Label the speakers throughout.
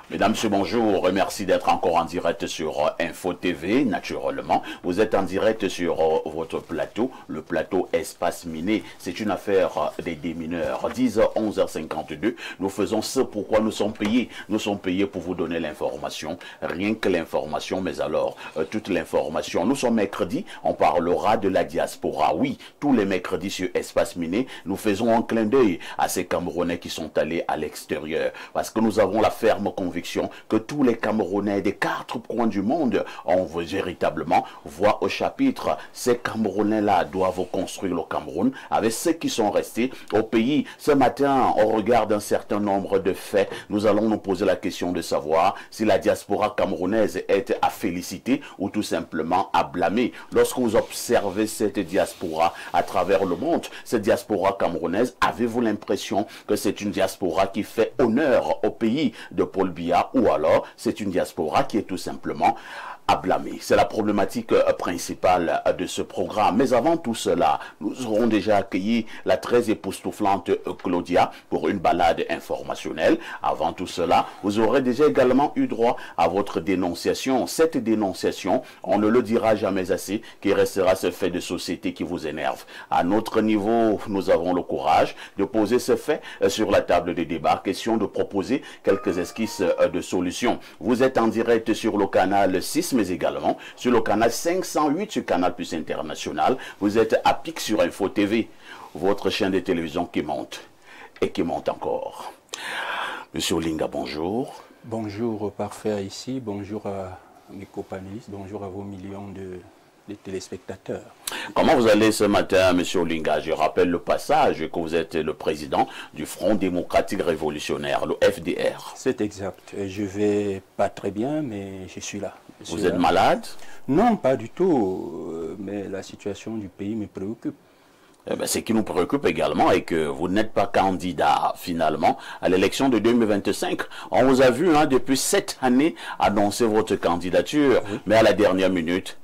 Speaker 1: Mesdames, Messieurs, bonjour. Merci d'être encore en direct sur Info TV, naturellement. Vous êtes en direct sur votre plateau, le plateau Espace Miné. C'est une affaire des démineurs. 10h, 11h52. Nous faisons ce pourquoi nous sommes payés. Nous sommes payés pour vous donner l'information. Rien que l'information, mais alors, toute l'information. Nous sommes mercredi, on parlera de la diaspora. Oui, tous les mercredis sur Espace Miné, nous faisons un clin d'œil à ces Camerounais qui sont allés à l'extérieur. Parce que nous avons la ferme conviction que tous les Camerounais des 4 coins du monde ont véritablement voix au chapitre. Ces Camerounais-là doivent construire le Cameroun avec ceux qui sont restés au pays. Ce matin, on regarde un certain nombre de faits. Nous allons nous poser la question de savoir si la diaspora camerounaise est à féliciter ou tout simplement à blâmer. Lorsque vous observez cette diaspora à travers le monde, cette diaspora camerounaise, avez-vous l'impression que c'est une diaspora qui fait honneur au pays de Paul Biya, ou alors c'est une diaspora qui est tout simplement à blâmer? C'est la problématique principale de ce programme. Mais avant tout cela, nous aurons déjà accueilli la très époustouflante Claudia pour une balade informationnelle. Avant tout cela, vous aurez déjà également eu droit à votre dénonciation. Cette dénonciation, on ne le dira jamais assez, qui restera ce fait de société qui vous énerve. À notre niveau, nous avons le courage de poser ce fait sur la table des débats. Question de proposer quelques esquisses de solutions. Vous êtes en direct sur le canal 6, mais également sur le canal 508 sur Canal Plus International. Vous êtes à pic sur Info TV, votre chaîne de télévision qui monte et qui monte encore. Monsieur Olinga, bonjour.
Speaker 2: Bonjour parfait ici, bonjour à mes copanélistes, bonjour à vos millions de téléspectateurs.
Speaker 1: Comment vous allez ce matin, monsieur Olinga? Je rappelle le passage que vous êtes le président du Front démocratique révolutionnaire, le FDR.
Speaker 2: C'est exact. Je vais pas très bien, mais je suis là.
Speaker 1: Vous êtes malade?
Speaker 2: Non, pas du tout. Mais la situation du pays me préoccupe.
Speaker 1: Ce qui nous préoccupe également est que vous n'êtes pas candidat finalement à l'élection de 2025. On vous a vu depuis 7 années annoncer votre candidature, mais à la dernière minute,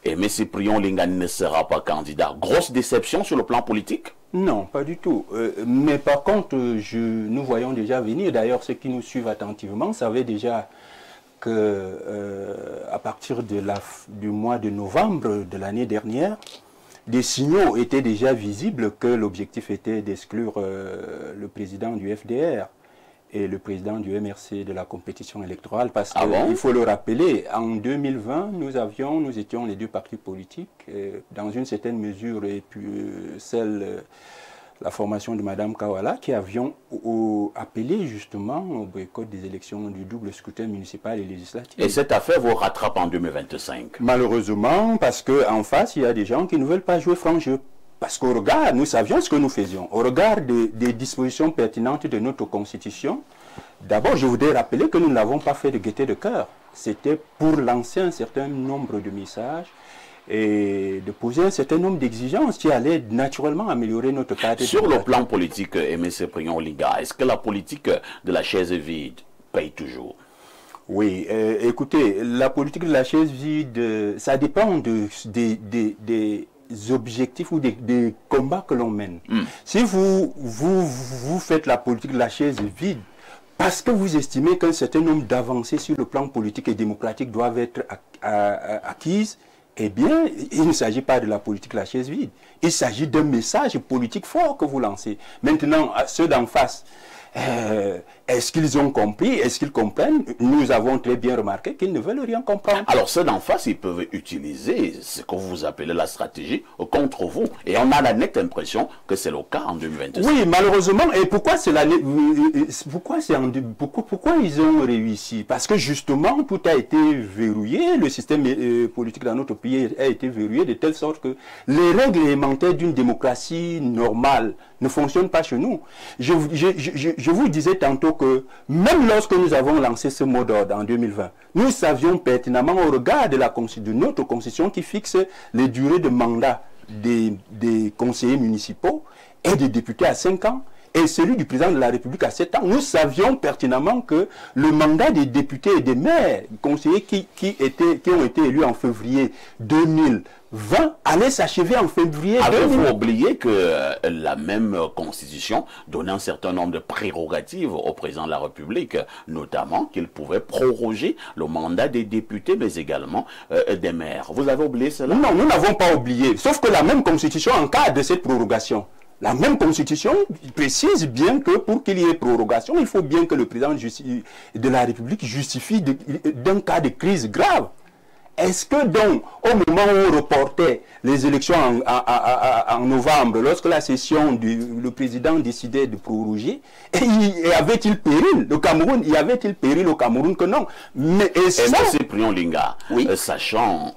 Speaker 1: M. Cyprien Olinga ne sera pas candidat. Grosse déception sur le plan politique?
Speaker 2: Non, pas du tout. Mais par contre, nous voyons déjà venir. D'ailleurs, ceux qui nous suivent attentivement savaient déjà que à partir du mois de novembre de l'année dernière, des signaux étaient déjà visibles que l'objectif était d'exclure le président du FDR et le président du MRC de la compétition électorale. Parce qu'il faut le rappeler, en 2020, nous étions les deux partis politiques, dans une certaine mesure, et puis la formation de Mme Kawala, qui avions appelé justement au boycott des élections du double scrutin municipal et législatif.
Speaker 1: Et cette affaire vous rattrape en 2025?
Speaker 2: Malheureusement, parce qu'en face, il y a des gens qui ne veulent pas jouer franc jeu. Parce qu'au regard, nous savions ce que nous faisions. Au regard des dispositions pertinentes de notre Constitution, d'abord, je voudrais rappeler que nous n'avons pas fait de gaieté de cœur. C'était pour lancer un certain nombre de messages et de poser un certain nombre d'exigences qui allaient naturellement améliorer notre cadre.
Speaker 1: Sur le plan politique, M. Cyprien Olinga, est-ce que la politique de la chaise vide paye toujours?
Speaker 2: Oui, écoutez, la politique de la chaise vide, ça dépend des objectifs ou des combats que l'on mène. Si vous faites la politique de la chaise vide parce que vous estimez qu'un certain nombre d'avancées sur le plan politique et démocratique doivent être acquises, eh bien, il ne s'agit pas de la politique de la chaise vide. Il s'agit d'un message politique fort que vous lancez. Maintenant, ceux d'en face, est-ce qu'ils ont compris? Est-ce qu'ils comprennent? Nous avons très bien remarqué qu'ils ne veulent rien comprendre.
Speaker 1: Alors ceux d'en face, ils peuvent utiliser ce que vous appelez la stratégie contre vous. Et on a la nette impression que c'est le cas en 2026.
Speaker 2: Oui, malheureusement. Et pourquoi pourquoi ils ont réussi? Parce que justement, tout a été verrouillé. Le système politique dans notre pays a été verrouillé de telle sorte que les règles élémentaires d'une démocratie normale ne fonctionnent pas chez nous. Je vous disais tantôt que même lorsque nous avons lancé ce mot d'ordre en 2020, nous savions pertinemment au regard de notre constitution qui fixe les durées de mandat des conseillers municipaux et des députés à 5 ans, et celui du président de la République à 7 ans, nous savions pertinemment que le mandat des députés et des maires, conseillers qui ont été élus en février 2020 allait s'achever en février 2020.
Speaker 1: Avez-vous oublié que la même Constitution donnait un certain nombre de prérogatives au président de la République, notamment qu'il pouvait proroger le mandat des députés, mais également des maires. Vous avez oublié cela?
Speaker 2: Non, nous n'avons pas oublié. Sauf que la même Constitution encadre cette prorogation. La même Constitution précise bien que pour qu'il y ait prorogation, il faut bien que le président de la République justifie d'un cas de crise grave. Est-ce que donc, au moment où on reportait les élections en novembre, lorsque la session le président décidait de proroger, y avait-il péril le Cameroun? Y avait-il péril au Cameroun que non? Mais et ça,
Speaker 1: M. Prion Linga,
Speaker 2: oui.
Speaker 1: Sachant,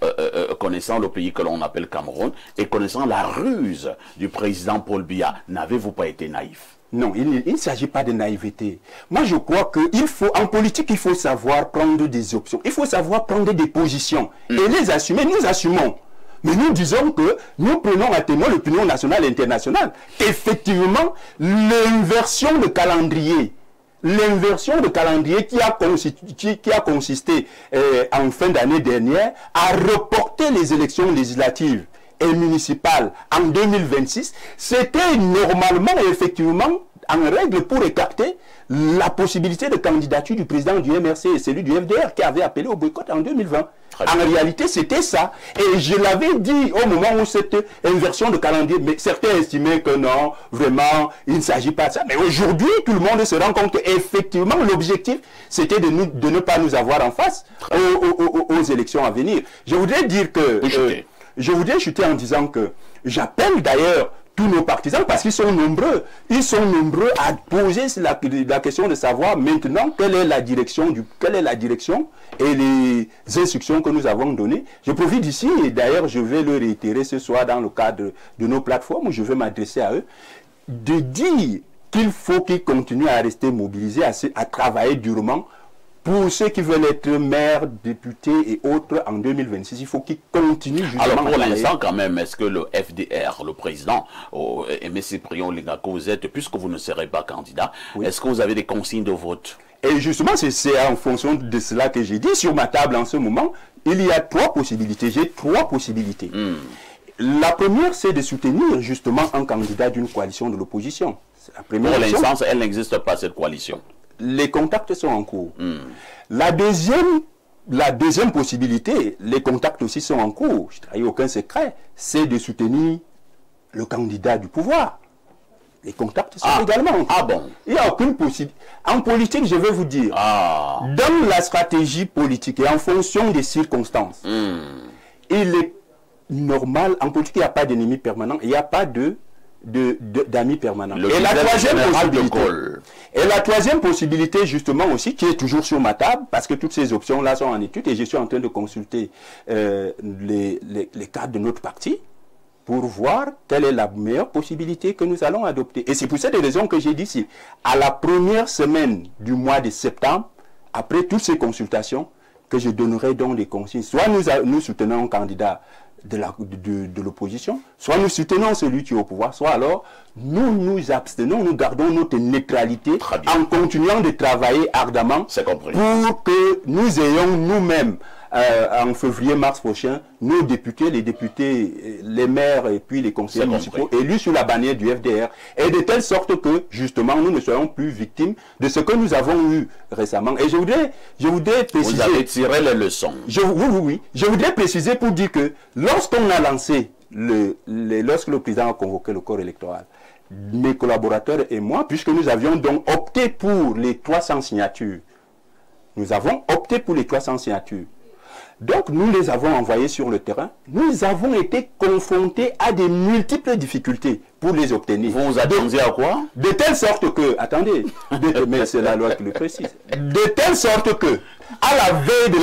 Speaker 1: connaissant le pays que l'on appelle Cameroun et connaissant la ruse du président Paul Biya, n'avez-vous pas été naïf?
Speaker 2: Non, il ne s'agit pas de naïveté. Moi, je crois qu'en politique, il faut savoir prendre des options. Il faut savoir prendre des positions et les assumer. Nous assumons. Mais nous disons que nous prenons à témoin l'opinion nationale et internationale. Effectivement, l'inversion de calendrier qui a consisté en fin d'année dernière à reporter les élections législatives et municipales en 2026, c'était normalement et effectivement en règle pour écarter la possibilité de candidature du président du MRC et celui du FDR qui avait appelé au boycott en 2020. En réalité, c'était ça. Et je l'avais dit au moment où cette inversion de calendrier, mais certains estimaient que non, vraiment, il ne s'agit pas de ça. Mais aujourd'hui, tout le monde se rend compte qu'effectivement, l'objectif, c'était de ne pas nous avoir en face aux élections à venir. Je voudrais dire que... je voudrais chuter en disant que j'appelle d'ailleurs tous nos partisans, parce qu'ils sont nombreux à poser la question de savoir maintenant quelle est la direction et les instructions que nous avons données. Je profite d'ici, et d'ailleurs je vais le réitérer ce soir dans le cadre de nos plateformes, où je vais m'adresser à eux, de dire qu'il faut qu'ils continuent à rester mobilisés, à travailler durement. Pour ceux qui veulent être maires, députés et autres en 2026, il faut qu'ils continuent justement.
Speaker 1: Alors pour l'instant quand même, est-ce que le FDR, le président, M. Prion Linga, vous êtes, puisque vous ne serez pas candidat, oui. Est-ce que vous avez des consignes de vote?
Speaker 2: Et justement, c'est en fonction de cela que j'ai dit. Sur ma table en ce moment, il y a 3 possibilités. J'ai 3 possibilités. La première, c'est de soutenir justement un candidat d'une coalition de l'opposition.
Speaker 1: Pour l'instant, elle n'existe pas, cette coalition.
Speaker 2: Les contacts sont en cours. La deuxième possibilité, les contacts aussi sont en cours, je ne trahis aucun secret, c'est de soutenir le candidat du pouvoir. Les contacts sont également en cours.
Speaker 1: Ah bon?
Speaker 2: Il n'y a aucune possibilité. En politique, je vais vous dire, dans la stratégie politique et en fonction des circonstances, il est normal, en politique, il n'y a pas d'ennemi permanent, il n'y a pas d'amis permanents. Et la troisième possibilité, justement aussi, qui est toujours sur ma table, parce que toutes ces options-là sont en étude, et je suis en train de consulter les cadres de notre parti, pour voir quelle est la meilleure possibilité que nous allons adopter. Et c'est pour cette raison que j'ai dit ici, à la première semaine du mois de septembre, après toutes ces consultations, que je donnerai donc des consignes. Soit nous soutenons un candidat de l'opposition, soit nous soutenons celui qui est au pouvoir, soit alors nous nous abstenons, nous gardons notre neutralité en continuant de travailler ardemment pour que nous ayons nous-mêmes en février-mars prochain nos députés, les maires et puis les conseillers municipaux élus sur la bannière du FDR, et de telle sorte que justement nous ne soyons plus victimes de ce que nous avons eu récemment. Et je voudrais préciser... Vous
Speaker 1: avez tiré les leçons.
Speaker 2: Oui. Je voudrais préciser pour dire que lorsqu'on a lancé, lorsque le président a convoqué le corps électoral, mes collaborateurs et moi, puisque nous avions donc opté pour les 300 signatures, donc nous les avons envoyés sur le terrain. Nous avons été confrontés à des multiples difficultés pour les obtenir.
Speaker 1: Vous vous attendiez à quoi?
Speaker 2: De telle sorte que, attendez, mais c'est la loi qui le précise. De telle sorte que, à la veille de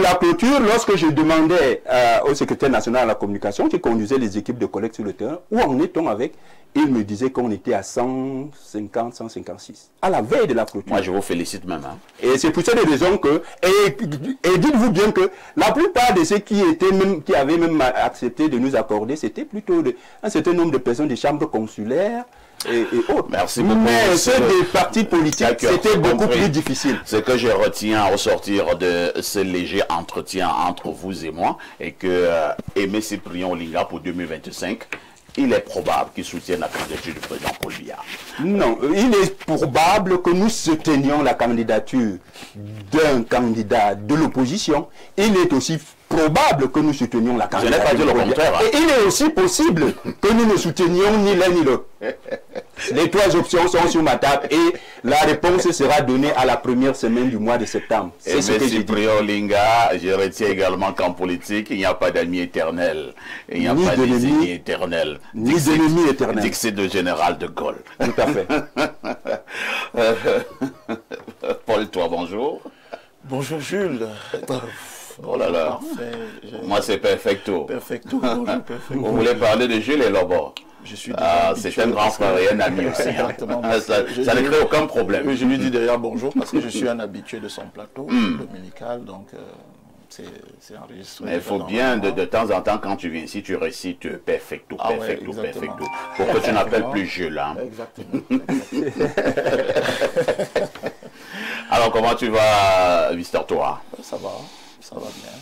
Speaker 2: la clôture, lorsque je demandais au secrétaire national à la communication qui conduisait les équipes de collecte sur le terrain, où en est-on avec, il me disait qu'on était à 150, 156. À la veille de la clôture.
Speaker 1: Moi, je vous félicite même. Hein.
Speaker 2: Et c'est pour cette raison que... Et dites-vous bien que la plupart de ceux qui avaient même accepté de nous accorder, c'était plutôt un certain nombre de personnes des chambres consulaires et autres.
Speaker 1: Merci beaucoup.
Speaker 2: Mais ceux des partis politiques, c'était beaucoup plus difficile.
Speaker 1: Ce que je retiens au sortir de ce léger entretien entre vous et moi, est que Aimé Cyprien Olinga pour 2025, il est probable qu'il soutienne la candidature du président Paul Biya.
Speaker 2: Non, il est probable que nous soutenions la candidature d'un candidat de l'opposition. Il est aussi probable que nous soutenions la candidature.
Speaker 1: Je n'ai pas dit le contraire.
Speaker 2: Et il est aussi possible que nous ne soutenions ni l'un ni l'autre. Les trois options sont sur ma table et la réponse sera donnée à la première semaine du mois de septembre. C'est ce que j'ai dit.
Speaker 1: Linga, je retiens également qu'en politique, il n'y a pas d'amis éternels. Il n'y a pas d'ennemis éternels.
Speaker 2: Ni d'ennemis éternels.
Speaker 1: Dixit de général de Gaulle.
Speaker 2: Tout à fait.
Speaker 1: Paul, toi, bonjour.
Speaker 3: Bonjour Jules.
Speaker 1: Oh là là.
Speaker 3: Parfait.
Speaker 1: Moi, c'est perfecto.
Speaker 3: Perfecto. Bonjour, perfecto.
Speaker 1: Vous voulez parler de Jules et Lobo?
Speaker 3: Je suis
Speaker 1: c'est un grand frère et un ami aussi.
Speaker 3: Exactement.
Speaker 1: Ça ne crée aucun problème.
Speaker 3: Oui, je lui dis derrière bonjour parce que je suis un habitué de son plateau dominical, donc c'est enregistré.
Speaker 1: Mais il faut bien, de temps en temps, quand tu viens ici, tu récites perfecto, perfecto,
Speaker 3: ouais,
Speaker 1: perfecto. Pour que tu n'appelles plus Jules. Hein.
Speaker 3: Exactement.
Speaker 1: Alors, comment tu vas, Mister Toa?
Speaker 3: Ça va bien.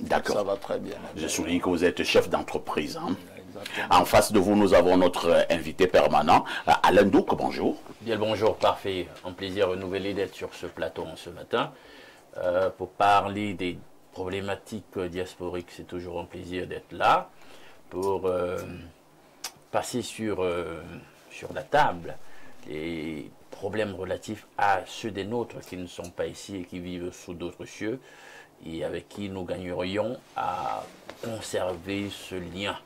Speaker 1: D'accord.
Speaker 3: Ça va très bien.
Speaker 1: Je souligne que vous êtes chef d'entreprise. Hein. En face de vous, nous avons notre invité permanent, Alain Douk, bonjour.
Speaker 4: Bien le bonjour, parfait. Un plaisir renouvelé d'être sur ce plateau ce matin. Pour parler des problématiques diasporiques, c'est toujours un plaisir d'être là. Pour passer sur la table les problèmes relatifs à ceux des nôtres qui ne sont pas ici et qui vivent sous d'autres cieux, et avec qui nous gagnerions à conserver ce lien.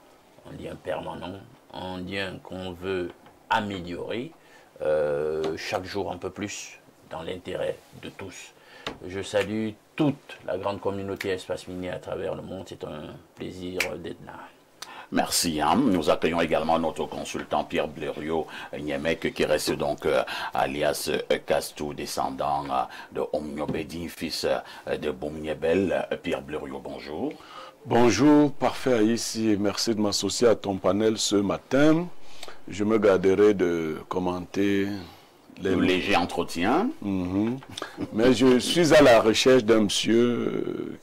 Speaker 4: Un lien permanent, un lien qu'on veut améliorer chaque jour un peu plus dans l'intérêt de tous. Je salue toute la grande communauté Espace Minier à travers le monde. C'est un plaisir d'être là.
Speaker 1: Merci. Hein. Nous accueillons également notre consultant Pierre Blériot Niemek, qui reste donc alias Kastou, descendant de Omniobedin, fils de Boumniebel. Pierre Blériot, bonjour.
Speaker 5: Bonjour, parfait ici et merci de m'associer à ton panel ce matin. Je me garderai de commenter
Speaker 1: le léger entretien.
Speaker 5: Mais je suis à la recherche d'un monsieur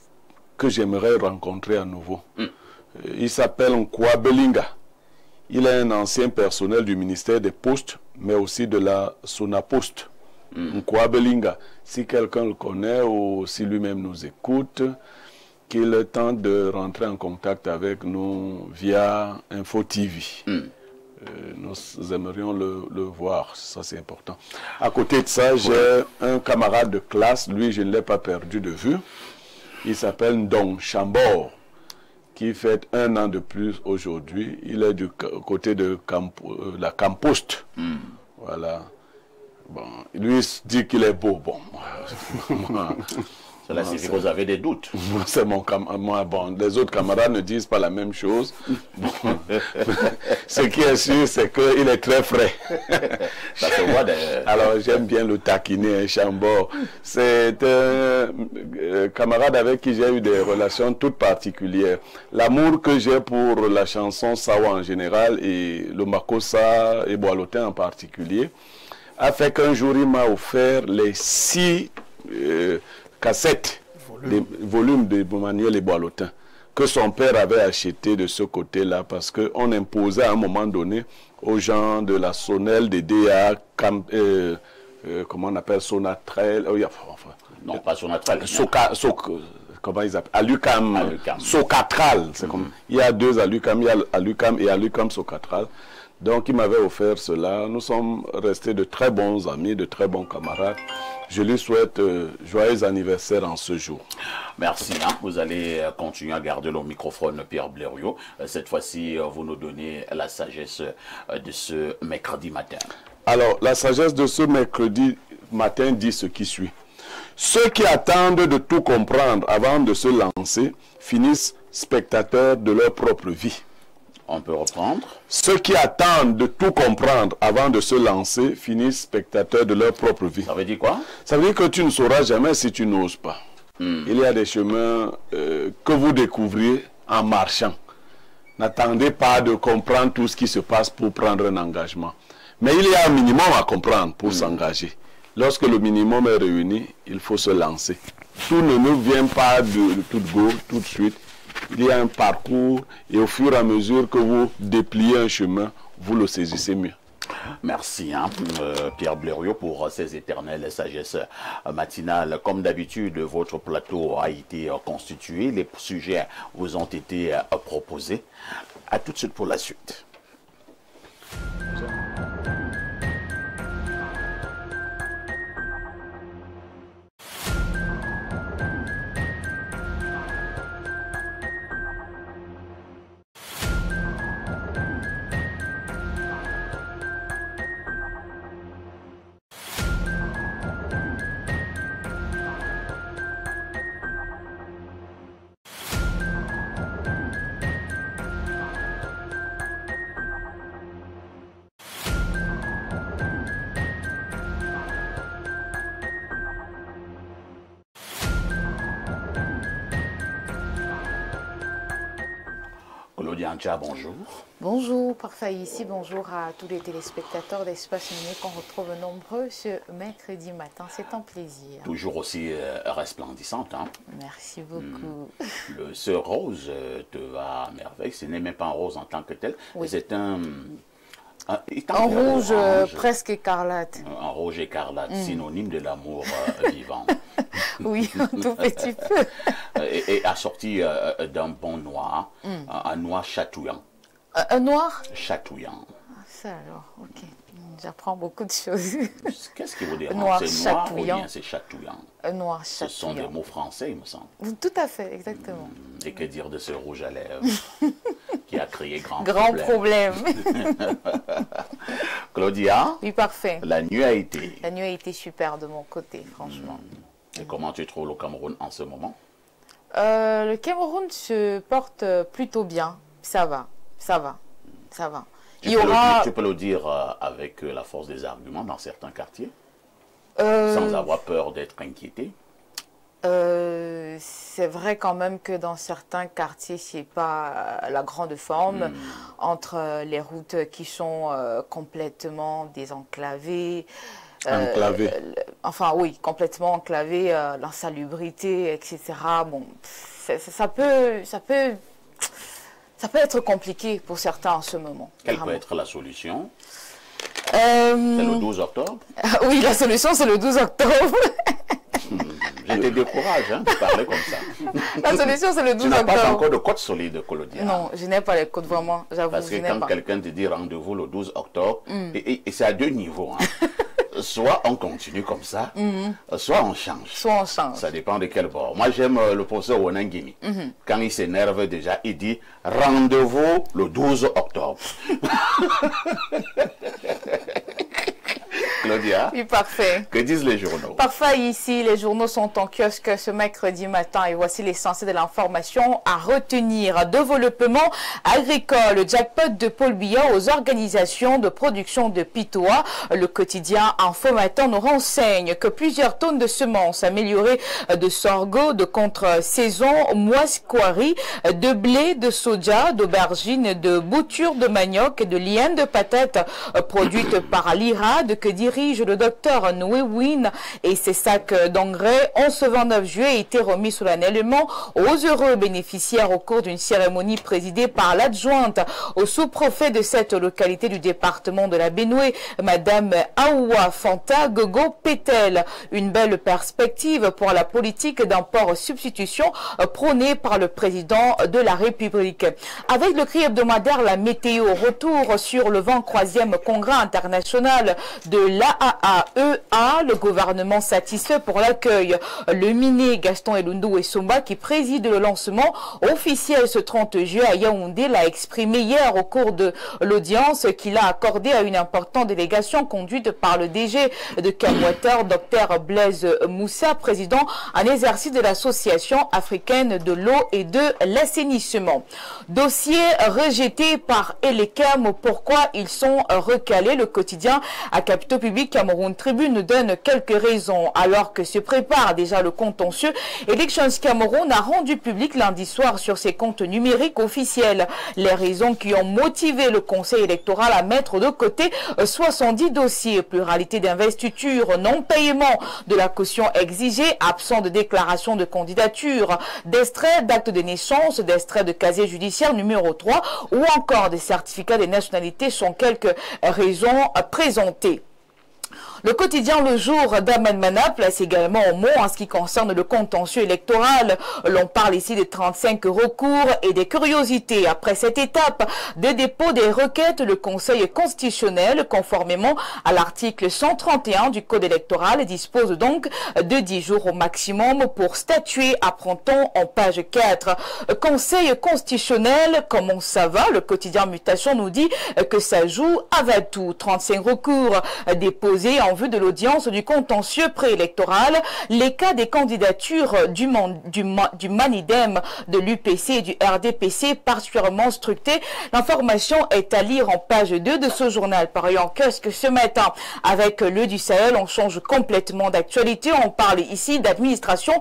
Speaker 5: que j'aimerais rencontrer à nouveau. Il s'appelle Nkwabelinga. Il est un ancien personnel du ministère des Postes, mais aussi de la Sonapost. Nkwabelinga, si quelqu'un le connaît ou si lui-même nous écoute, qu'il tente de rentrer en contact avec nous via Info TV. Nous aimerions le voir, ça c'est important. À côté de ça, j'ai un camarade de classe, lui je ne l'ai pas perdu de vue. Il s'appelle Ndong Chambord, qui fait 1 an de plus aujourd'hui. Il est du côté de la Campost. Voilà. Bon, lui dit qu'il est beau. Bon,
Speaker 1: Cela signifie que vous avez des doutes.
Speaker 5: C'est mon camarade. Bon, les autres camarades ne disent pas la même chose. Bon. Ce qui est sûr, c'est qu'il est très frais.
Speaker 1: Ça se voit
Speaker 5: Alors, j'aime bien le taquiner, Chambord. C'est un camarade avec qui j'ai eu des relations toutes particulières. L'amour que j'ai pour la chanson Sawa en général et le Makossa et Boalotin en particulier a fait qu'un jour, il m'a offert les 6 cassettes, des volumes de Boumaniel et Boalotin, que son père avait acheté de ce côté-là, parce qu'on imposait à un moment donné aux gens de la Sonel, des DA, comment on appelle, Sonatrel,
Speaker 1: non pas Sonatrel,
Speaker 5: comment ils appellent, Alucam, Socatral, c'est comme, il y a 2 Alucam, il y a Alucam et Alucam Socatral. Donc il m'avait offert cela. Nous sommes restés de très bons amis, de très bons camarades. Je lui souhaite joyeux anniversaire en ce jour.
Speaker 1: Merci. Hein. Vous allez continuer à garder le microphone, Pierre Blériot. Cette fois-ci, vous nous donnez la sagesse de ce mercredi matin.
Speaker 5: Alors, la sagesse de ce mercredi matin dit ce qui suit. Ceux qui attendent de tout comprendre avant de se lancer finissent spectateurs de leur propre vie.
Speaker 1: On peut reprendre.
Speaker 5: Ceux qui attendent de tout comprendre avant de se lancer finissent spectateurs de leur propre vie.
Speaker 1: Ça veut dire quoi?
Speaker 5: Ça veut dire que tu ne sauras jamais si tu n'oses pas. Il y a des chemins que vous découvriez en marchant. N'attendez pas de comprendre tout ce qui se passe pour prendre un engagement. Mais il y a un minimum à comprendre pour s'engager. Lorsque le minimum est réuni, il faut se lancer. Tout ne nous vient pas de tout go, tout de suite. Il y a un parcours et au fur et à mesure que vous dépliez un chemin, vous le saisissez mieux.
Speaker 1: Merci Pierre Blériot pour ces éternelles sagesses matinales. Comme d'habitude, votre plateau a été constitué, les sujets vous ont été proposés. À tout de suite pour la suite. Claudia Ancha, bonjour.
Speaker 6: Bonjour, parfait ici. Bonjour à tous les téléspectateurs d'Espace Miné qu'on retrouve nombreux ce mercredi matin. C'est un plaisir.
Speaker 1: Toujours aussi resplendissante. Hein?
Speaker 6: Merci beaucoup.
Speaker 1: Ce rose te va à merveille. Ce n'est même pas un rose en tant que tel.
Speaker 6: Oui.
Speaker 1: C'est un
Speaker 6: rouge presque écarlate.
Speaker 1: Un rouge écarlate, synonyme de l'amour vivant.
Speaker 6: Oui, un tout petit peu.
Speaker 1: Et assorti d'un bon noir, un noir chatouillant.
Speaker 6: Un noir?
Speaker 1: Chatouillant.
Speaker 6: Ça alors, ok. J'apprends beaucoup de choses.
Speaker 1: Qu'est-ce qui vous dérange?
Speaker 6: Noir
Speaker 1: C'est noir ou
Speaker 6: chatouillant.
Speaker 1: bien c'est chatouillant?
Speaker 6: Un noir
Speaker 1: Ce sont des
Speaker 6: chatouillant.
Speaker 1: mots français, il me semble.
Speaker 6: Tout à fait, exactement.
Speaker 1: Et que dire de ce rouge à lèvres qui a créé grand
Speaker 6: Problème.
Speaker 1: Claudia,
Speaker 6: Oui, parfait.
Speaker 1: la nuit a été.
Speaker 6: La nuit a été super de mon côté, franchement.
Speaker 1: Et comment tu trouves le Cameroun en ce moment?
Speaker 6: Le Cameroun se porte plutôt bien. Ça va, ça va, ça va.
Speaker 1: Tu peux le dire avec la force des arguments dans certains quartiers, sans avoir peur d'être inquiété.
Speaker 6: C'est vrai quand même que dans certains quartiers, c'est pas la grande forme, entre les routes qui sont complètement désenclavées.
Speaker 5: Enclavé.
Speaker 6: Enfin oui, complètement enclavé, l'insalubrité, etc. Bon, ça peut être compliqué pour certains en ce moment.
Speaker 1: Quelle
Speaker 6: vraiment.
Speaker 1: peut être la solution? C'est le 12 octobre?
Speaker 6: Oui, la solution c'est le 12 octobre.
Speaker 1: Je te décourage de parler comme ça.
Speaker 6: La solution c'est le 12
Speaker 1: Tu n'as
Speaker 6: octobre.
Speaker 1: pas encore de code solide, Claudia.
Speaker 6: Non, je n'ai pas les codes vraiment, j'avoue.
Speaker 1: Parce que
Speaker 6: je n'ai
Speaker 1: quand
Speaker 6: pas.
Speaker 1: quelqu'un te dit rendez-vous le 12 octobre, et c'est à deux niveaux. Hein. Soit on continue comme ça, soit on change.
Speaker 6: Soit on change.
Speaker 1: Ça dépend de quel bord. Moi, j'aime le professeur Wanangimi. Quand il s'énerve déjà, il dit rendez-vous le 12 octobre. Claudia,
Speaker 6: Oui, parfait.
Speaker 1: que disent les journaux?
Speaker 6: Parfait, ici, les journaux sont en kiosque ce mercredi matin et voici l'essentiel de l'information à retenir. Développement agricole, jackpot de Paul Biya aux organisations de production de Pitoa. Le quotidien Info Matin nous renseigne que plusieurs tonnes de semences améliorées de sorgho, de contre-saison, moisquari, de blé, de soja, d'aubergines, de boutures de manioc et de lianes de patates produites par l'IRAD que dirige le docteur Noé Win et ses sacs d'engrais ont ce 29 juillet été remis solennellement aux heureux bénéficiaires au cours d'une cérémonie présidée par l'adjointe au sous-préfet de cette localité du département de la Benue, Madame Aoua Fanta Gogo Pétel. Une belle perspective pour la politique d'import-substitution prônée par le président de la République. Avec le cri hebdomadaire La Météo, retour sur le 23e congrès international de KAAEA, le gouvernement satisfait pour l'accueil. Le miné Gaston Elundou Essomba, qui préside le lancement officiel ce 30 juillet à Yaoundé, l'a exprimé hier au cours de l'audience qu'il a accordée à une importante délégation conduite par le DG de Camwater, Dr Blaise Moussa, président en exercice de l'Association africaine de l'eau et de l'assainissement. Dossier rejeté par Elecam, pourquoi ils sont recalés? Le quotidien à Capitaux Public Cameroun Tribune nous donne quelques raisons. Alors que se prépare déjà le contentieux, Elections Cameroun a rendu public lundi soir sur ses comptes numériques officiels les raisons qui ont motivé le Conseil électoral à mettre de côté 70 dossiers, pluralité d'investiture, non-paiement de la caution exigée, absence de déclaration de candidature, d'extrait d'acte de naissance, d'extrait de casier judiciaire numéro 3 ou encore des certificats de nationalité sont quelques raisons présentées. Le quotidien Le Jour d'Ahmed Mana place également au mot en ce qui concerne le contentieux électoral. L'on parle ici des 35 recours et des curiosités. Après cette étape de dépôt des requêtes, le Conseil constitutionnel, conformément à l'article 131 du Code électoral, dispose donc de 10 jours au maximum pour statuer, apprend-on en page 4. Conseil constitutionnel, comment ça va? Le quotidien Mutation nous dit que ça joue à Vatou. 35 recours déposés en vue de l'audience du contentieux préélectoral, les cas des candidatures du Manidem, de l'UPC et du RDPC particulièrement structés. L'information est à lire en page 2 de ce journal. Par ailleurs, qu'est-ce que ce matin, avec le du Sahel, on change complètement d'actualité. On parle ici d'administration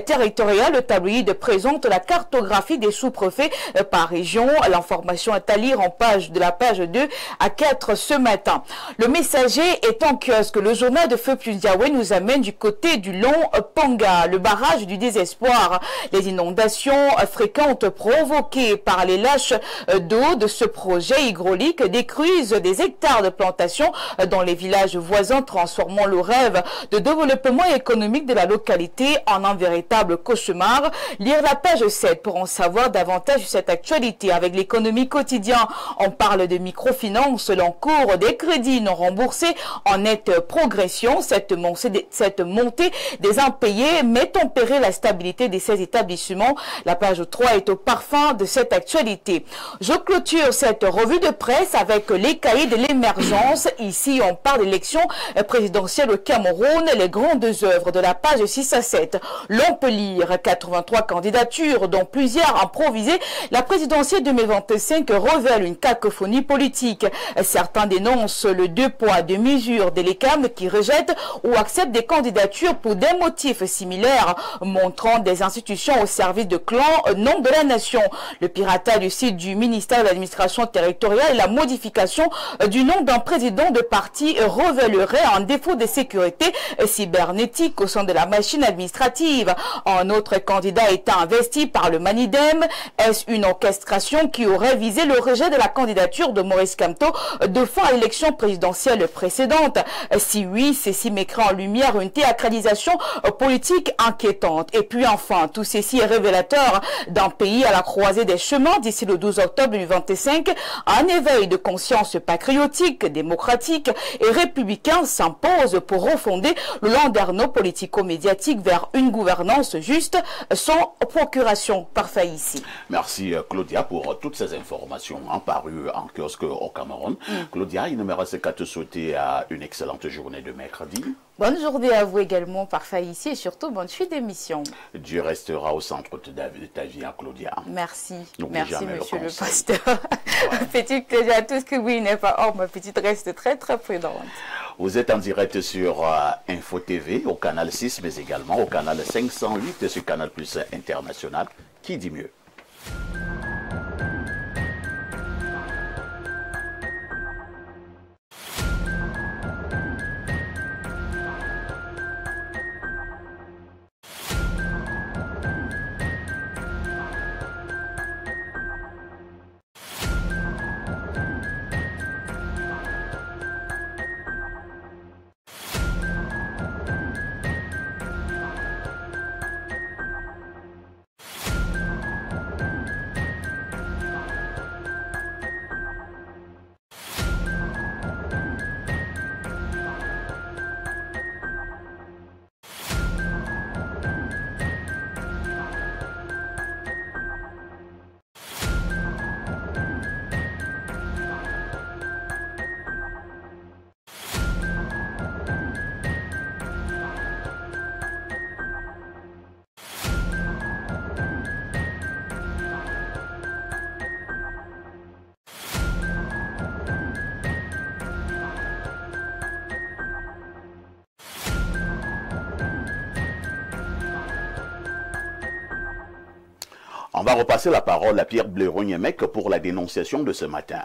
Speaker 6: territoriale. Le tabloïd présente la cartographie des sous-préfets par région. L'information est à lire en page de la page 2 à 4 ce matin. Le Messager est en kiosque. Le journal de Feu Plus Diawé nous amène du côté du Long Panga, le barrage du désespoir. Les inondations fréquentes provoquées par les lâches d'eau de ce projet hydraulique détruisent des hectares de plantations dans les villages voisins, transformant le rêve de développement économique de la localité en un véritable cauchemar. Lire la page 7 pour en savoir davantage sur cette actualité. Avec l'économie quotidienne, on parle de microfinance, l'encours des crédits non remboursés en nette progression. Cette montée des impayés met tempérer la stabilité de ces établissements. La page 3 est au parfum de cette actualité. Je clôture cette revue de presse avec les cahiers de l'émergence. Ici, on parle d'élection présidentielle au Cameroun, les grandes œuvres de la page 6 à 7. L'on peut lire 83 candidatures, dont plusieurs improvisées. La présidentielle 2025 révèle une cacophonie politique. Certains dénoncent le 2 poids 2 mesures de l'Elecam qui rejette ou accepte des candidatures pour des motifs similaires, montrant des institutions au service de clans non de la nation. Le piratage du site du ministère de l'administration territoriale et la modification du nom d'un président de parti révélerait un défaut de sécurité cybernétique au sein de la machine administrative. Un autre candidat est investi par le Manidem. Est-ce une orchestration qui aurait visé le rejet de la candidature de Maurice Kamto de fin à l'élection présidentielle précédente? Si oui, ceci mettrait en lumière une théâtralisation politique inquiétante. Et puis enfin, tout ceci est révélateur d'un pays à la croisée des chemins. D'ici le 12 octobre 2025, un éveil de conscience patriotique, démocratique et républicain s'impose pour refonder le landerneau politico-médiatique vers une gouvernance juste sans procuration. Parfait ici.
Speaker 1: Merci Claudia pour toutes ces informations parues en kiosque au Cameroun. Claudia, il ne me reste qu'à te souhaiter une excellente journée de mercredi.
Speaker 6: Bonne journée à vous également, parfait ici, et surtout bonne suite d'émission.
Speaker 1: Dieu restera au centre de ta vie, Claudia.
Speaker 6: Merci.
Speaker 1: N'oublie
Speaker 6: Merci, monsieur le
Speaker 1: conseil.
Speaker 6: pasteur.
Speaker 1: Ouais.
Speaker 6: Petite Claudia, tout ce que oui n'est pas or, ma petite reste très très prudente.
Speaker 1: Vous êtes en direct sur Info TV, au canal 6, mais également au canal 508 sur Canal Plus International. Qui dit mieux? va repasser la parole à Pierre Blaireau-Niemek pour la dénonciation de ce matin.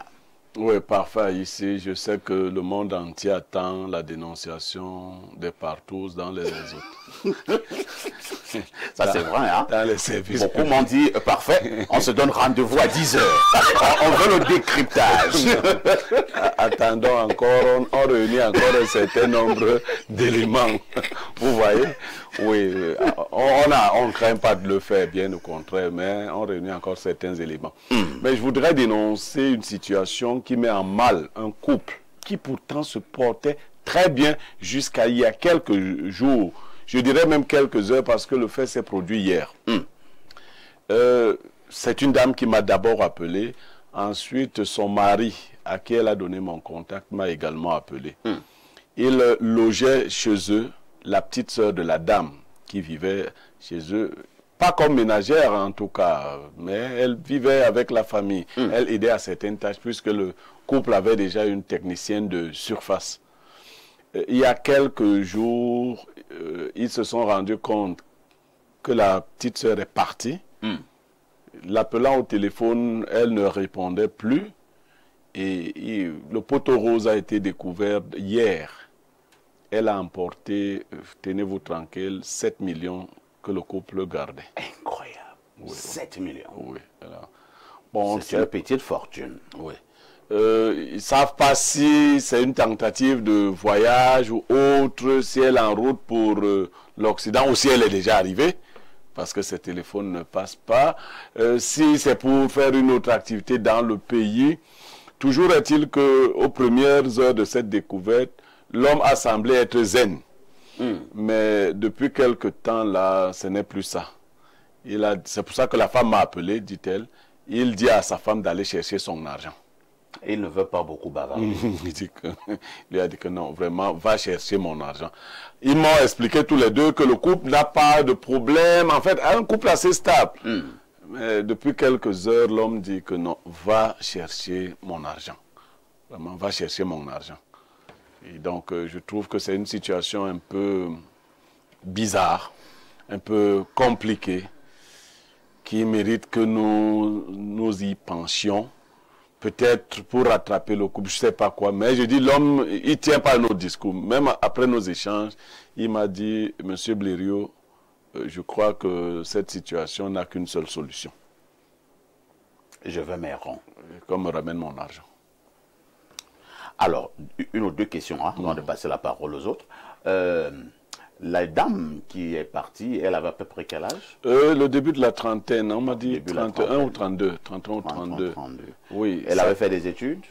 Speaker 5: Oui, parfait. Ici, je sais que le monde entier attend la dénonciation des partous dans les réseaux.
Speaker 1: Ça, c'est vrai, hein?
Speaker 5: Dans les services.
Speaker 1: Beaucoup m'ont dit, parfait, on se donne rendez-vous à 10 h. On veut le décryptage.
Speaker 5: Attendons encore, on réunit encore un certain nombre d'éléments. Vous voyez? Oui, on ne craint pas de le faire, bien au contraire, mais on réunit encore certains éléments. Mais je voudrais dénoncer une situation qui met en mal un couple qui pourtant se portait très bien jusqu'à il y a quelques jours. Je dirais même quelques heures parce que le fait s'est produit hier. C'est une dame qui m'a d'abord appelé. Ensuite, son mari, à qui elle a donné mon contact, m'a également appelé. Il logeait chez eux la petite sœur de la dame qui vivait chez eux. Pas comme ménagère en tout cas, mais elle vivait avec la famille. Elle aidait à certaines tâches puisque le couple avait déjà une technicienne de surface. Il y a quelques jours, ils se sont rendus compte que la petite sœur est partie. L'appelant au téléphone, elle ne répondait plus. Et le poteau rose a été découvert hier. Elle a emporté, tenez-vous tranquille, 7 millions que le couple gardait.
Speaker 1: Incroyable. Oui, 7 millions.
Speaker 5: Oui. Bon,
Speaker 1: c'est une petite fortune.
Speaker 5: Oui. Ils ne savent pas si c'est une tentative de voyage ou autre, si elle est en route pour l'Occident ou si elle est déjà arrivée, parce que ces téléphones ne passent pas. Si c'est pour faire une autre activité dans le pays, toujours est-il qu'aux premières heures de cette découverte, l'homme a semblé être zen. Mais depuis quelque temps, là, ce n'est plus ça. C'est pour ça que la femme m'a appelé, dit-elle. Il dit à sa femme d'aller chercher son argent.
Speaker 1: Il ne veut pas beaucoup bavarder.
Speaker 5: Il lui a dit que non, vraiment, va chercher mon argent. Ils m'ont expliqué tous les deux que le couple n'a pas de problème. En fait, un couple assez stable. Mais depuis quelques heures, l'homme dit que non, va chercher mon argent. Vraiment, va chercher mon argent. Et donc, je trouve que c'est une situation un peu bizarre, un peu compliquée, qui mérite que nous y pensions. Peut-être pour rattraper le couple, je ne sais pas quoi. Mais je dis, l'homme, il ne tient pas à nos discours. Même après nos échanges, il m'a dit, Monsieur Blaireau, je crois que cette situation n'a qu'une seule solution.
Speaker 1: Je veux mes ronds.
Speaker 5: Qu'on me ramène mon argent.
Speaker 1: Alors, une ou deux questions, hein, avant de passer la parole aux autres. La dame qui est partie, elle avait à peu près quel âge?
Speaker 5: Le début de la trentaine, on m'a dit 31 ou 32. 31 ou 32. Oui,
Speaker 1: elle avait fait des études?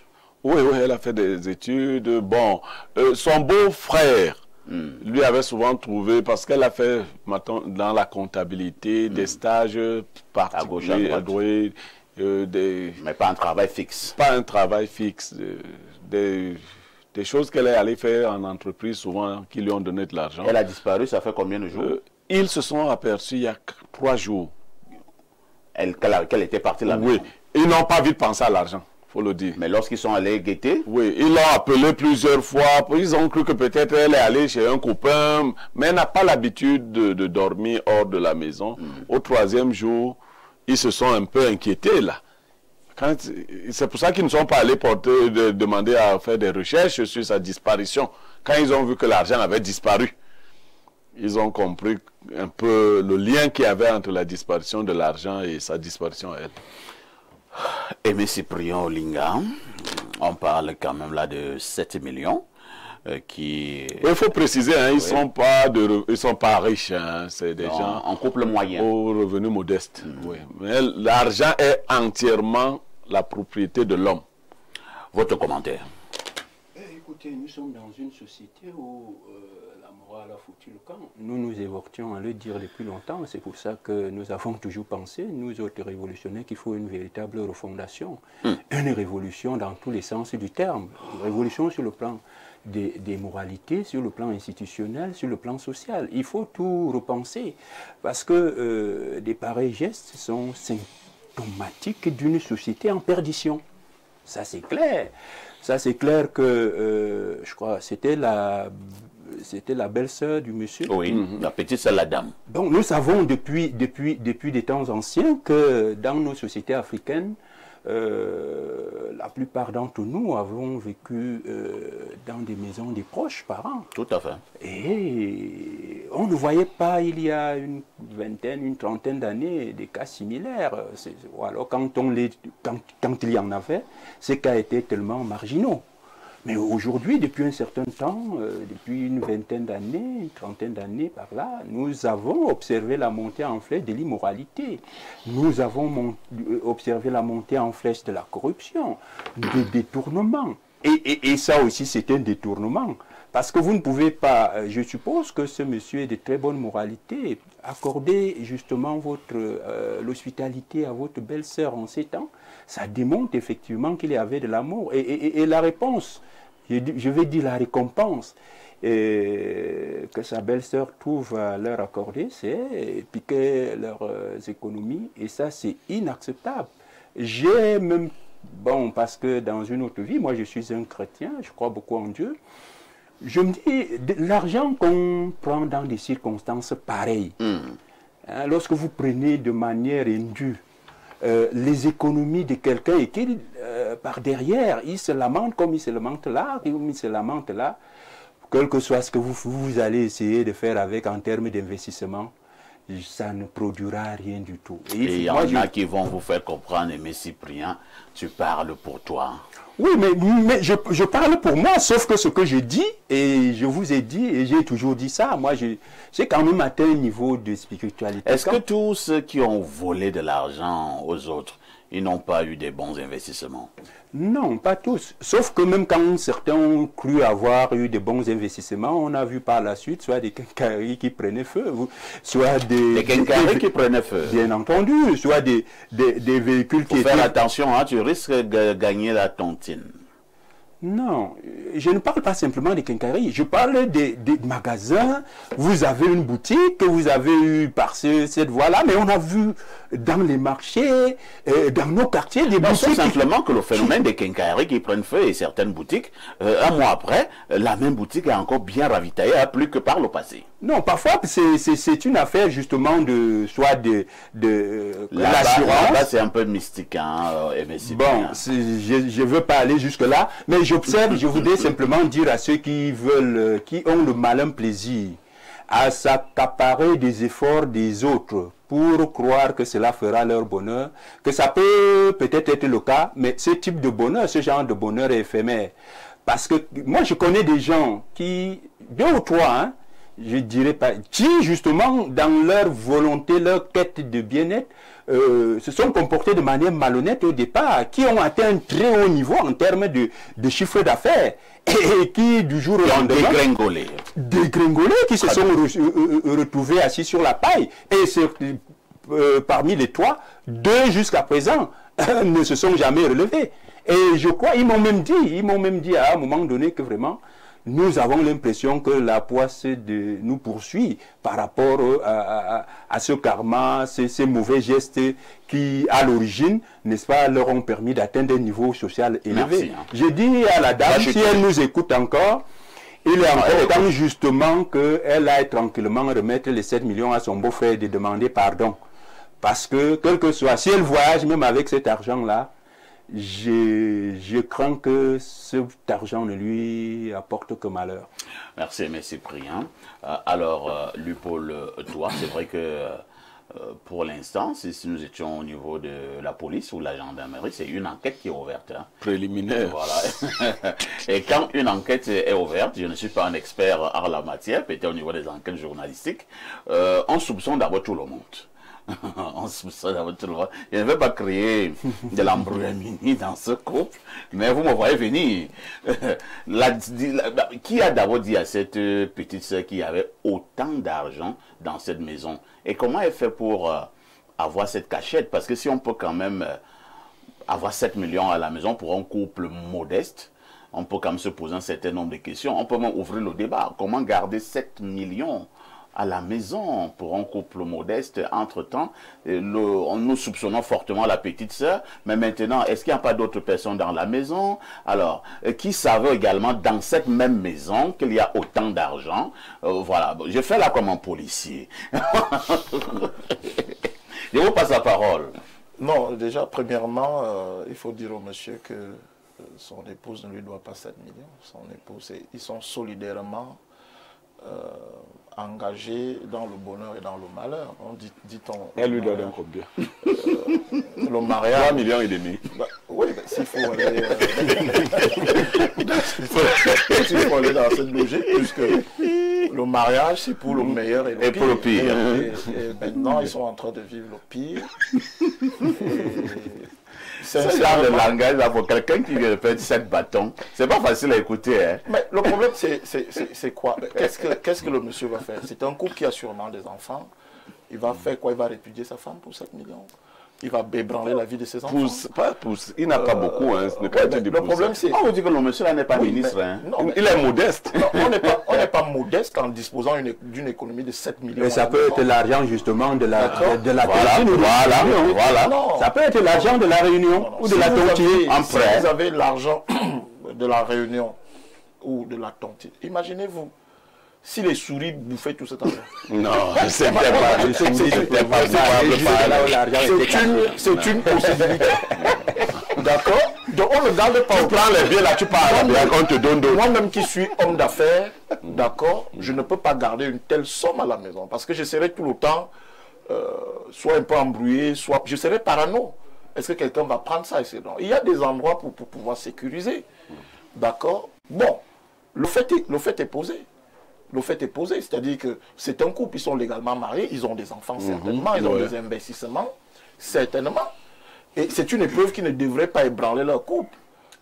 Speaker 5: Oui, elle a fait des études. Bon, son beau-frère, lui avait souvent trouvé, parce qu'elle a fait dans la comptabilité des stages particuliers,
Speaker 1: à droite. Mais pas un travail fixe.
Speaker 5: Pas un travail fixe. Des choses qu'elle est allée faire en entreprise, souvent, qui lui ont donné de l'argent.
Speaker 1: Elle a disparu, ça fait combien de jours?
Speaker 5: Ils se sont aperçus il y a 3 jours.
Speaker 1: Qu'elle était partie là-bas?
Speaker 5: Oui, ils n'ont pas vite pensé à l'argent, il faut le dire.
Speaker 1: Mais lorsqu'ils sont allés guetter?
Speaker 5: Oui, ils l'ont appelée plusieurs fois. Ils ont cru que peut-être elle est allée chez un copain, mais elle n'a pas l'habitude de dormir hors de la maison. Au 3e jour, ils se sont un peu inquiétés là. C'est pour ça qu'ils ne sont pas allés demander à faire des recherches sur sa disparition. Quand ils ont vu que l'argent avait disparu, ils ont compris un peu le lien qu'il y avait entre la disparition de l'argent et sa disparition à elle.
Speaker 1: Aimé Cyprien Olinga, on parle quand même là de 7 millions. Il
Speaker 5: faut préciser, hein, ils ne sont pas riches, hein, c'est des gens
Speaker 1: en couple moyen,
Speaker 5: aux revenus modestes. Oui. Mais l'argent est entièrement la propriété de l'homme.
Speaker 1: Votre commentaire?
Speaker 2: Écoutez, nous sommes dans une société où la morale a foutu le camp. Nous nous évoquions à le dire depuis longtemps. C'est pour ça que nous avons toujours pensé, nous autres révolutionnaires, qu'il faut une véritable refondation. Une révolution dans tous les sens du terme. Une révolution sur le plan des moralités, sur le plan institutionnel, sur le plan social. Il faut tout repenser parce que des pareils gestes sont symptomatiques d'une société en perdition. Ça c'est clair. Ça c'est clair que, je crois, c'était c'était la belle-sœur du monsieur.
Speaker 1: Oui, la petite sœur, la dame.
Speaker 2: Donc nous savons depuis des temps anciens que dans nos sociétés africaines, la plupart d'entre nous avons vécu dans des maisons des proches parents.
Speaker 1: Tout à fait.
Speaker 2: Et on ne voyait pas il y a une vingtaine, une trentaine d'années des cas similaires. Ou alors quand il y en avait, ces cas étaient tellement marginaux. Mais aujourd'hui, depuis un certain temps, depuis une vingtaine d'années, une trentaine d'années par là, nous avons observé la montée en flèche de l'immoralité. Nous avons observé la montée en flèche de la corruption, des détournements. Et ça aussi, c'est un détournement. Parce que vous ne pouvez pas, je suppose que ce monsieur est de très bonne moralité, accorder justement l'hospitalité à votre belle-sœur en ces temps, ça démontre effectivement qu'il y avait de l'amour. Et la réponse, je vais dire la récompense que sa belle-sœur trouve à leur accorder, c'est piquer leurs économies. Et ça, c'est inacceptable. J'ai même, bon, parce que dans une autre vie, moi je suis un chrétien, je crois beaucoup en Dieu. Je me dis, l'argent qu'on prend dans des circonstances pareilles, hein, lorsque vous prenez de manière indue les économies de quelqu'un et qu'il, par derrière, il se lamente comme il se lamente là, quel que soit ce que vous allez essayer de faire avec en termes d'investissement, ça ne produira rien du tout.
Speaker 1: Et il y en a qui vont vous faire comprendre, mais Cyprien, tu parles pour toi.
Speaker 2: Oui, mais je parle pour moi, sauf que ce que je dis, et je vous ai dit, et j'ai toujours dit ça, moi j'ai quand même atteint un niveau de spiritualité.
Speaker 1: Est-ce que tous ceux qui ont volé de l'argent aux autres, ils n'ont pas eu des bons investissements?
Speaker 2: Non, pas tous. Sauf que même quand certains ont cru avoir eu des bons investissements, on a vu par la suite soit des quincailleries qui prenaient feu, soit des
Speaker 1: quincailleries qui prenaient feu.
Speaker 2: Bien entendu, soit des véhicules qui étaient...
Speaker 1: Faut faire attention, hein, tu risques de gagner la tontine.
Speaker 2: Non, je ne parle pas simplement des quincailleries, je parle des magasins. Vous avez une boutique que vous avez eu par cette voie-là, mais on a vu dans les marchés, dans nos quartiers, des boutiques...
Speaker 1: C'est simplement que le phénomène des quincailleries qui prennent feu et certaines boutiques, un mois après, la même boutique est encore bien ravitaillée, plus que par le passé.
Speaker 2: Non, parfois c'est une affaire justement de l'assurance.
Speaker 1: Là, c'est un peu mystique, hein,
Speaker 2: bon, je veux pas aller jusque là, mais j'observe, je voudrais simplement dire à ceux qui ont le malin plaisir à s'accaparer des efforts des autres pour croire que cela fera leur bonheur, que ça peut peut-être être le cas, mais ce type de bonheur, ce genre de bonheur est éphémère. Parce que moi je connais des gens qui, 2 ou 3, hein, je dirais pas, qui justement dans leur volonté, leur quête de bien-être, se sont comportés de manière malhonnête au départ, qui ont atteint un très haut niveau en termes de chiffre d'affaires et qui du jour au lendemain dégringolé, qui se sont retrouvés assis sur la paille et parmi les 3, 2 jusqu'à présent ne se sont jamais relevés. Et je crois, ils m'ont même dit à un moment donné que vraiment nous avons l'impression que la poisse nous poursuit par rapport à ce karma, ces mauvais gestes qui, à l'origine, n'est-ce pas, leur ont permis d'atteindre un niveau social élevé.
Speaker 1: Merci, hein.
Speaker 2: Je dis à la dame, si elle nous écoute encore, il est encore temps justement qu'elle aille tranquillement remettre les 7 millions à son beau-frère et de demander pardon. Parce que, quel que soit, si elle voyage même avec cet argent-là, je crains que cet argent ne lui apporte que malheur.
Speaker 1: Merci, M. Cyprien. Alors, Lupaul, toi, c'est vrai que pour l'instant, si nous étions au niveau de la police ou la gendarmerie, c'est une enquête qui est ouverte. Hein.
Speaker 5: Préliminaire.
Speaker 1: Voilà. Et quand une enquête est ouverte, je ne suis pas un expert en la matière, peut-être au niveau des enquêtes journalistiques, on soupçonne d'abord tout le monde. On soupçonne d'abord tout le monde. Je ne veux pas créer de l'embrouillamini dans ce couple, mais vous me voyez venir. Qui a d'abord dit à cette petite soeur qu'il y avait autant d'argent dans cette maison? Et comment elle fait pour avoir cette cachette? Parce que si on peut quand même avoir 7 millions à la maison pour un couple modeste, on peut quand même se poser un certain nombre de questions. On peut même ouvrir le débat. Comment garder 7 millions à la maison pour un couple modeste. Entre-temps, nous soupçonnons fortement la petite sœur, mais maintenant, est-ce qu'il n'y a pas d'autres personnes dans la maison? Alors, qui savait également dans cette même maison qu'il y a autant d'argent? Voilà, je fais là comme un policier. Je vous passe la parole.
Speaker 3: Non, déjà, premièrement, il faut dire au monsieur que son épouse ne lui doit pas 7 millions. Son épouse, ils sont solidairement engagés dans le bonheur et dans le malheur. Dit-on.
Speaker 5: Elle lui donne combien?
Speaker 3: Le mariage.
Speaker 5: 3 millions et demi.
Speaker 3: Bah, oui, bah, s'il faut aller, s'il faut aller dans cette logique, puisque le mariage, c'est pour le meilleur et le pire.
Speaker 1: Pour le pire.
Speaker 3: Et maintenant, ils sont en train de vivre le pire.
Speaker 1: Ce genre de langage là pour quelqu'un qui vient de faire 7 bâtons, c'est pas facile à écouter. Hein.
Speaker 3: Mais le problème, c'est quoi? Qu'est-ce que le monsieur va faire? C'est un couple qui a sûrement des enfants. Il va faire quoi? Il va répudier sa femme pour 7 millions. Il va ébranler la vie de ses enfants.
Speaker 5: Il n'a pas beaucoup. Hein,
Speaker 3: le problème, c'est...
Speaker 1: On vous dit que le monsieur là n'est pas ministre. Hein.
Speaker 3: Non,
Speaker 5: il est modeste.
Speaker 3: Non, on n'est pas modeste en disposant d'une économie de 7 millions.
Speaker 2: Mais ça peut être l'argent justement de la
Speaker 1: Voilà.
Speaker 3: Non.
Speaker 2: Ça peut être l'argent de la Réunion ou de la tontine.
Speaker 3: Si vous avez l'argent de la Réunion ou de la tontine, imaginez-vous. Si les souris bouffaient tout cet argent.
Speaker 5: Non, c'est pas
Speaker 3: C'est une possibilité. D'accord? Donc on ne garde pas.
Speaker 5: Tu prends les biens là, tu parles bien qu'on te donne d'autres.
Speaker 3: Moi-même qui suis homme d'affaires, d'accord, je ne peux pas garder une telle somme à la maison parce que je serai tout le temps soit un peu embrouillé, soit je serai parano. Est-ce que quelqu'un va prendre ça? Il y a des endroits pour pouvoir sécuriser. D'accord? Bon, le fait est posé. Le fait est posé, c'est-à-dire que c'est un couple, ils sont légalement mariés, ils ont des enfants certainement, ils ont des investissements certainement. Et c'est une épreuve qui ne devrait pas ébranler leur couple.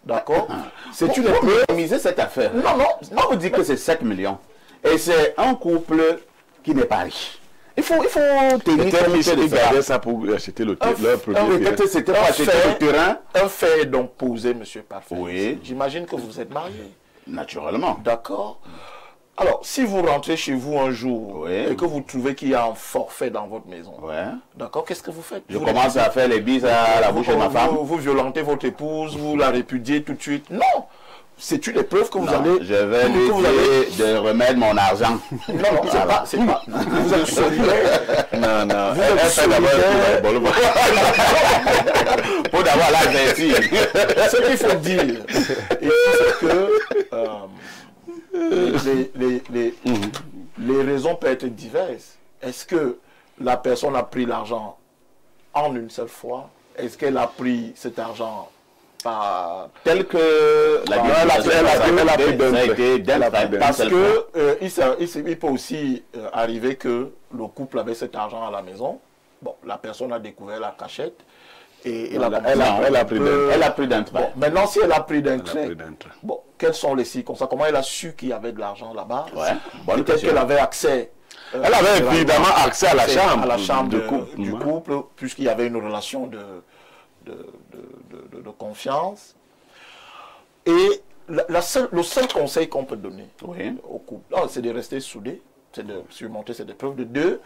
Speaker 3: D'accord? C'est une épreuve.
Speaker 1: Miser cette affaire.
Speaker 3: Non.
Speaker 1: On vous dit que c'est 7 millions. Et c'est un couple qui n'est pas riche. Il faut tenir compte de
Speaker 5: ça pour acheter leur propriété.
Speaker 1: C'était pour acheter le terrain.
Speaker 3: Un fait est donc posé, monsieur Parfait.
Speaker 1: Oui.
Speaker 3: J'imagine que vous êtes marié.
Speaker 1: Naturellement.
Speaker 3: D'accord. Alors, si vous rentrez chez vous un jour et que vous trouvez qu'il y a un forfait dans votre maison, d'accord, qu'est-ce que vous faites?
Speaker 1: Je commence à faire les bises à la bouche de ma femme.
Speaker 3: Vous violentez votre épouse, vous la répudiez tout de suite. Non! C'est une épreuve que vous allez...
Speaker 1: Je vais lui dire de remettre mon argent.
Speaker 3: Non, c'est pas... Vous êtes solidaire.
Speaker 5: Non.
Speaker 3: Vous êtes solidaire.
Speaker 1: Pour d'avoir l'avertir.
Speaker 3: Ce qu'il faut dire, c'est que... les raisons peuvent être diverses. Est-ce que la personne a pris l'argent en une seule fois? Est-ce qu'elle a pris cet argent par...
Speaker 1: tel que la
Speaker 3: parce que il peut aussi arriver que le couple avait cet argent à la maison. Bon, la personne a découvert la cachette. Et elle a pris d'un trait. Bon, maintenant, si elle a pris d'un trait, bon, quelles sont les circonstances? Comment elle a su qu'il y avait de l'argent là-bas? Peut-être qu'elle avait accès.
Speaker 5: Elle avait évidemment accès à la chambre,
Speaker 3: du couple, puisqu'il y avait une relation de confiance. Et le seul conseil qu'on peut donner au couple, c'est de rester soudé, c'est de surmonter cette épreuve. De deux,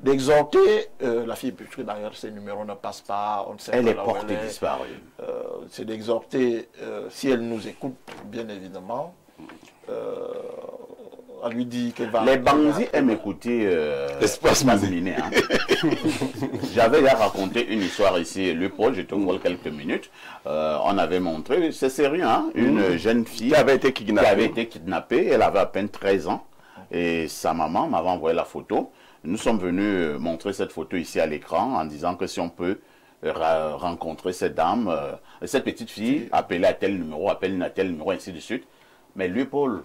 Speaker 3: d'exhorter la fille, puisque d'ailleurs ses numéros ne passent pas, on ne sait pas.
Speaker 1: Elle est portée disparue.
Speaker 3: C'est d'exhorter, si elle nous écoute, bien évidemment, à lui dire qu'elle va...
Speaker 1: Les bandits aiment écouter Espace Miné. Hein. J'avais raconté une histoire ici, le Paul, je te vole quelques minutes. On avait montré, c'est sérieux, hein, une jeune fille qui avait été kidnappée. Elle avait à peine 13 ans. Et sa maman m'avait envoyé la photo. Nous sommes venus montrer cette photo ici à l'écran en disant que si on peut rencontrer cette dame, cette petite fille, appeler à tel numéro, ainsi de suite. Mais lui, Paul,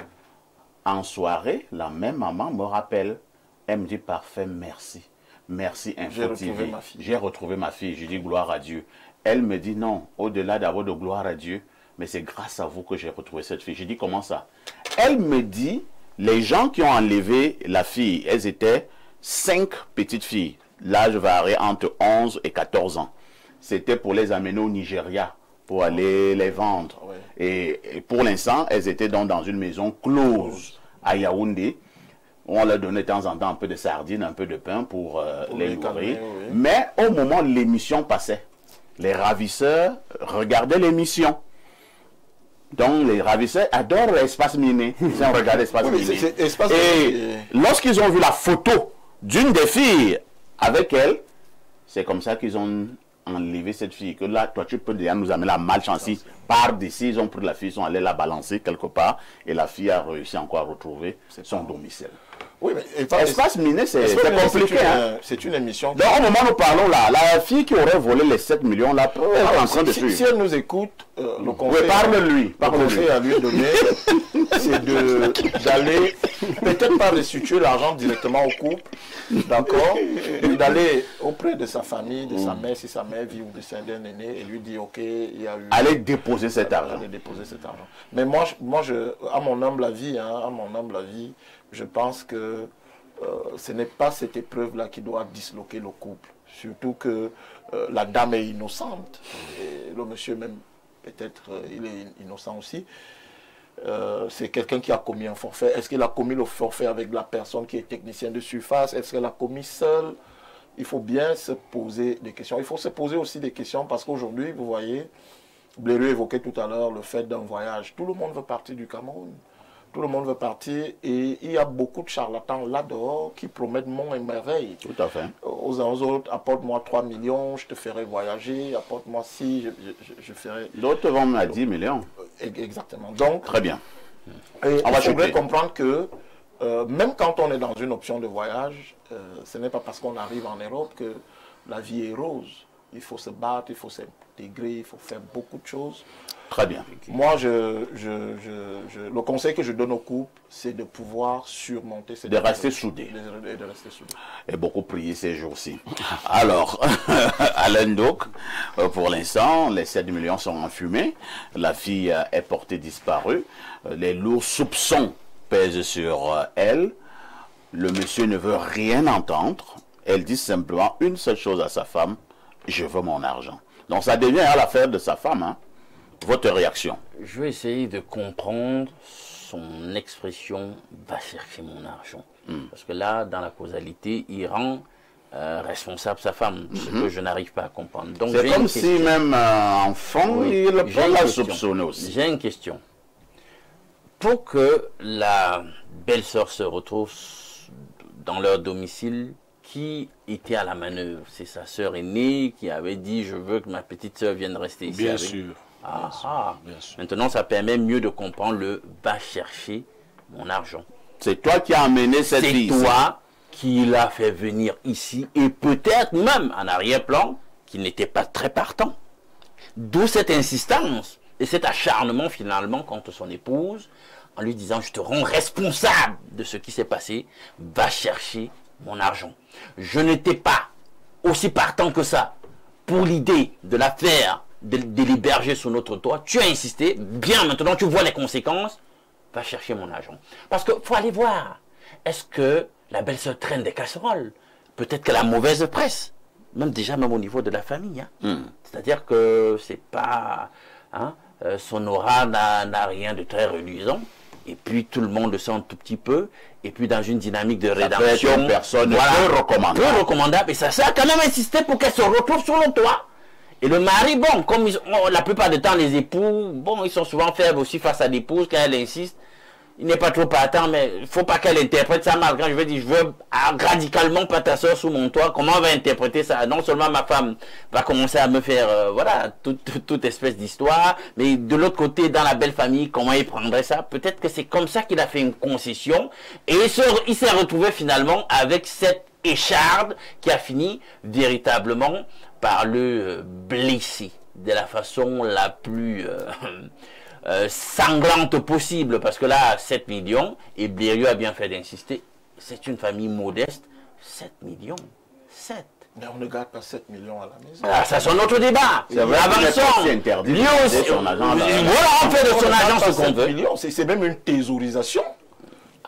Speaker 1: en soirée, la même maman me rappelle. Elle me dit, parfait, merci. Merci, Info TV. J'ai retrouvé ma fille. Je dis, gloire à Dieu. Elle me dit, non, au-delà d'avoir de gloire à Dieu, mais c'est grâce à vous que j'ai retrouvé cette fille. Je dis, comment ça? Elle me dit, les gens qui ont enlevé la fille, elles étaient 5 petites filles. L'âge variait entre 11 et 14 ans. C'était pour les amener au Nigeria, pour aller les vendre. Et pour l'instant, elles étaient donc dans une maison close à Yaoundé. On leur donnait de temps en temps un peu de sardines, un peu de pain pour les nourrir.
Speaker 3: Oui.
Speaker 1: Mais au moment où l'émission passait, les ravisseurs regardaient l'émission. Donc les ravisseurs adorent l'espace miné. Ils ont regardé l'espace miné. Et lorsqu'ils ont vu la photo d'une des filles avec elle, c'est comme ça qu'ils ont enlevé cette fille. Que là, toi, tu peux déjà nous amener la malchance. Par d'ici, ils ont pris la fille, ils sont allés la balancer quelque part. Et la fille a réussi encore à retrouver son domicile.
Speaker 3: Oui, mais
Speaker 1: espace miné, c'est compliqué.
Speaker 3: C'est une émission.
Speaker 1: Donc, au moment où nous parlons là, la fille qui aurait volé les 7 millions là, peut être en train de suivre.
Speaker 3: Si elle nous écoute, le conseil,
Speaker 1: parle-lui.
Speaker 3: Le conseil à lui donner, c'est d'aller, peut-être pas restituer l'argent directement au couple, d'accord, mais d'aller auprès de sa famille, de sa mère, si sa mère vit ou de son aîné, et lui dire, ok, il y a eu...
Speaker 1: Allez déposer cet argent.
Speaker 3: Mais moi, à mon humble avis, je pense que ce n'est pas cette épreuve-là qui doit disloquer le couple. Surtout que la dame est innocente. Et le monsieur même, peut-être, il est innocent aussi. C'est quelqu'un qui a commis un forfait. Est-ce qu'il a commis le forfait avec la personne qui est technicienne de surface? Est-ce qu'elle a commis seule? Il faut bien se poser des questions. Il faut se poser aussi des questions parce qu'aujourd'hui, vous voyez, Blériot évoquait tout à l'heure le fait d'un voyage. Tout le monde veut partir du Cameroun. Tout le monde veut partir et il y a beaucoup de charlatans là-dehors qui promettent monts et merveilles.
Speaker 1: Tout à fait.
Speaker 3: Aux uns aux autres, apporte-moi 3 millions, je te ferai voyager, apporte-moi ci, je ferai...
Speaker 1: D'autres vont à 10 millions.
Speaker 3: Exactement. Donc,
Speaker 1: très bien.
Speaker 3: Et il faudrait comprendre que même quand on est dans une option de voyage, ce n'est pas parce qu'on arrive en Europe que la vie est rose. Il faut se battre, il faut s'intégrer, il faut faire beaucoup de choses.
Speaker 1: Très bien.
Speaker 3: Moi, le conseil que je donne au couple, c'est de pouvoir surmonter cette...
Speaker 1: De rester soudés.
Speaker 3: De rester soudés.
Speaker 1: Et beaucoup prier ces jours-ci. Alors, Alain Doc, pour l'instant, les 7 millions sont en fumée. La fille est portée disparue. Les lourds soupçons pèsent sur elle. Le monsieur ne veut rien entendre. Elle dit simplement une seule chose à sa femme: je veux mon argent. Donc ça devient l'affaire de sa femme, hein. Votre réaction?
Speaker 4: Je vais essayer de comprendre son expression « va chercher mon argent ». Parce que là, dans la causalité, il rend responsable sa femme, ce que je n'arrive pas à comprendre.
Speaker 1: C'est comme si même enfant, il peut la soupçonner aussi.
Speaker 4: J'ai une question. Pour que la belle-sœur se retrouve dans leur domicile, qui était à la manœuvre? C'est sa sœur aînée qui avait dit « je veux que ma petite sœur vienne rester ici ».
Speaker 5: Bien sûr.
Speaker 4: Bien sûr. Maintenant, ça permet mieux de comprendre le « va chercher mon argent ».
Speaker 1: C'est toi qui as amené cette fille.
Speaker 4: C'est toi qui l'a fait venir ici et peut-être même en arrière-plan qu'il n'était pas très partant. D'où cette insistance et cet acharnement finalement contre son épouse en lui disant « je te rends responsable de ce qui s'est passé, va chercher mon argent ». Je n'étais pas aussi partant que ça pour l'idée de la faire, de l'héberger sous notre toit. Tu as insisté, bien, maintenant tu vois les conséquences, va chercher mon argent. Parce qu'il faut aller voir, est-ce que la belle-sœur traîne des casseroles? Peut-être qu'elle a mauvaise presse, même au niveau de la famille. Hein. C'est-à-dire que c'est pas... Hein, son aura n'a rien de très reluisant. Et puis tout le monde le sent un tout petit peu. Et puis dans une dynamique de rédemption,
Speaker 1: une personne peu recommandable.
Speaker 4: Peu recommandable. Et ça a quand même insisté pour qu'elle se retrouve sur le toit. Et le mari, bon, comme la plupart du temps, les époux, bon, ils sont souvent faibles aussi face à l'épouse quand elle insiste. Il n'est pas trop partant, mais il ne faut pas qu'elle interprète ça mal. Quand je veux dire, je veux radicalement pas ta soeur sous mon toit, comment on va interpréter ça? Non seulement ma femme va commencer à me faire, voilà, toute espèce d'histoire, mais de l'autre côté, dans la belle famille, comment il prendrait ça? Peut-être que c'est comme ça qu'il a fait une concession, et il s'est retrouvé finalement avec cette écharde qui a fini véritablement par le blesser de la façon la plus... sanglante possible, parce que là, 7 millions, et Blériot a bien fait d'insister, c'est une famille modeste, 7 millions, 7.
Speaker 3: Mais on ne garde pas 7 millions à la maison.
Speaker 4: Ah, ça c'est un autre débat. Avançons.
Speaker 1: Lui aussi,
Speaker 4: voilà, on fait de son argent ce qu'on veut.
Speaker 3: C'est même une thésaurisation.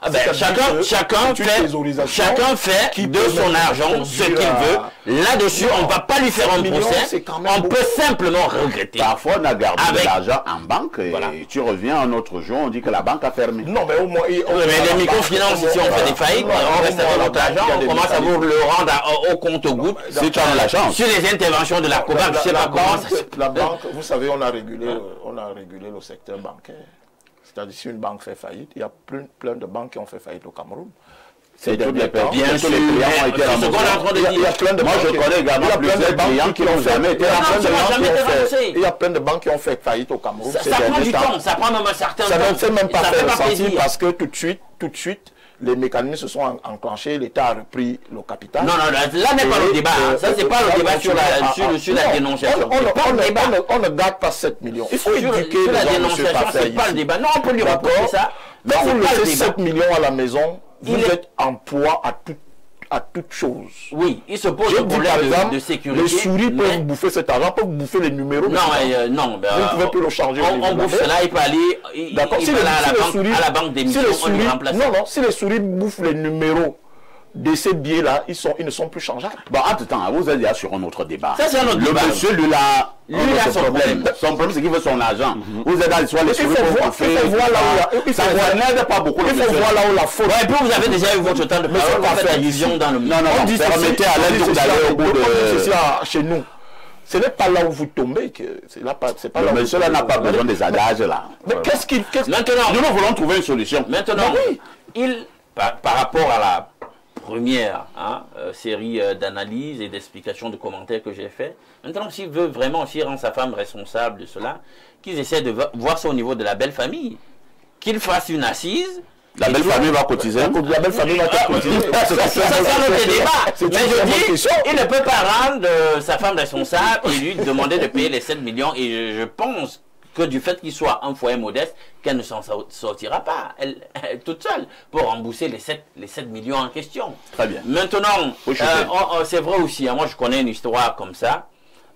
Speaker 4: Ah ben, chacun fait de son argent ce qu'il veut. Là-dessus, on ne va pas lui faire un procès. On peut simplement regretter.
Speaker 1: Parfois, on a gardé de l'argent en banque et tu reviens un autre jour, on dit que la banque a fermé.
Speaker 3: Non, mais au moins...
Speaker 4: Mais les microfinances, si on fait des faillites, on reste avec notre argent, on commence à vous le rendre au compte-gouttes.
Speaker 1: Si tu as la chance.
Speaker 4: Sur les interventions de la COBAM, je ne sais pas comment ça se passe.
Speaker 3: La banque, vous savez, on a régulé le secteur bancaire. C'est-à-dire, si une banque fait faillite, il y a plein de banques qui ont fait faillite au Cameroun.
Speaker 1: C'est tous les clients
Speaker 4: ont été remboursés.
Speaker 1: Moi, je connais également plusieurs clients qui n'ont jamais été remboursés.
Speaker 3: Il y a plein de banques qui ont fait faillite au Cameroun.
Speaker 4: Ça prend du temps, ça prend même un certain temps.
Speaker 3: Ça ne fait même pas faire ressentir parce que tout de suite, les mécanismes se sont enclenchés, l'État a repris le capital.
Speaker 4: Non, là n'est pas le débat. Ça, c'est pas le débat sur la dénonciation.
Speaker 3: On ne garde pas 7 millions. Il faut éduquer
Speaker 4: la dénonciation, c'est pas le débat. Non, on peut lui reprocher ça.
Speaker 3: Quand vous laissez 7 millions à la maison, vous êtes en poids à toute chose.
Speaker 4: Oui, il se pose un problème de sécurité.
Speaker 3: Les souris peuvent bouffer cet argent, peuvent bouffer les numéros.
Speaker 4: Non,
Speaker 3: vous ne pouvez plus le changer.
Speaker 4: On bouffe cela, il peut aller à la banque d'émission, on le remplace.
Speaker 3: Non, si les souris bouffent les numéros de ces billets-là, ils ne sont plus changeables.
Speaker 1: Bon, attends, vous êtes déjà sur un autre débat.
Speaker 4: Ça, c'est un autre débat.
Speaker 1: Le monsieur, lui, a son problème. Son problème, c'est qu'il veut son argent. Vous êtes dans l'histoire, les souris pour faire.
Speaker 3: Il faut voir là où
Speaker 1: ça n'aide pas beaucoup.
Speaker 3: Il faut voir là où la faute.
Speaker 4: Et puis, vous avez déjà eu votre temps de parole. Vous faites la vision dans le...
Speaker 1: Non, permettez à l'aide d'aller au bout de...
Speaker 3: Chez nous. Ce n'est pas là où vous tombez. C'est pas là où
Speaker 1: monsieur là n'a pas besoin des adages là.
Speaker 3: Mais qu'est-ce qu'il...
Speaker 4: Maintenant,
Speaker 1: nous voulons trouver une solution.
Speaker 4: Maintenant, par rapport à la première série d'analyses et d'explications, de commentaires que j'ai fait. Maintenant, s'il veut vraiment aussi rendre sa femme responsable de cela, qu'ils essaient de voir ça au niveau de la belle famille. Qu'il fasse une assise.
Speaker 1: La belle famille va cotiser.
Speaker 3: La belle famille va cotiser.
Speaker 4: Ça, c'est notre débat. Mais je dis, il ne peut pas rendre sa femme responsable et lui demander de payer les 7 millions. Et je pense que du fait qu'il soit un foyer modeste, qu'elle ne s'en sortira pas, elle toute seule, pour rembourser les 7 millions en question.
Speaker 1: Très bien.
Speaker 4: Maintenant, c'est vrai aussi, moi je connais une histoire comme ça,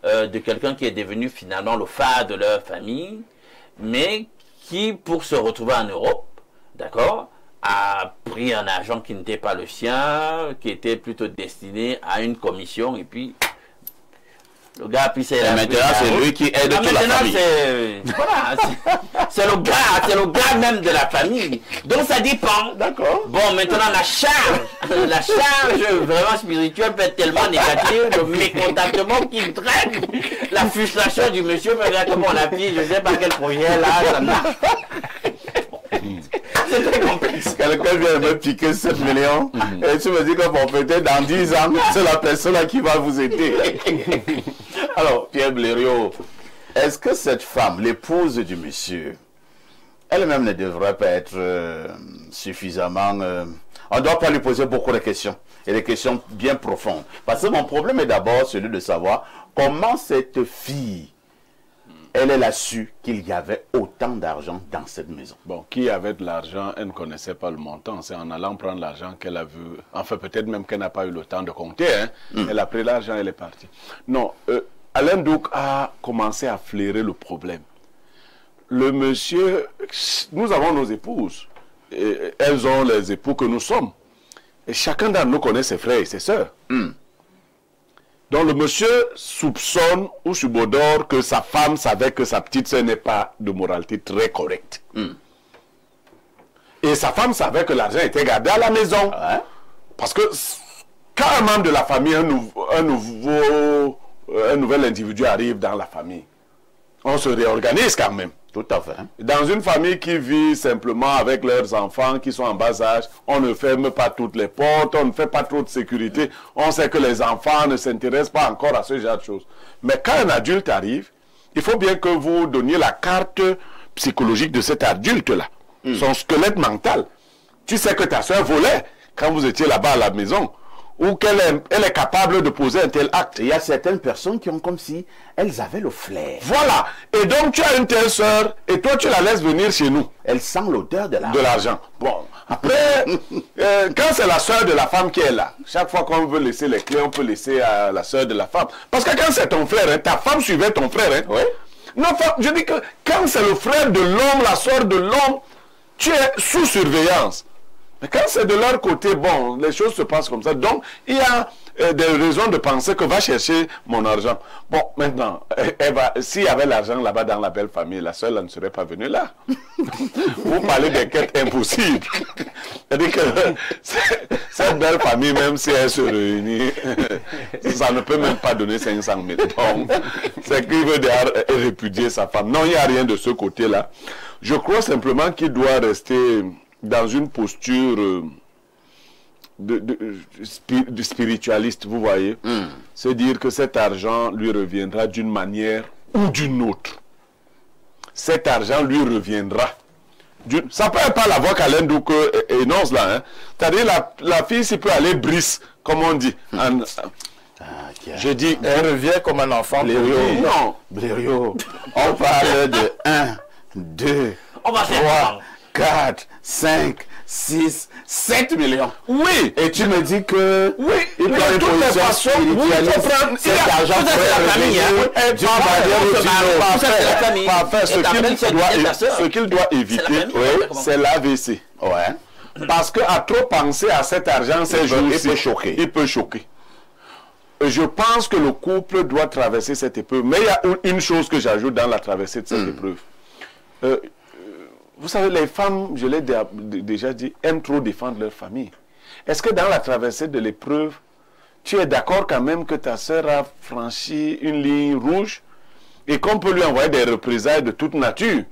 Speaker 4: de quelqu'un qui est devenu finalement le phare de leur famille, mais qui, pour se retrouver en Europe, d'accord, a pris un argent qui n'était pas le sien, qui était plutôt destiné à une commission, et puis... Le gars, puis c'est
Speaker 1: maintenant, c'est lui qui aide toute la famille.
Speaker 4: C'est le gars même de la famille. Donc ça dépend.
Speaker 3: D'accord.
Speaker 4: Bon, maintenant la charge vraiment spirituelle peut être tellement négative, le mécontentement qui traîne, la frustration du monsieur peut dire que bon, la fille, je sais pas quel projet là, ça marche. C'est très complexe.
Speaker 1: Quelqu'un vient me piquer 7 millions et tu me dis que bon, peut-être dans 10 ans, c'est la personne qui va vous aider. Alors, Pierre Blériot, est-ce que cette femme, l'épouse du monsieur, elle-même ne devrait pas être suffisamment... on ne doit pas lui poser beaucoup de questions, et des questions bien profondes. Parce que mon problème est d'abord celui de savoir comment cette fille, elle a su qu'il y avait autant d'argent dans cette maison.
Speaker 5: Bon, qui avait de l'argent, elle ne connaissait pas le montant. C'est en allant prendre l'argent qu'elle a vu. Enfin, peut-être même qu'elle n'a pas eu le temps de compter. Elle a pris l'argent, elle est partie. Non, Alain Douk a commencé à flairer le problème. Le monsieur, nous avons nos épouses. Et elles ont les époux que nous sommes. Et chacun d'entre nous connaît ses frères et ses sœurs. Donc le monsieur soupçonne ou subodore que sa femme savait que sa petite sœur n'est pas de moralité très correcte. Et sa femme savait que l'argent était gardé à la maison. Parce que quand un membre de la famille, un nouvel individu arrive dans la famille, on se réorganise quand même.
Speaker 1: Tout à fait.
Speaker 5: Dans une famille qui vit simplement avec leurs enfants qui sont en bas âge, on ne ferme pas toutes les portes, on ne fait pas trop de sécurité. On sait que les enfants ne s'intéressent pas encore à ce genre de choses. Mais quand un adulte arrive, il faut bien que vous donniez la carte psychologique de cet adulte-là, son squelette mental. Tu sais que ta soeur volait quand vous étiez là-bas à la maison, ou qu'elle est capable de poser un tel acte.
Speaker 1: Il y a certaines personnes qui ont comme si elles avaient le flair.
Speaker 5: Voilà. Et donc tu as une telle soeur et toi tu la laisses venir chez nous.
Speaker 1: Elle sent l'odeur de
Speaker 5: l'argent. Bon, après, quand c'est la soeur de la femme qui est là, chaque fois qu'on veut laisser les clés, on peut laisser à la soeur de la femme. Parce que quand c'est ton frère, ta femme suivait ton frère.
Speaker 1: Oui.
Speaker 5: Non, je dis que quand c'est le frère de l'homme, la soeur de l'homme, tu es sous surveillance. Mais quand c'est de leur côté, bon, les choses se passent comme ça. Donc, il y a des raisons de penser que va chercher mon argent. Bon, maintenant, s'il y avait l'argent là-bas dans la belle famille, la seule, elle ne serait pas venue là. Vous parlez des quêtes impossibles. C'est-à-dire que cette belle famille, même si elle se réunit, ça ne peut même pas donner 500 000. Donc, c'est qu'il veut d'ailleurs répudier sa femme. Non, il n'y a rien de ce côté-là. Je crois simplement qu'il doit rester dans une posture de spiritualiste, vous voyez. C'est dire que cet argent lui reviendra d'une manière ou d'une autre. Cet argent lui reviendra. Ça peut être pas la voix qu'Alain énonce là. Hein. C'est-à-dire la fille, s'il peut aller brise, comme on dit. Je dis,
Speaker 3: elle revient comme un enfant.
Speaker 5: Non.
Speaker 1: Blériot, on parle de 1, 2,
Speaker 4: On va
Speaker 1: 3, 4, 5, 6, 7 millions.
Speaker 5: Oui.
Speaker 1: Et tu me dis que
Speaker 5: oui,
Speaker 1: il prend une position spiritualiste. Cet argent
Speaker 4: c'est la famille.
Speaker 5: Parfait. Ce qu'il doit éviter, c'est l'AVC.
Speaker 1: Ouais.
Speaker 5: Parce qu'à trop penser à cet argent, il peut choquer. Je pense que le couple doit traverser cette épreuve. Mais il y a une chose que j'ajoute dans la traversée de cette épreuve. Vous savez, les femmes, je l'ai déjà dit, aiment trop défendre leur famille. Est-ce que dans la traversée de l'épreuve, tu es d'accord quand même que ta sœur a franchi une ligne rouge et qu'on peut lui envoyer des représailles de toute nature?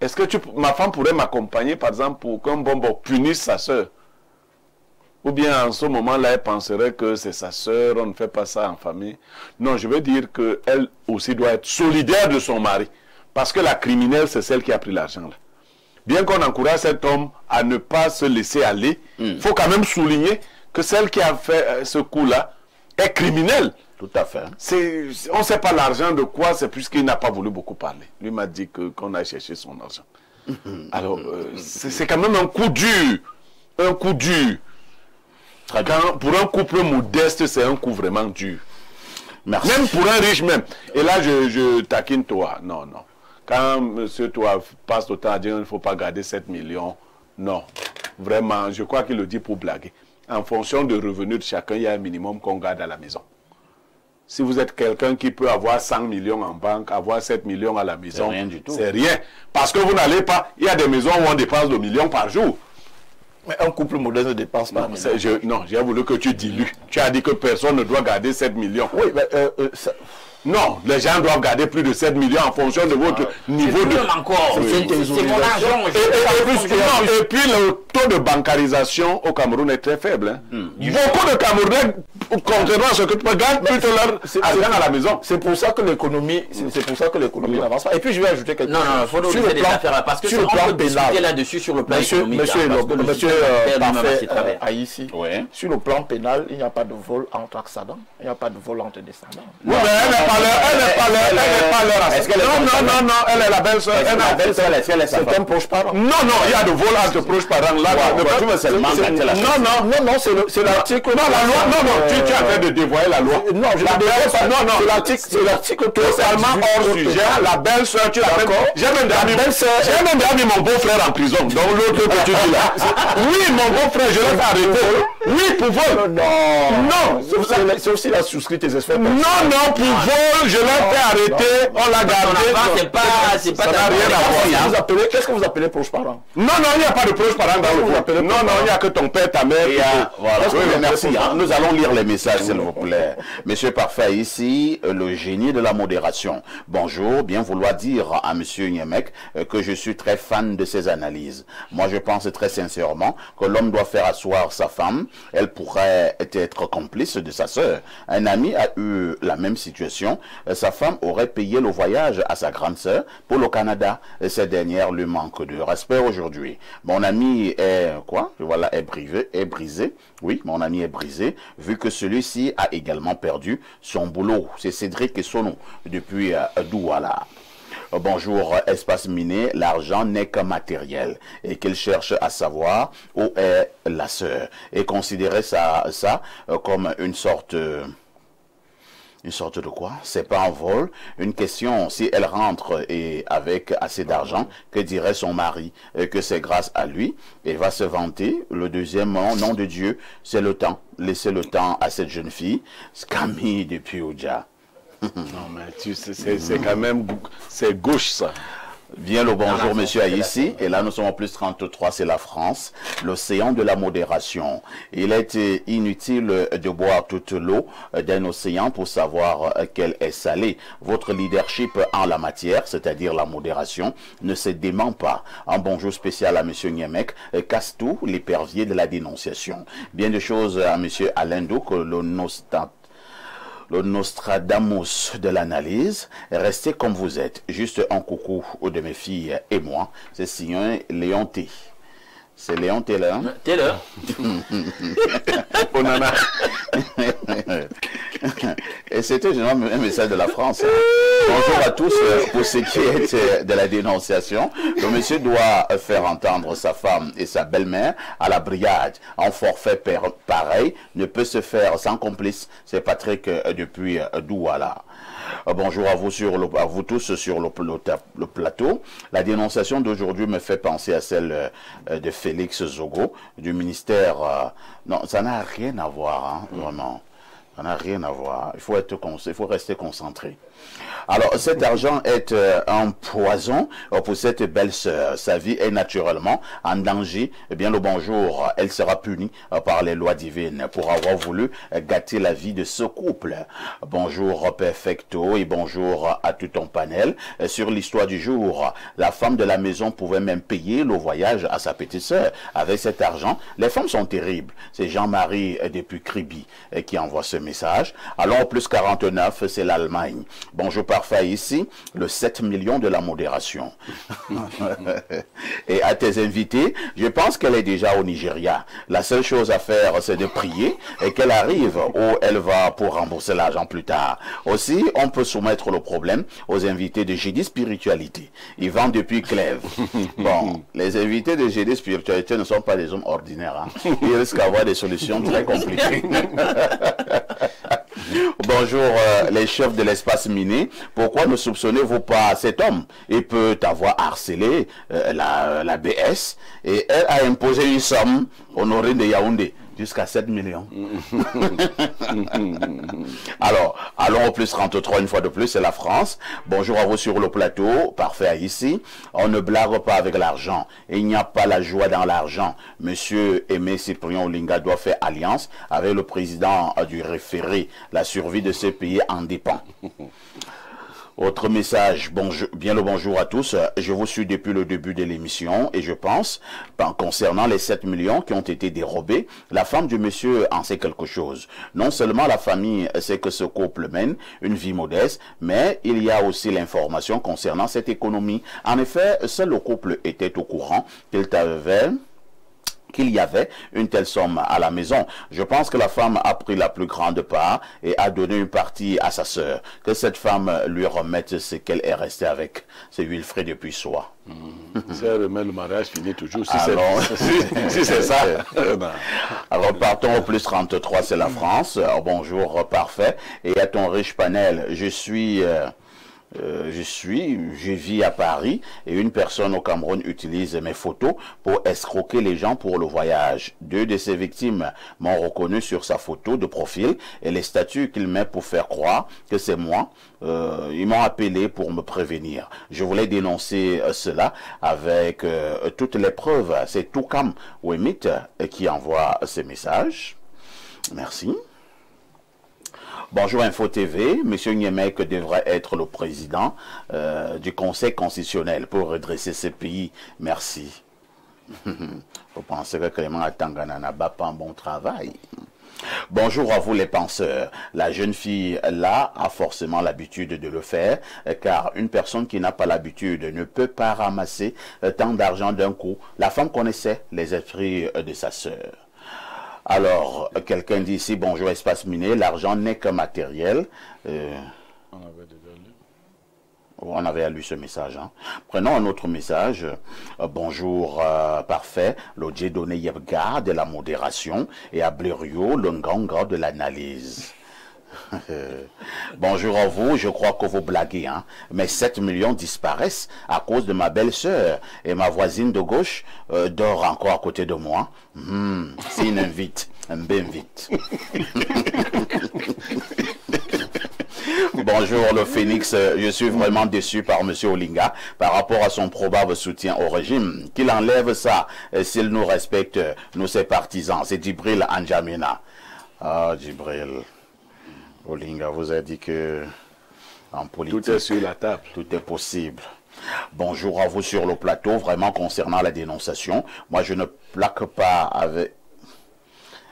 Speaker 5: Est-ce que ma femme pourrait m'accompagner, par exemple, pour qu'un bonbon punisse sa sœur? Ou bien en ce moment-là, elle penserait que c'est sa sœur, on ne fait pas ça en famille. Non, je veux dire qu'elle aussi doit être solidaire de son mari. Parce que la criminelle, c'est celle qui a pris l'argent là. Bien qu'on encourage cet homme à ne pas se laisser aller, il faut quand même souligner que celle qui a fait ce coup-là est criminelle.
Speaker 1: Tout à fait.
Speaker 5: On ne sait pas l'argent de quoi, c'est puisqu'il n'a pas voulu beaucoup parler. Lui m'a dit qu'on a cherché son argent. Alors, c'est quand même un coup dur. Un coup dur. Pour un couple modeste, c'est un coup vraiment dur. Merci. Même pour un riche même. Et là, je taquine toi. Non. Quand M. Toi passe le temps à dire qu'il ne faut pas garder 7 millions, non. Vraiment, je crois qu'il le dit pour blaguer. En fonction de revenus de chacun, il y a un minimum qu'on garde à la maison. Si vous êtes quelqu'un qui peut avoir 100 millions en banque, avoir 7 millions à la maison,
Speaker 1: c'est rien du tout.
Speaker 5: C'est rien. Parce que vous n'allez pas... Il y a des maisons où on dépense 2 millions par jour.
Speaker 3: Mais un couple modeste ne dépense pas.
Speaker 5: Non, j'ai voulu que tu dilues. Tu as dit que personne ne doit garder 7 millions.
Speaker 3: Oui, mais
Speaker 5: non, les gens doivent garder plus de 7 millions en fonction de votre niveau de...
Speaker 4: C'est mon argent.
Speaker 5: Et puis le taux de bancarisation au Cameroun est très faible. Beaucoup de Camerounais, contrairement à ce que tu peux gagner plutôt leur argent à la maison.
Speaker 3: C'est pour ça que l'économie n'avance pas. Et puis je vais ajouter quelque chose.
Speaker 4: Non, il faut nous laisser les affaires parce que
Speaker 3: sur le plan pénal
Speaker 4: là-dessus sur le plan économique.
Speaker 3: Monsieur Aïssi, sur le plan pénal, il n'y a pas de vol entre accédants, il n'y a pas de vol entre descendants.
Speaker 5: Oui, mais elle n'est pas leur assistante. Non, elle est la belle-sœur.
Speaker 3: C'est un proche parent.
Speaker 5: Non, il y a de vol entre proches parents. Là, non, c'est l'article. Non, la loi, tu es en train de dévoyer la loi.
Speaker 3: Non, je ne dévoie pas. Non, c'est l'article
Speaker 5: totalement hors sujet. La belle-sœur, tu l'appelles. J'ai même déjà mis mon beau-frère en prison. Donc l'autre que tu dis là. Oui, mon beau-frère, je l'ai fait arrêter. Oui, pour vol.
Speaker 3: Non, c'est aussi la souscrite des espèces.
Speaker 5: Non, pour vol, je l'ai fait arrêter. On l'a gardé.
Speaker 4: C'est pas
Speaker 5: ça n'a rien à voir.
Speaker 3: Qu'est-ce que vous appelez proche parent?
Speaker 5: Non, il n'y a pas de proche parent dans le groupe. Non, il n'y a que ton père, ta mère.
Speaker 1: Voilà. Oui, merci. Nous allons lire les messages, s'il vous plaît. Monsieur Parfait, ici, le génie de la modération. Bonjour, bien vouloir dire à Monsieur Niemek que je suis très fan de ses analyses. Moi, je pense très sincèrement que l'homme doit faire asseoir sa femme. Elle pourrait être complice de sa sœur. Un ami a eu la même situation. Sa femme aurait payé le voyage à sa grande sœur pour le Canada. Cette dernière lui manque de respect aujourd'hui. Mon ami est est brisé. Oui, mon ami est brisé, vu que celui-ci a également perdu son boulot. C'est Cédric Essono, depuis Douala. Bonjour, espace miné, l'argent n'est que matériel et qu'il cherche à savoir où est la sœur et considérer ça comme une sorte Une sorte de quoi? C'est pas un vol. Une question, si elle rentre et avec assez d'argent, que dirait son mari? Que c'est grâce à lui. Et va se vanter. Le deuxième nom de Dieu, c'est le temps. Laissez le temps à cette jeune fille. Camille depuis Oudja.
Speaker 5: Non, mais tu sais, c'est quand même... C'est gauche, ça.
Speaker 1: Bien le bonjour, monsieur Aïssi. Et là, nous sommes en plus 33, c'est la France. L'océan de la modération. Il est inutile de boire toute l'eau d'un océan pour savoir qu'elle est salée. Votre leadership en la matière, c'est-à-dire la modération, ne se dément pas. Un bonjour spécial à monsieur Niemek, Castou, l'épervier de la dénonciation. Bien de choses à monsieur Alain Douk, le Nostradamus de l'analyse. Restez comme vous êtes. Juste un coucou de mes filles et moi. C'est signé Léon T. C'est Léon T là. Hein?
Speaker 4: Taylor.
Speaker 5: On en a.
Speaker 1: Et c'était un message de la France. Bonjour à tous. Pour ce qui est de la dénonciation, le monsieur doit faire entendre sa femme et sa belle-mère à la brigade. Un forfait pareil ne peut se faire sans complice. C'est Patrick depuis Douala. Bonjour à vous tous sur le plateau. La dénonciation d'aujourd'hui me fait penser à celle de Félix Zogo du ministère. Non, ça n'a rien à voir, hein, vraiment. Ça n'a rien à voir. Il faut rester concentré. Alors, cet argent est un poison pour cette belle sœur. Sa vie est naturellement en danger. Eh bien, le bonjour, elle sera punie par les lois divines pour avoir voulu gâter la vie de ce couple. Bonjour, perfecto, et bonjour à tout ton panel. Sur l'histoire du jour, la femme de la maison pouvait même payer le voyage à sa petite sœur. Avec cet argent, les femmes sont terribles. C'est Jean-Marie depuis Kribi qui envoie ce message. Alors, plus 49, c'est l'Allemagne. Bonjour parfait ici, le 7 millions de la modération. Et à tes invités, je pense qu'elle est déjà au Nigeria. La seule chose à faire, c'est de prier et qu'elle arrive où elle va pour rembourser l'argent plus tard. Aussi, on peut soumettre le problème aux invités de GD Spiritualité. Ils vendent depuis Clèves. Bon, les invités de GD Spiritualité ne sont pas des hommes ordinaires. Hein. Ils risquent d'avoir des solutions très compliquées. Bonjour les chefs de l'espace miné. Pourquoi ne soupçonnez-vous pas cet homme? Il peut avoir harcelé la BS et elle a imposé une somme honorée de Yaoundé. Jusqu'à 7 millions. Alors, allons au plus 33 une fois de plus, c'est la France. Bonjour à vous sur le plateau, parfait ici. On ne blague pas avec l'argent. Il n'y a pas la joie dans l'argent. Monsieur Aimé Cyprien Olinga doit faire alliance avec le président du référé. La survie de ce pays en dépend. Autre message, bien le bonjour à tous. Je vous suis depuis le début de l'émission et je pense, concernant les 7 millions qui ont été dérobés, la femme du monsieur en sait quelque chose. Non seulement la famille sait que ce couple mène une vie modeste, mais il y a aussi l'information concernant cette économie. En effet, seul le couple était au courant qu'il y avait une telle somme à la maison. Je pense que la femme a pris la plus grande part et a donné une partie à sa sœur. Que cette femme lui remette ce qu'elle est restée avec. C'est Wilfred depuis soi.
Speaker 5: Si elle remet le mariage, finit toujours. Si
Speaker 1: c'est ça. Alors partons au plus 33, c'est la France. Bonjour, parfait. Et à ton riche panel, je vis à Paris et une personne au Cameroun utilise mes photos pour escroquer les gens pour le voyage. 2 de ces victimes m'ont reconnu sur sa photo de profil et les statuts qu'il met pour faire croire que c'est moi. Ils m'ont appelé pour me prévenir. Je voulais dénoncer cela avec toutes les preuves. C'est Toukam Wemit qui envoie ces messages. Merci. Bonjour Info TV, Monsieur Niemek devrait être le président du Conseil constitutionnel pour redresser ce pays. Merci. Vous pensez que Clément Atangana n'a pas un bon travail? Bonjour à vous les penseurs. La jeune fille là a forcément l'habitude de le faire, car une personne qui n'a pas l'habitude ne peut pas ramasser tant d'argent d'un coup. La femme connaissait les esprits de sa sœur. Alors, quelqu'un dit ici, bonjour espace miné, l'argent n'est que matériel. On avait lu ce message. Hein. Prenons un autre message. Bonjour, parfait. L'Odje donné Yebga de la modération et à Blériot, le Nganga de l'analyse. Bonjour à vous, je crois que vous blaguez, hein. Mais 7 millions disparaissent à cause de ma belle-sœur. Et ma voisine de gauche dort encore à côté de moi. C'est une invite, bien vite. Bonjour le Phoenix, je suis vraiment déçu par M. Olinga par rapport à son probable soutien au régime. Qu'il enlève ça s'il nous respecte, nous ses partisans. C'est Djibril Anjamina. Ah, Djibril. Olinga vous a dit que en politique,
Speaker 5: tout est sur la table.
Speaker 1: Tout est possible. Bonjour à vous sur le plateau. Vraiment concernant la dénonciation, moi je ne plaque pas avec...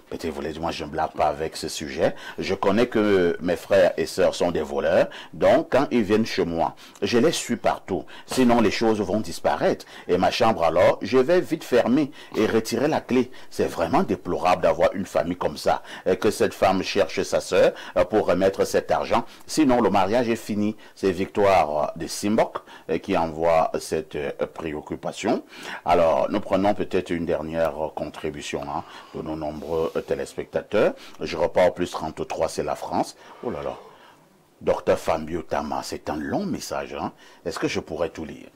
Speaker 1: Peut-être vous l'avez dit, moi je ne blague pas avec ce sujet. Je connais que mes frères et sœurs sont des voleurs. Donc quand ils viennent chez moi, je les suis partout. Sinon les choses vont disparaître. Et ma chambre alors, je vais vite fermer et retirer la clé. C'est vraiment déplorable d'avoir une famille comme ça. Et que cette femme cherche sa sœur pour remettre cet argent. Sinon le mariage est fini. C'est Victoire de Simbok qui envoie cette préoccupation. Alors nous prenons peut-être une dernière contribution de nos nombreux téléspectateurs. Je repars plus 33, c'est la France. Oh là là. Docteur Fabio Tama, c'est un long message. Est-ce que je pourrais tout lire?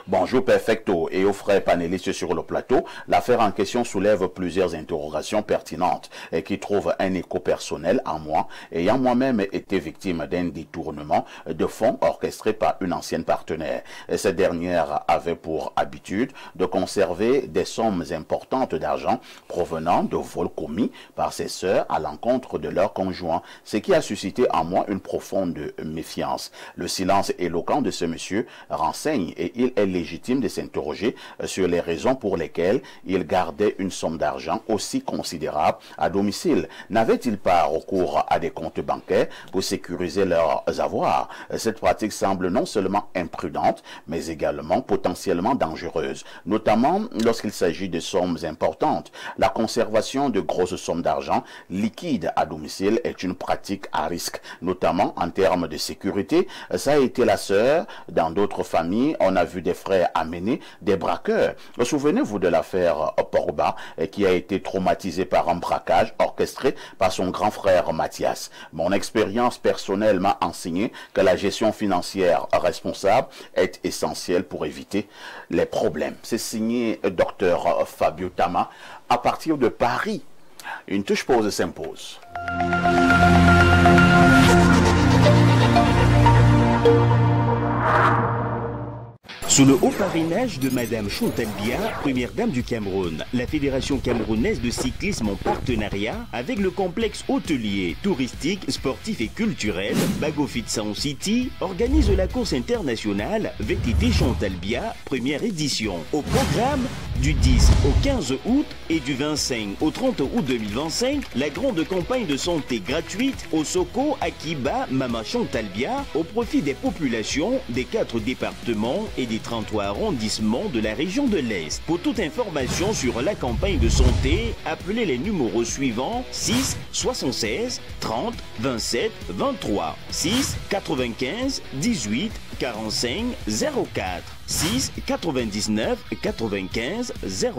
Speaker 1: Bonjour Perfecto et aux frères panélistes sur le plateau. L'affaire en question soulève plusieurs interrogations pertinentes et qui trouvent un écho personnel en moi, ayant moi-même été victime d'un détournement de fonds orchestré par une ancienne partenaire. Et cette dernière avait pour habitude de conserver des sommes importantes d'argent provenant de vols commis par ses sœurs à l'encontre de leurs conjoints, ce qui a suscité en moi une profonde méfiance. Le silence éloquent de ce monsieur renseigne et il est légitime de s'interroger sur les raisons pour lesquelles il gardait une somme d'argent aussi considérable à domicile. N'avait-il pas recours à des comptes bancaires pour sécuriser leurs avoirs? Cette pratique semble non seulement imprudente, mais également potentiellement dangereuse, notamment lorsqu'il s'agit de sommes importantes. La conservation de grosses sommes d'argent liquides à domicile est une pratique à risque, notamment en termes de sécurité. Ça a été la sœur dans d'autres familles. On a vu des frères amener des braqueurs. Souvenez-vous de l'affaire Porba qui a été traumatisé par un braquage orchestré par son grand frère Mathias. Mon expérience personnelle m'a enseigné que la gestion financière responsable est essentielle pour éviter les problèmes. C'est signé Dr Fabio Tama à partir de Paris. Une touche pause s'impose.
Speaker 7: Sous le haut parrainage de Madame Chantal Biya, première dame du Cameroun, la Fédération camerounaise de cyclisme en partenariat avec le complexe hôtelier, touristique, sportif et culturel Bagofit Sound City organise la course internationale VTT Chantal Biya, première édition. Au programme, du 10 au 15 août et du 25 au 30 août 2025, la grande campagne de santé gratuite au Soko Akiba Mama Chantal Biya au profit des populations des 4 départements et des 33 arrondissements de la région de l'Est. Pour toute information sur la campagne de santé, appelez les numéros suivants 6 76 30 27 23 6 95 18 45 04 6 99 95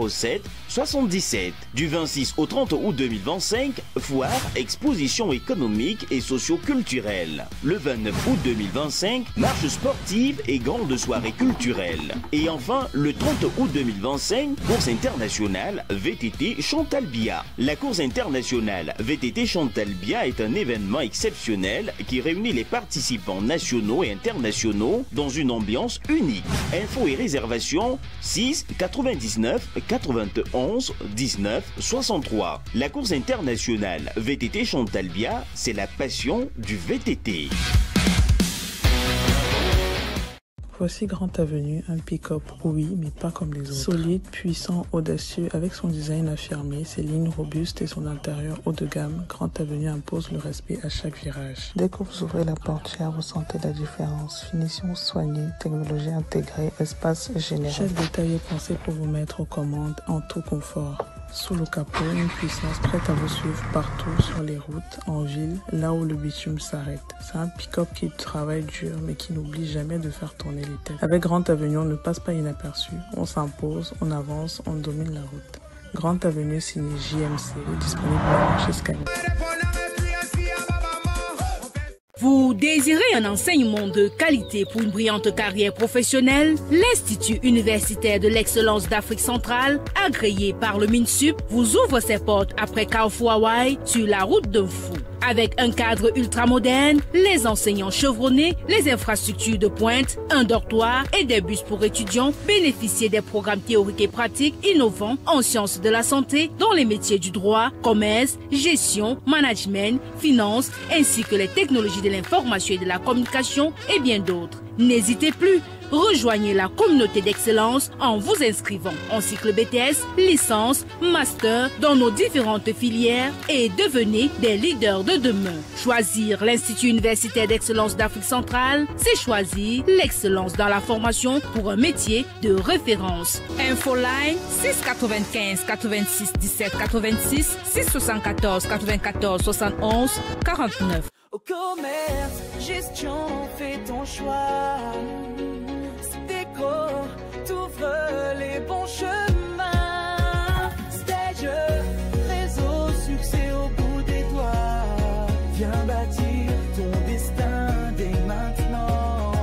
Speaker 7: 07 77. Du 26 au 30 août 2025, foire, exposition économique et socio-culturelle. Le 29 août 2025, marche sportive et grande soirée culturelle. Et enfin, le 30 août 2025, course internationale VTT Chantal Biya. La course internationale VTT Chantal Biya est un événement exceptionnel qui réunit les participants nationaux et internationaux dans une ambiance unique. Infos et réservations 6 99 91 19 63. La course internationale VTT Chantal Biya, c'est la passion du VTT.
Speaker 8: Voici Grand Avenue, un pick-up, oui, mais pas comme les autres. Solide, puissant, audacieux, avec son design affirmé, ses lignes robustes et son intérieur haut de gamme, Grand Avenue impose le respect à chaque virage. Dès que vous ouvrez la portière, vous sentez la différence. Finition soignée, technologie intégrée, espace généreux. Chaque détail est pensé pour vous mettre aux commandes en tout confort. Sous le capot, une puissance prête à vous suivre partout sur les routes, en ville, là où le bitume s'arrête. C'est un pick-up qui travaille dur, mais qui n'oublie jamais de faire tourner les têtes. Avec Grand Avenue, on ne passe pas inaperçu. On s'impose, on avance, on domine la route. Grand Avenue signé JMC, disponible chez Sky.
Speaker 9: Vous désirez un enseignement de qualité pour une brillante carrière professionnelle? L'Institut universitaire de l'excellence d'Afrique centrale, agréé par le MINSUP, vous ouvre ses portes après Carrefour Hawaii sur la route d'un fou. Avec un cadre ultramoderne, les enseignants chevronnés, les infrastructures de pointe, un dortoir et des bus pour étudiants, bénéficiez des programmes théoriques et pratiques innovants en sciences de la santé dans les métiers du droit, commerce, gestion, management, finance, ainsi que les technologies de l'information et de la communication et bien d'autres. N'hésitez plus, rejoignez la communauté d'excellence en vous inscrivant en cycle BTS, licence, master dans nos différentes filières et devenez des leaders de demain. Choisir l'Institut universitaire d'excellence d'Afrique centrale, c'est choisir l'excellence dans la formation pour un métier de référence. Infoline 695 86 17 86 674 94 71 49.
Speaker 10: Au commerce, gestion, fais ton choix. Stéco t'ouvre les bons chemins. Stage, réseau, succès au bout des doigts. Viens bâtir ton destin dès maintenant.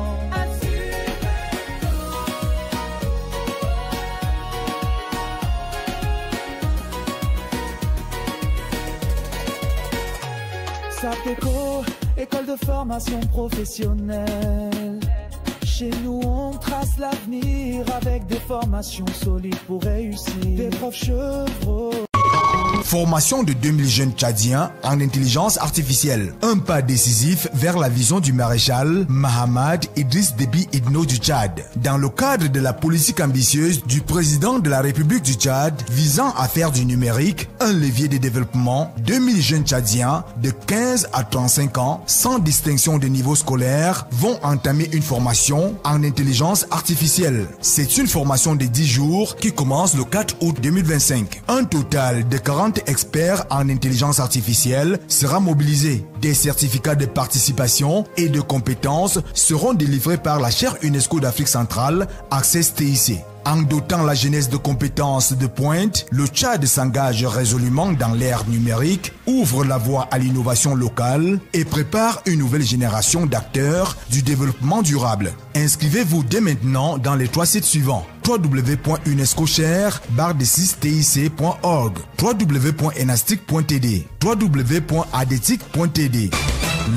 Speaker 10: Sapeco, école de formation professionnelle. Chez nous, on trace l'avenir avec des formations solides pour réussir. Des profs chevreux.
Speaker 11: Formation de 2000 jeunes tchadiens en intelligence artificielle. Un pas décisif vers la vision du maréchal Mahamad Idriss Déby Itno du Tchad. Dans le cadre de la politique ambitieuse du président de la République du Tchad visant à faire du numérique un levier de développement, 2000 jeunes tchadiens de 15 à 35 ans, sans distinction de niveau scolaire, vont entamer une formation en intelligence artificielle. C'est une formation de 10 jours qui commence le 4 août 2025. Un total de 40 experts en intelligence artificielle sera mobilisé. Des certificats de participation et de compétences seront délivrés par la chaire UNESCO d'Afrique centrale, Access TIC. En dotant la jeunesse de compétences de pointe, le Tchad s'engage résolument dans l'ère numérique, ouvre la voie à l'innovation locale et prépare une nouvelle génération d'acteurs du développement durable. Inscrivez-vous dès maintenant dans les 3 sites suivants: www.unescochaire-tic.org, www.enastic.td, www.adetic.td.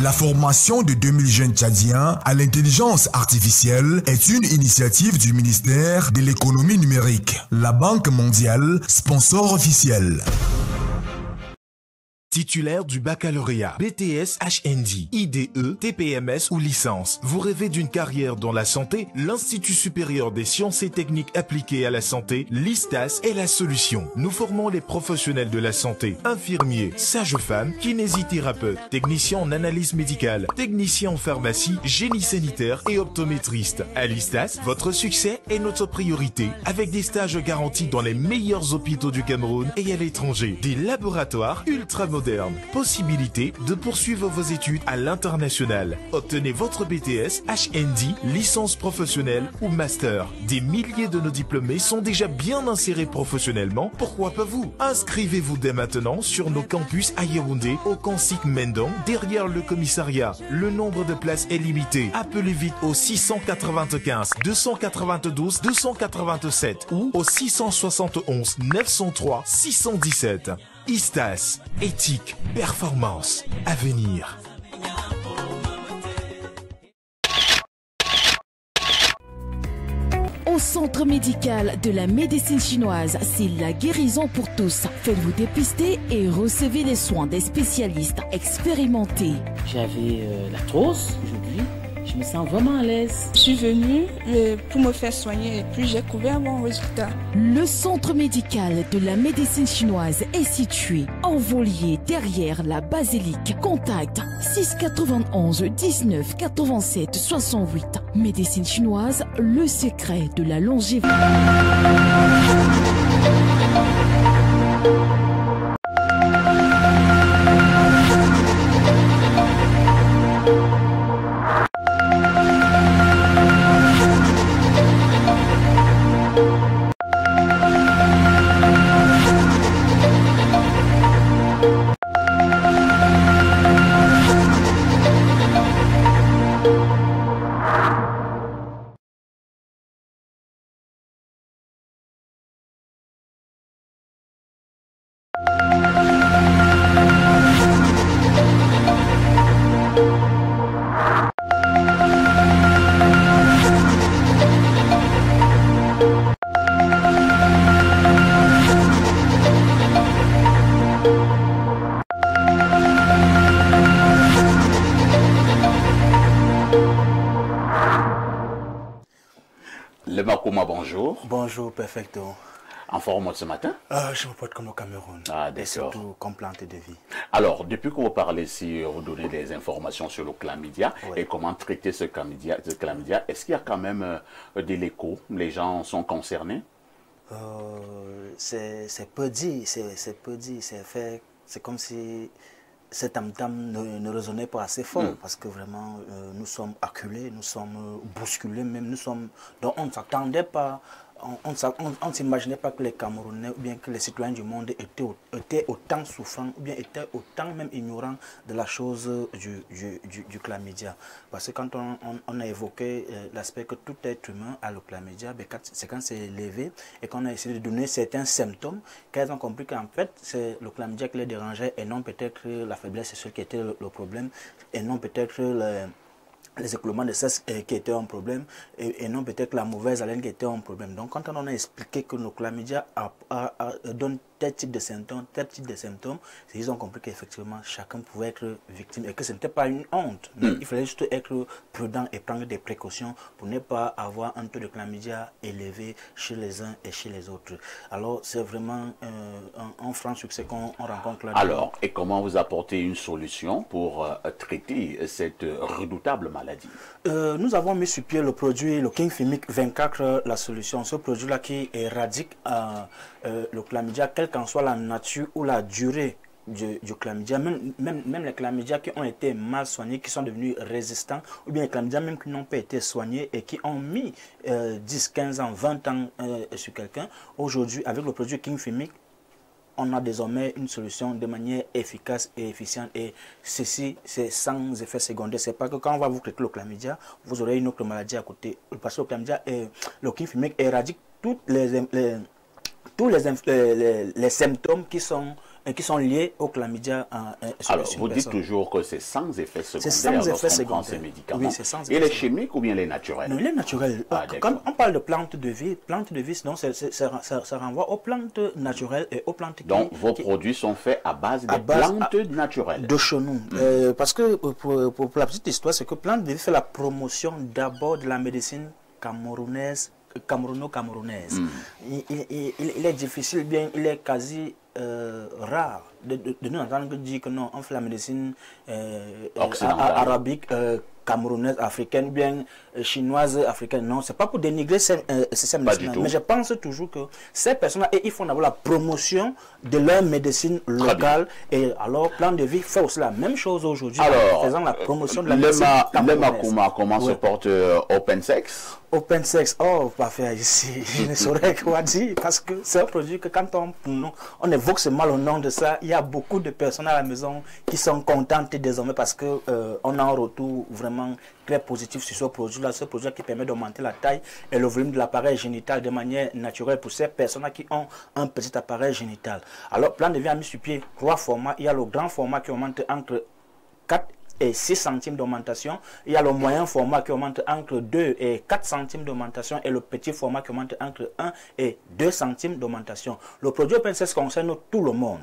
Speaker 11: La formation de 2000 jeunes tchadiens à l'intelligence artificielle est une initiative du ministère de l'économie numérique. La Banque mondiale, sponsor officiel.
Speaker 12: Titulaire du baccalauréat, BTS, HND, IDE, TPMS ou licence. Vous rêvez d'une carrière dans la santé? L'Institut supérieur des sciences et techniques appliquées à la santé, l'ISTAS, est la solution. Nous formons les professionnels de la santé, infirmiers, sages-femmes, kinésithérapeutes, techniciens en analyse médicale, techniciens en pharmacie, génie sanitaire et optométristes. À l'ISTAS, votre succès est notre priorité, avec des stages garantis dans les meilleurs hôpitaux du Cameroun et à l'étranger. Des laboratoires ultra modernes. Possibilité de poursuivre vos études à l'international. Obtenez votre BTS, HND, licence professionnelle ou master. Des milliers de nos diplômés sont déjà bien insérés professionnellement. Pourquoi pas vous? Inscrivez-vous dès maintenant sur nos campus à Yaoundé, au Kansik Mendong, derrière le commissariat. Le nombre de places est limité. Appelez vite au 695 292 287 ou au 671 903 617. ISTAS, éthique, performance, avenir.
Speaker 13: Au centre médical de la médecine chinoise, c'est la guérison pour tous. Faites-vous dépister et recevez les soins des spécialistes expérimentés.
Speaker 14: J'avais l'arthrose aujourd'hui. Je me sens vraiment à l'aise.
Speaker 15: Je suis venue pour me faire soigner et puis j'ai trouvé un bon résultat.
Speaker 13: Le centre médical de la médecine chinoise est situé en Volier, derrière la basilique. Contact 691 19 87 68. Médecine chinoise, le secret de la longévité.
Speaker 1: Kouma, bonjour.
Speaker 16: Bonjour, perfecto.
Speaker 1: En forme ce matin?
Speaker 16: Je me porte comme au Cameroun.
Speaker 1: Ah, d'accord.
Speaker 16: Et surtout comme plante de vie.
Speaker 1: Alors, depuis que vous parlez ici, vous donnez des informations sur le chlamydia et comment traiter ce chlamydia, est-ce qu'il y a quand même de l'écho? Les gens sont concernés?
Speaker 16: C'est peu dit, c'est peu dit. C'est comme si cet tam-tam ne résonnait pas assez fort parce que vraiment, nous sommes acculés, nous sommes bousculés, même nous sommes... Donc on ne s'attendait pas... On ne s'imaginait pas que les Camerounais ou bien que les citoyens du monde étaient autant souffrants ou bien étaient autant même ignorants de la chose du chlamydia. Parce que quand on a évoqué l'aspect que tout être humain a le chlamydia, c'est quand c'est élevé et qu'on a essayé de donner certains symptômes qu'elles ont compris qu'en fait c'est le chlamydia qui les dérangeait et non peut-être la faiblesse sexuelle qui était le problème et non peut-être les écoulements de sexe qui étaient un problème et non peut-être la mauvaise haleine qui était un problème. Donc quand on a expliqué que le chlamydia donne tel type de symptômes, ils ont compris qu'effectivement chacun pouvait être victime et que ce n'était pas une honte. Mais il fallait juste être prudent et prendre des précautions pour ne pas avoir un taux de chlamydia élevé chez les uns et chez les autres. Alors c'est vraiment un franc succès qu'on rencontre là.
Speaker 1: Alors, et comment vous apportez une solution pour traiter cette redoutable maladie?
Speaker 16: Nous avons mis sur pied le produit, le King Fimic 24, la solution. Ce produit-là qui éradique le chlamydia, quelle qu'en soit la nature ou la durée du chlamydia, même les chlamydia qui ont été mal soignés, qui sont devenus résistants, ou bien les chlamydia même qui n'ont pas été soignés et qui ont mis 10, 15 ans, 20 ans sur quelqu'un. Aujourd'hui, avec le produit King Fimic, on a désormais une solution de manière efficace et efficiente. Et ceci, c'est sans effet secondaire. C'est pas que quand on va vous traiter le chlamydia, vous aurez une autre maladie à côté. Parce que le chlamydia, le King Fimic éradique tous les symptômes qui sont liés au chlamydia.
Speaker 1: Alors, vous dites toujours que c'est sans effet secondaire.
Speaker 16: C'est sans effet secondaire.
Speaker 1: Ces médicaments.
Speaker 16: Oui, c'est sans effet
Speaker 1: et les chimiques ou bien les naturels?
Speaker 16: Non, les naturels. Quand on parle de plantes de vie, donc, ça renvoie aux plantes naturelles et aux plantes
Speaker 1: donc, vos produits sont faits à base de plantes naturelles.
Speaker 16: De chez nous. Parce que, pour la petite histoire, c'est que Plante de vie fait la promotion d'abord de la médecine camerounaise. Il est difficile, bien, il est quasi rare de nous entendre dire que non, on fait la médecine arabique, camerounaise, africaine, bien chinoise, africaine. Non, c'est pas pour dénigrer ces médecins, mais je pense toujours que ces personnes-là, ils font d'abord la promotion de leur médecine locale. Et alors, Plan de Vie fait aussi la même chose aujourd'hui en faisant la promotion de la médecine camerounaise.
Speaker 1: Comment se porte Open Sex?
Speaker 16: Open Sex, parfait, ici, je ne saurais quoi dire, parce que c'est un produit que quand on évoque ce mal au nom de ça, il y a beaucoup de personnes à la maison qui sont contentes désormais parce que on a un retour vraiment très positif sur ce produit-là qui permet d'augmenter la taille et le volume de l'appareil génital de manière naturelle pour ces personnes qui ont un petit appareil génital. Alors, Plan de Vie a mis sur pied 3 formats. Il y a le grand format qui augmente entre 4 et 6 centimes d'augmentation. Il y a le moyen format qui augmente entre 2 et 4 centimes d'augmentation et le petit format qui augmente entre 1 et 2 centimes d'augmentation. Le produit Open Sex concerne tout le monde.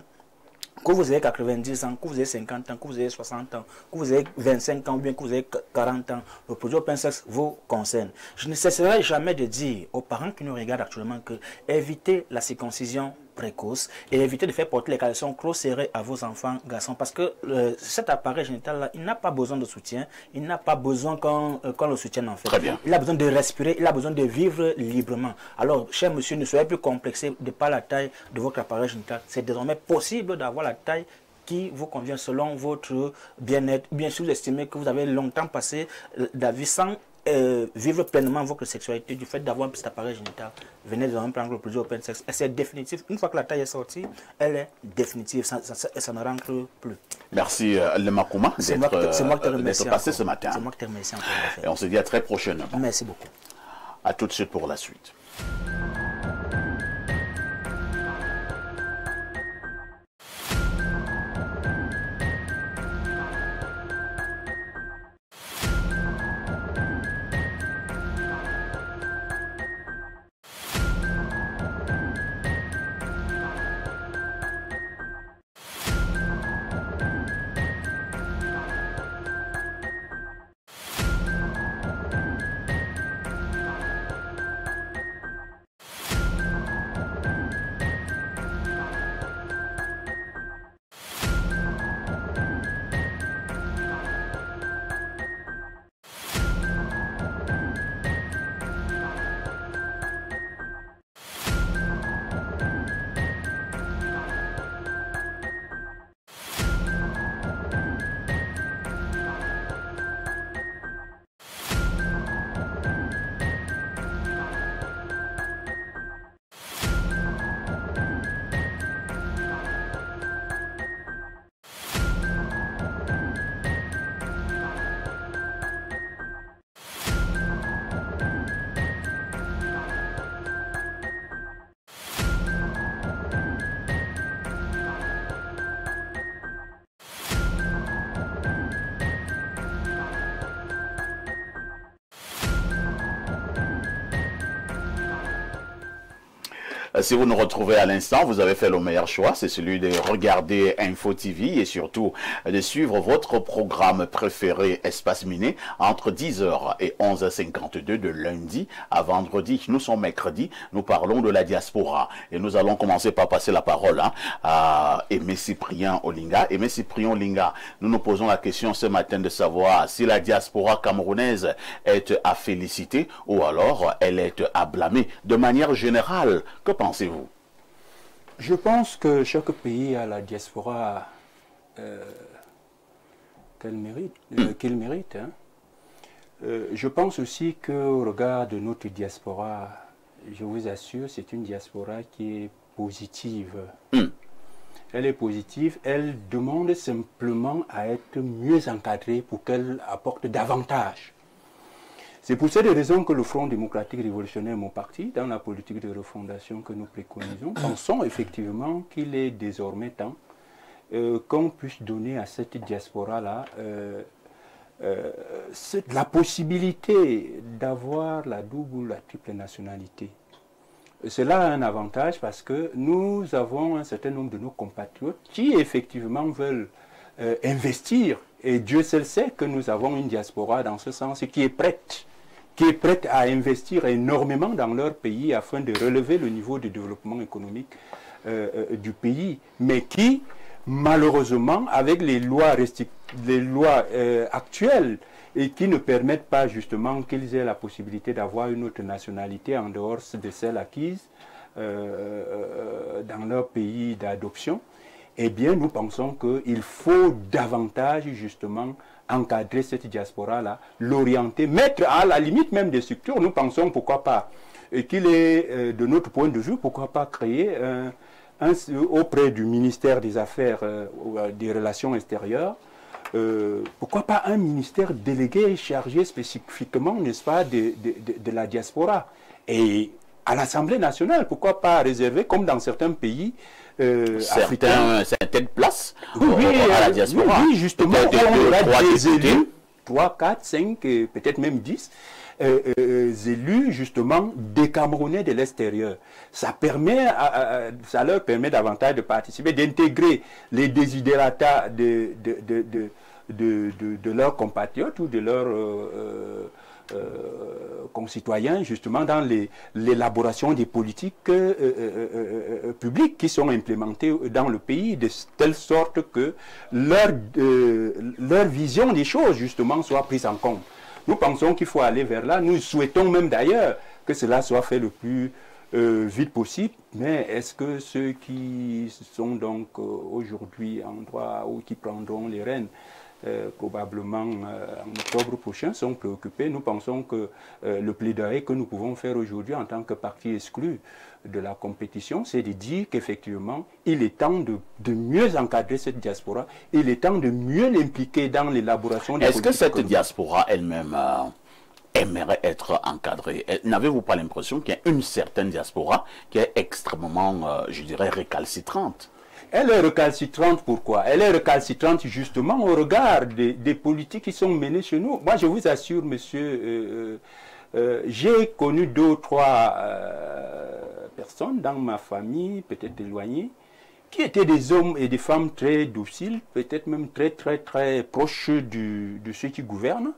Speaker 16: Que vous ayez 90 ans, que vous ayez 50 ans, que vous ayez 60 ans, que vous ayez 25 ans ou bien que vous ayez 40 ans, le produit Open Sex vous concerne. Je ne cesserai jamais de dire aux parents qui nous regardent actuellement que évitez la circoncision précoce et évitez de faire porter les caleçons trop serrés à vos enfants garçons parce que cet appareil génital là, il n'a pas besoin de soutien, il n'a pas besoin qu'on le soutienne en fait.
Speaker 1: Très bien.
Speaker 16: Il a besoin de respirer, il a besoin de vivre librement. Alors, cher monsieur, ne soyez plus complexé de par la taille de votre appareil génital. C'est désormais possible d'avoir la taille qui vous convient selon votre bien-être. Bien sûr, vous estimez que vous avez longtemps passé la vie sans vivre pleinement votre sexualité du fait d'avoir un petit appareil génital. Venez de prendre le produit Open Sex. Et c'est définitif. Une fois que la taille est sortie, elle est définitive. Ça ne rentre plus.
Speaker 1: Merci Lema Kouma d'être passé ce matin.
Speaker 16: C'est moi qui te remercie encore.
Speaker 1: Et on se dit à très prochainement.
Speaker 16: Merci beaucoup.
Speaker 1: À tout de suite pour la suite. Si vous nous retrouvez à l'instant, vous avez fait le meilleur choix, c'est celui de regarder Info TV et surtout de suivre votre programme préféré Espace Miné entre 10h et 11h52 de lundi à vendredi. Nous sommes mercredi, nous parlons de la diaspora et nous allons commencer par passer la parole à Aimé Cyprien Olinga. Aimé Cyprien Olinga, nous nous posons la question ce matin de savoir si la diaspora camerounaise est à féliciter ou alors elle est à blâmer. De manière générale, que pensez-vous?
Speaker 2: Je pense que chaque pays a la diaspora qu'il mérite. Hein. Je pense aussi qu'au regard de notre diaspora, je vous assure, c'est une diaspora qui est positive. Elle est positive, elle demande simplement à être mieux encadrée pour qu'elle apporte davantage. C'est pour cette raison que le Front démocratique révolutionnaire, mon parti, dans la politique de refondation que nous préconisons, pensons effectivement qu'il est désormais temps qu'on puisse donner à cette diaspora-là la possibilité d'avoir la double ou la triple nationalité. Cela a un avantage parce que nous avons un certain nombre de nos compatriotes qui effectivement veulent investir. Et Dieu seul sait que nous avons une diaspora dans ce sens et qui est prête à investir énormément dans leur pays afin de relever le niveau de développement économique du pays, mais qui, malheureusement, avec les lois actuelles et qui ne permettent pas justement qu'ils aient la possibilité d'avoir une autre nationalité en dehors de celle acquise dans leur pays d'adoption, eh bien, nous pensons qu'il faut davantage justement encadrer cette diaspora-là, l'orienter, mettre à la limite même des structures. Nous pensons, pourquoi pas, qu'il est, de notre point de vue, pourquoi pas créer auprès du ministère des Affaires, des Relations extérieures, pourquoi pas un ministère délégué chargé spécifiquement, n'est-ce pas, de la diaspora. Et à l'Assemblée nationale, pourquoi pas réserver, comme dans certains pays africains,
Speaker 1: certaines places
Speaker 2: à
Speaker 1: la diaspora.
Speaker 2: Oui, justement, on aura des élus, 3, 4, 5, peut-être même 10, élus justement des Camerounais de l'extérieur. Ça leur permet davantage de participer, d'intégrer les desiderata de leurs compatriotes ou de leurs concitoyens justement dans l'élaboration des politiques publiques qui sont implémentées dans le pays, de telle sorte que leur vision des choses justement soit prise en compte. Nous pensons qu'il faut aller vers là. Nous souhaitons même d'ailleurs que cela soit fait le plus vite possible. Mais est-ce que ceux qui sont donc aujourd'hui en droit ou qui prendront les rênes probablement en octobre prochain sont préoccupés? Nous pensons que le plaidoyer que nous pouvons faire aujourd'hui en tant que parti exclu de la compétition, c'est de dire qu'effectivement, il est temps de mieux encadrer cette diaspora, il est temps de mieux l'impliquer dans l'élaboration des politiques.
Speaker 1: Est-ce que cette diaspora elle-même aimerait être encadrée? N'avez-vous pas l'impression qu'il y a une certaine diaspora qui est extrêmement, je dirais, récalcitrante?
Speaker 2: Elle est récalcitrante, pourquoi? Elle est récalcitrante justement au regard des politiques qui sont menées chez nous. Moi, je vous assure, monsieur, j'ai connu 2 ou 3 personnes dans ma famille, peut-être éloignées, qui étaient des hommes et des femmes très dociles, peut-être même très proches de ceux qui gouvernent,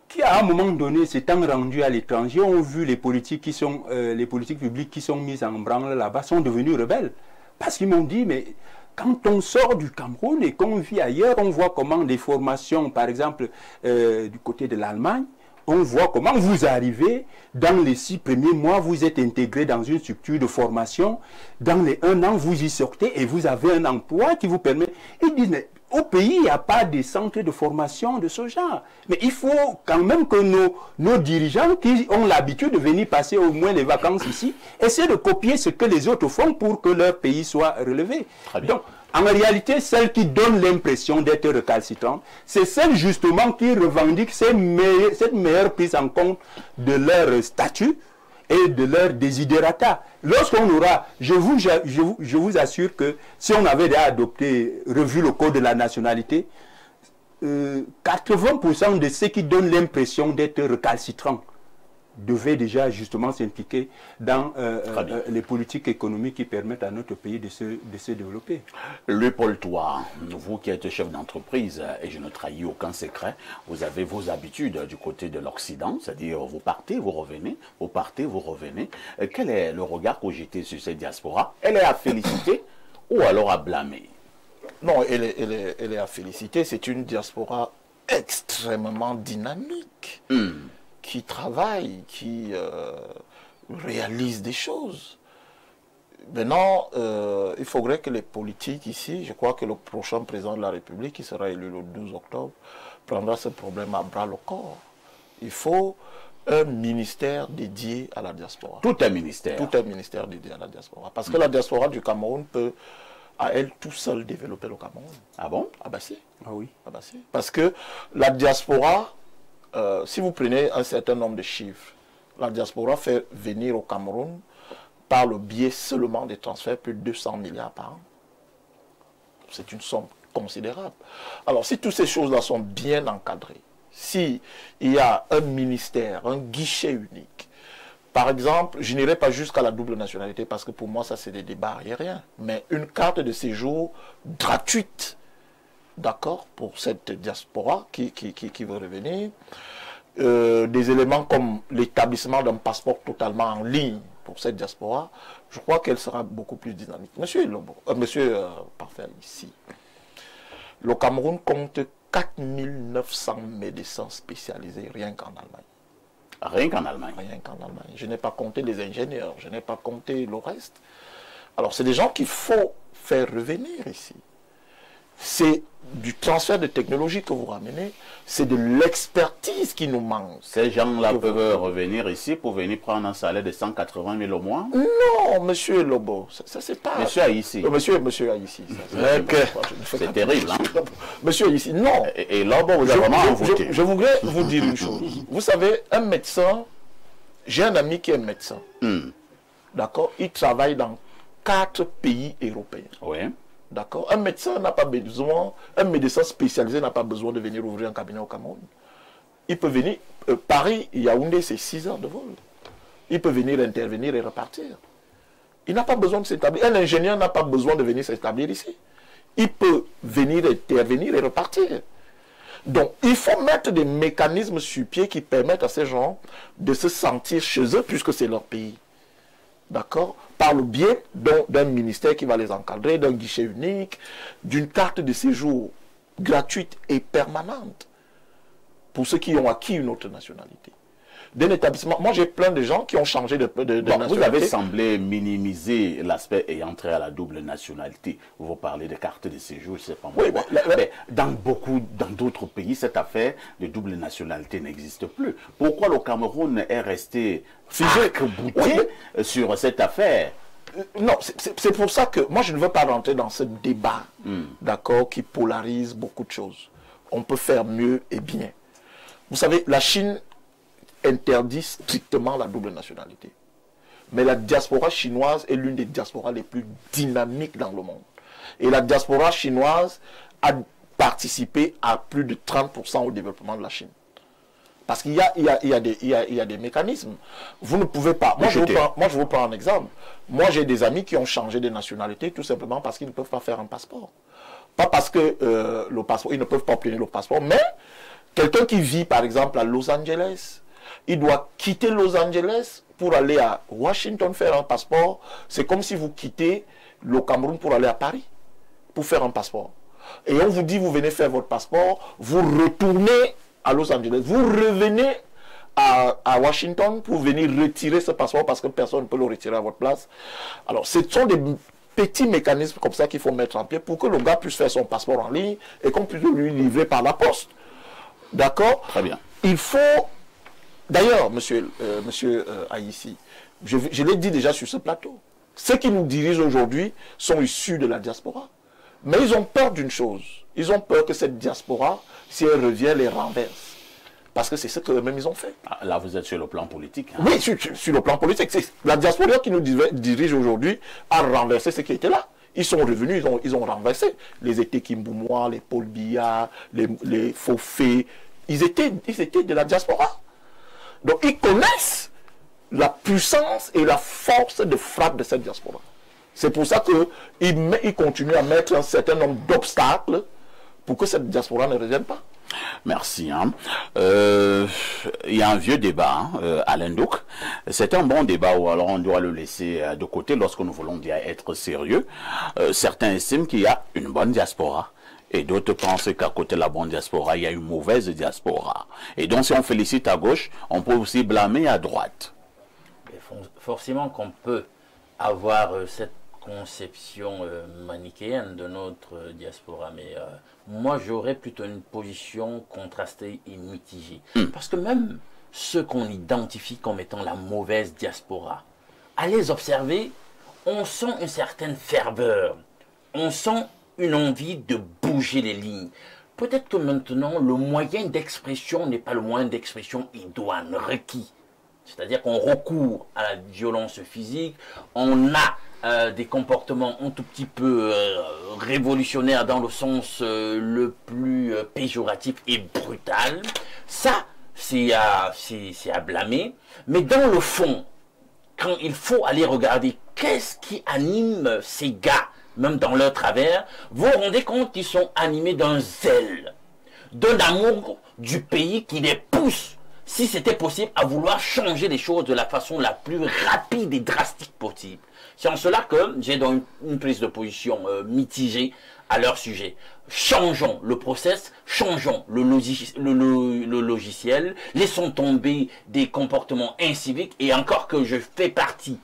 Speaker 2: qui à un moment donné, s'étant rendus à l'étranger, ont vu les politiques publiques qui sont mises en branle là-bas, sont devenus rebelles. Parce qu'ils m'ont dit, mais quand on sort du Cameroun et qu'on vit ailleurs, on voit comment les formations, par exemple, du côté de l'Allemagne, on voit comment vous arrivez, dans les 6 premiers mois, vous êtes intégré dans une structure de formation, dans les 1 an, vous y sortez et vous avez un emploi qui vous permet... Ils disent, mais au pays, il n'y a pas de centre de formation de ce genre. Mais il faut quand même que nos dirigeants qui ont l'habitude de venir passer au moins les vacances ici, essaient de copier ce que les autres font pour que leur pays soit relevé. Donc, en réalité, celle qui donne l'impression d'être récalcitrante, c'est celle justement qui revendique cette meilleure prise en compte de leur statut et de leur desiderata. Lorsqu'on aura, je vous assure que si on avait déjà adopté, revu le code de la nationalité, 80% de ceux qui donnent l'impression d'être récalcitrants devait déjà justement s'impliquer dans les politiques économiques qui permettent à notre pays de se développer.
Speaker 1: Le Paul Toit, vous qui êtes chef d'entreprise, et je ne trahis aucun secret, vous avez vos habitudes du côté de l'Occident, c'est-à-dire vous partez, vous revenez, vous partez, vous revenez. Quel est le regard que j'étais sur cette diaspora? Elle est à féliciter ou alors à blâmer?
Speaker 3: Non, elle est à féliciter. C'est une diaspora extrêmement dynamique, qui travaille, qui réalise des choses. Maintenant, il faudrait que les politiques ici, je crois que le prochain président de la République, qui sera élu le 12 octobre, prendra ce problème à bras le corps. Il faut un ministère dédié à la diaspora.
Speaker 1: Tout un ministère.
Speaker 3: Tout un ministère dédié à la diaspora. Parce que la diaspora du Cameroun peut, à elle tout seule, développer le Cameroun.
Speaker 1: Ah bon?
Speaker 3: Ah bah si.
Speaker 2: Ah oui.
Speaker 3: Ah bah si. Parce que la diaspora, si vous prenez un certain nombre de chiffres, la diaspora fait venir au Cameroun, par le biais seulement des transferts, plus de 200 milliards par an. C'est une somme considérable. Alors, si toutes ces choses-là sont bien encadrées, si il y a un ministère, un guichet unique, par exemple, je n'irai pas jusqu'à la double nationalité, parce que pour moi, ça, c'est des débats aériens, mais une carte de séjour gratuite, d'accord, pour cette diaspora qui veut revenir, des éléments comme l'établissement d'un passeport totalement en ligne pour cette diaspora, je crois qu'elle sera beaucoup plus dynamique. Monsieur Lobo, parfait, ici, le Cameroun compte 4900 médecins spécialisés rien qu'en Allemagne.
Speaker 1: Rien qu'en Allemagne?
Speaker 3: Rien qu'en Allemagne. Je n'ai pas compté les ingénieurs, je n'ai pas compté le reste. Alors, c'est des gens qu'il faut faire revenir ici. C'est du transfert de technologie que vous ramenez, c'est de l'expertise qui nous manque.
Speaker 1: Ces gens-là peuvent revenir ici pour venir prendre un salaire de 180 000 au mois?
Speaker 3: Non, monsieur Lobo, ça c'est pas...
Speaker 1: Monsieur Haïssi.
Speaker 3: Monsieur Haïssi.
Speaker 1: C'est terrible, hein?
Speaker 3: Monsieur Haïssi, non.
Speaker 1: Et Lobo, vous avez vraiment voté.
Speaker 3: Je voudrais vous dire une chose. Vous savez, un médecin, j'ai un ami qui est médecin. D'accord? Il travaille dans 4 pays européens.
Speaker 1: Oui.
Speaker 3: D'accord. Un médecin n'a pas besoin, un médecin spécialisé n'a pas besoin de venir ouvrir un cabinet au Cameroun. Il peut venir, Paris, Yaoundé, c'est 6 heures de vol. Il peut venir intervenir et repartir. Il n'a pas besoin de s'établir. Un ingénieur n'a pas besoin de venir s'établir ici. Il peut venir intervenir et repartir. Donc, il faut mettre des mécanismes sur pied qui permettent à ces gens de se sentir chez eux puisque c'est leur pays. D'accord? Par le biais d'un ministère qui va les encadrer, d'un guichet unique, d'une carte de séjour gratuite et permanente pour ceux qui ont acquis une autre nationalité. D'un établissement. Moi, j'ai plein de gens qui ont changé de nationalité.
Speaker 1: Vous avez semblé minimiser l'aspect ayant trait à la double nationalité. Vous parlez de carte de séjour, je ne sais pas moi.
Speaker 3: Oui,
Speaker 1: mais dans d'autres pays, cette affaire de double nationalité n'existe plus. Pourquoi le Cameroun est resté arc-bouté sur cette affaire?
Speaker 3: Non, c'est pour ça que moi, je ne veux pas rentrer dans ce débat, d'accord, qui polarise beaucoup de choses. On peut faire mieux et bien. Vous savez, la Chine interdit strictement la double nationalité. Mais la diaspora chinoise est l'une des diasporas les plus dynamiques dans le monde. Et la diaspora chinoise a participé à plus de 30% au développement de la Chine. Parce qu'il y a des mécanismes. Vous ne pouvez pas... Moi, je vous prends un exemple. Moi, j'ai des amis qui ont changé de nationalité tout simplement parce qu'ils ne peuvent pas faire un passeport. Pas parce que le passeport, ils ne peuvent pas obtenir le passeport, mais quelqu'un qui vit, par exemple, à Los Angeles, il doit quitter Los Angeles pour aller à Washington faire un passeport. C'est comme si vous quittez le Cameroun pour aller à Paris, pour faire un passeport. Et on vous dit, vous venez faire votre passeport, vous retournez à Los Angeles, vous revenez à Washington pour venir retirer ce passeport parce que personne ne peut le retirer à votre place. Alors, ce sont des petits mécanismes comme ça qu'il faut mettre en pied pour que le gars puisse faire son passeport en ligne et qu'on puisse lui livrer par la poste. D'accord?
Speaker 1: Très bien.
Speaker 3: Il faut... D'ailleurs, monsieur Haïssi, je l'ai dit déjà sur ce plateau, ceux qui nous dirigent aujourd'hui sont issus de la diaspora. Mais ils ont peur d'une chose. Ils ont peur que cette diaspora, si elle revient, les renverse. Parce que c'est ce qu'eux-mêmes ils ont fait.
Speaker 1: Ah, là, vous êtes sur le plan politique. Hein?
Speaker 3: Oui, sur le plan politique. La diaspora qui nous dirige aujourd'hui a renversé ce qui était là. Ils sont revenus, ils ont renversé. Les Été Kimboumois, les Paul Biya, les Fofé, ils étaient de la diaspora. Donc ils connaissent la puissance et la force de frappe de cette diaspora. C'est pour ça qu'ils continuent à mettre un certain nombre d'obstacles pour que cette diaspora ne revienne pas.
Speaker 1: Merci. Il y a un vieux débat, Alain Douk. C'est un bon débat où alors on doit le laisser de côté lorsque nous voulons bien être sérieux. Certains estiment qu'il y a une bonne diaspora. Et d'autres pensent qu'à côté de la bonne diaspora, il y a une mauvaise diaspora. Et donc si on félicite à gauche, on peut aussi blâmer à droite.
Speaker 4: Forcément qu'on peut avoir cette conception manichéenne de notre diaspora, mais moi j'aurais plutôt une position contrastée et mitigée. Parce que même ceux qu'on identifie comme étant la mauvaise diaspora, à les observer, on sent une certaine ferveur, on sent une envie de bouger les lignes. Peut-être que maintenant, le moyen d'expression n'est pas le moyen d'expression idoine, requis. C'est-à-dire qu'on recourt à la violence physique, on a des comportements un tout petit peu révolutionnaires dans le sens le plus péjoratif et brutal. Ça, c'est à blâmer. Mais dans le fond, quand il faut aller regarder qu'est-ce qui anime ces gars, même dans leur travers, vous vous rendez compte qu'ils sont animés d'un zèle, d'un amour du pays qui les pousse, si c'était possible, à vouloir changer les choses de la façon la plus rapide et drastique possible. C'est en cela que j'ai donc une prise de position mitigée à leur sujet. Changeons le process, changeons le logiciel, laissons tomber des comportements inciviques, et encore que je fais partie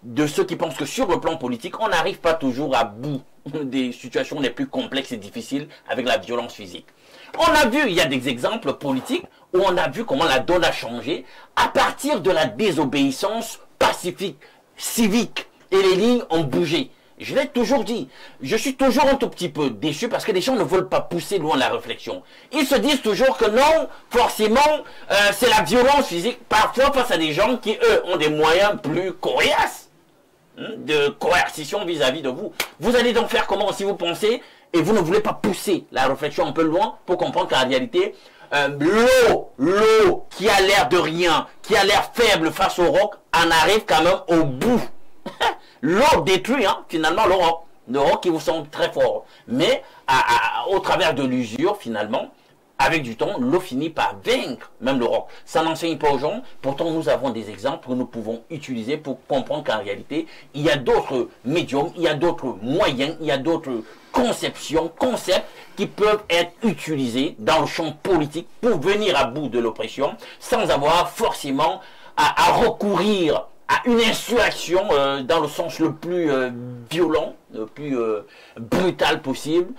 Speaker 4: de ceux qui pensent que sur le plan politique, on n'arrive pas toujours à bout des situations les plus complexes et difficiles avec la violence physique. On a vu, il y a des exemples politiques où on a vu comment la donne a changé à partir de la désobéissance pacifique, civique, et les lignes ont bougé. Je l'ai toujours dit, je suis toujours un tout petit peu déçu parce que les gens ne veulent pas pousser loin la réflexion. Ils se disent toujours que non, forcément, c'est la violence physique, parfois face à des gens qui, eux, ont des moyens plus coriaces de coercition vis-à-vis de vous. Vous allez donc faire comment si vous pensez et vous ne voulez pas pousser la réflexion un peu loin pour comprendre qu'en réalité, l'eau qui a l'air de rien, qui a l'air faible face au roc, en arrive quand même au bout. L'eau détruit finalement le roc qui vous semble très fort. Mais au travers de l'usure, finalement, avec du temps, l'eau finit par vaincre même le roc. Ça n'enseigne pas aux gens. Pourtant, nous avons des exemples que nous pouvons utiliser pour comprendre qu'en réalité, il y a d'autres médiums, il y a d'autres moyens, il y a d'autres conceptions, concepts qui peuvent être utilisés dans le champ politique pour venir à bout de l'oppression sans avoir forcément à recourir à une insurrection dans le sens le plus violent, le plus brutal possible,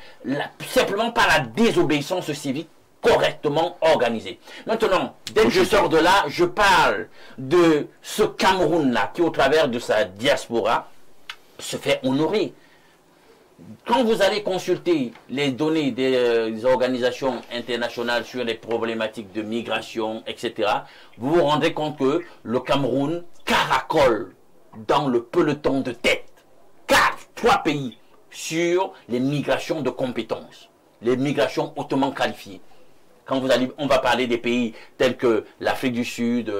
Speaker 4: simplement par la désobéissance civique correctement organisée. Maintenant, dès que je sors de là, je parle de ce Cameroun-là qui, au travers de sa diaspora, se fait honorer. Quand vous allez consulter les données des organisations internationales sur les problématiques de migration, etc., vous vous rendez compte que le Cameroun caracole dans le peloton de tête. 3 pays sur les migrations de compétences, les migrations hautement qualifiées. Quand on va parler des pays tels que l'Afrique du Sud,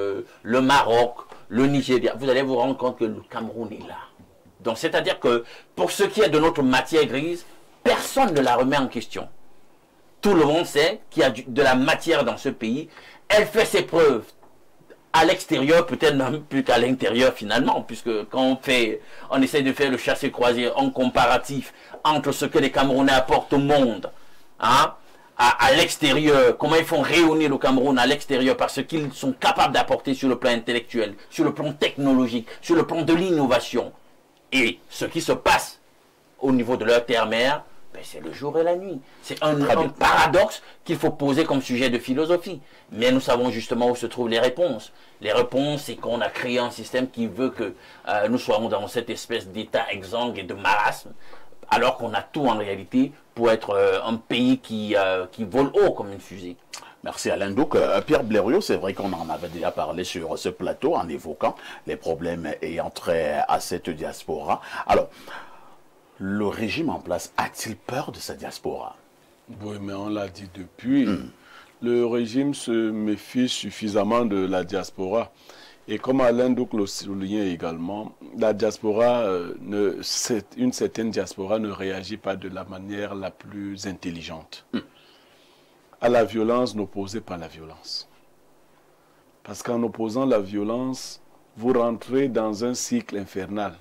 Speaker 4: le Maroc, le Nigeria, vous allez vous rendre compte que le Cameroun est là. Donc, c'est-à-dire que pour ce qui est de notre matière grise, personne ne la remet en question. Tout le monde sait qu'il y a de la matière dans ce pays. Elle fait ses preuves à l'extérieur, peut-être même plus qu'à l'intérieur finalement, puisque quand on essaie de faire le chassé-croisé en comparatif entre ce que les Camerounais apportent au monde, à l'extérieur, comment ils font rayonner le Cameroun à l'extérieur par ce qu'ils sont capables d'apporter sur le plan intellectuel, sur le plan technologique, sur le plan de l'innovation. Et ce qui se passe au niveau de leur terre-mère, c'est le jour et la nuit. C'est un paradoxe qu'il faut poser comme sujet de philosophie. Mais nous savons justement où se trouvent les réponses. Les réponses, c'est qu'on a créé un système qui veut que nous soyons dans cette espèce d'état exsangue et de marasme, alors qu'on a tout en réalité pour être un pays qui vole haut comme une fusée.
Speaker 1: Merci Alain Douk. Pierre Blériot, c'est vrai qu'on en avait déjà parlé sur ce plateau en évoquant les problèmes ayant trait à cette diaspora. Alors, le régime en place a-t-il peur de sa diaspora?
Speaker 5: Oui, mais on l'a dit depuis. le régime se méfie suffisamment de la diaspora. Et comme Alain Douc le soulignait également, la diaspora, une certaine diaspora ne réagit pas de la manière la plus intelligente. À la violence, n'opposez pas la violence. Parce qu'en opposant la violence, vous rentrez dans un cycle infernal.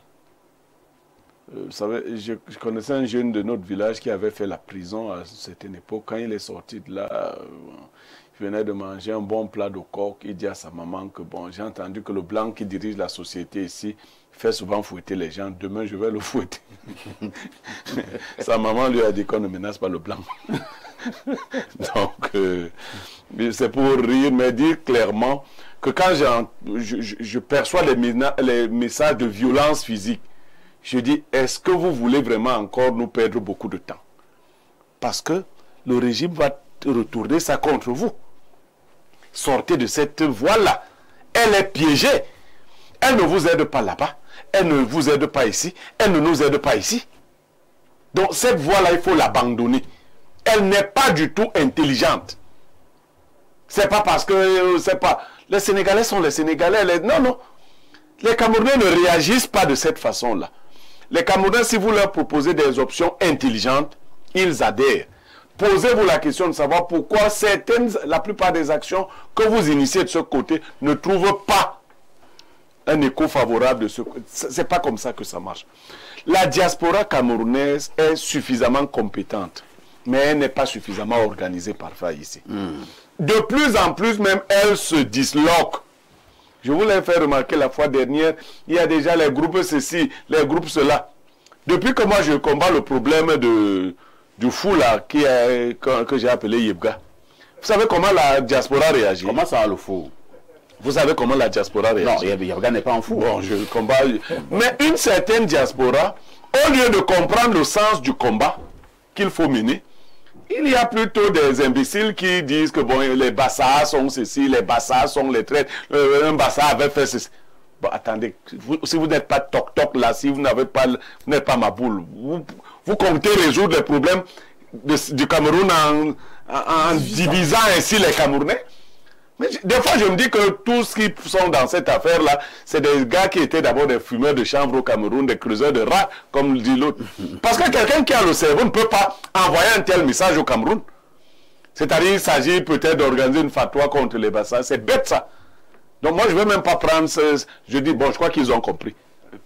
Speaker 5: Vous savez, je connaissais un jeune de notre village qui avait fait la prison à cette époque. Quand il est sorti de là, il venait de manger un bon plat de coq. Il dit à sa maman que, bon, j'ai entendu que le blanc qui dirige la société ici fait souvent fouetter les gens. Demain, je vais le fouetter. Sa maman lui a dit qu'on ne menace pas le blanc. Donc, c'est pour rire, mais dire clairement que quand je perçois les messages de violence physique, je dis, est-ce que vous voulez vraiment encore nous perdre beaucoup de temps? Parce que le régime va retourner ça contre vous. Sortez de cette voie-là. Elle est piégée. Elle ne vous aide pas là-bas. Elle ne vous aide pas ici. Elle ne nous aide pas ici. Donc cette voie-là, il faut l'abandonner. Elle n'est pas du tout intelligente. C'est pas parce que, c'est pas... Les Sénégalais sont les Sénégalais. Non, non. Les Camerounais ne réagissent pas de cette façon-là. Les Camerounais, si vous leur proposez des options intelligentes, ils adhèrent. Posez-vous la question de savoir pourquoi la plupart des actions que vous initiez de ce côté ne trouvent pas un écho favorable de ce côté. C'est pas comme ça que ça marche. La diaspora camerounaise est suffisamment compétente, mais elle n'est pas suffisamment organisée parfois ici. De plus en plus même, elle se disloque. Je vous l'ai fait remarquer la fois dernière, il y a déjà les groupes ceci, les groupes cela. Depuis que moi je combats le problème du fou là, que j'ai appelé Yebga, vous savez comment la diaspora réagit?
Speaker 1: Comment ça, le fou?
Speaker 5: Vous savez comment la diaspora réagit?
Speaker 1: Non, Yebga n'est pas un fou.
Speaker 5: Bon, je combats. Mais une certaine diaspora, au lieu de comprendre le sens du combat qu'il faut mener, il y a plutôt des imbéciles qui disent que bon, les Bassas sont ceci, les Bassas sont les traites, un Bassa avait fait ceci. Bon, attendez, si vous n'êtes pas toc-toc là, si vous n'avez pas, vous n'êtes pas ma boule, vous comptez résoudre les problèmes du Cameroun en divisant ainsi les Camerounais? Mais des fois, je me dis que tous ceux qui sont dans cette affaire-là, c'est des gars qui étaient d'abord des fumeurs de chanvre au Cameroun, des creuseurs de rats, comme dit l'autre. Parce que quelqu'un qui a le cerveau ne peut pas envoyer un tel message au Cameroun. C'est-à-dire qu'il s'agit peut-être d'organiser une fatwa contre les Bassas. C'est bête, ça. Donc moi, je ne vais même pas prendre ce... Je dis, bon, je crois qu'ils ont compris.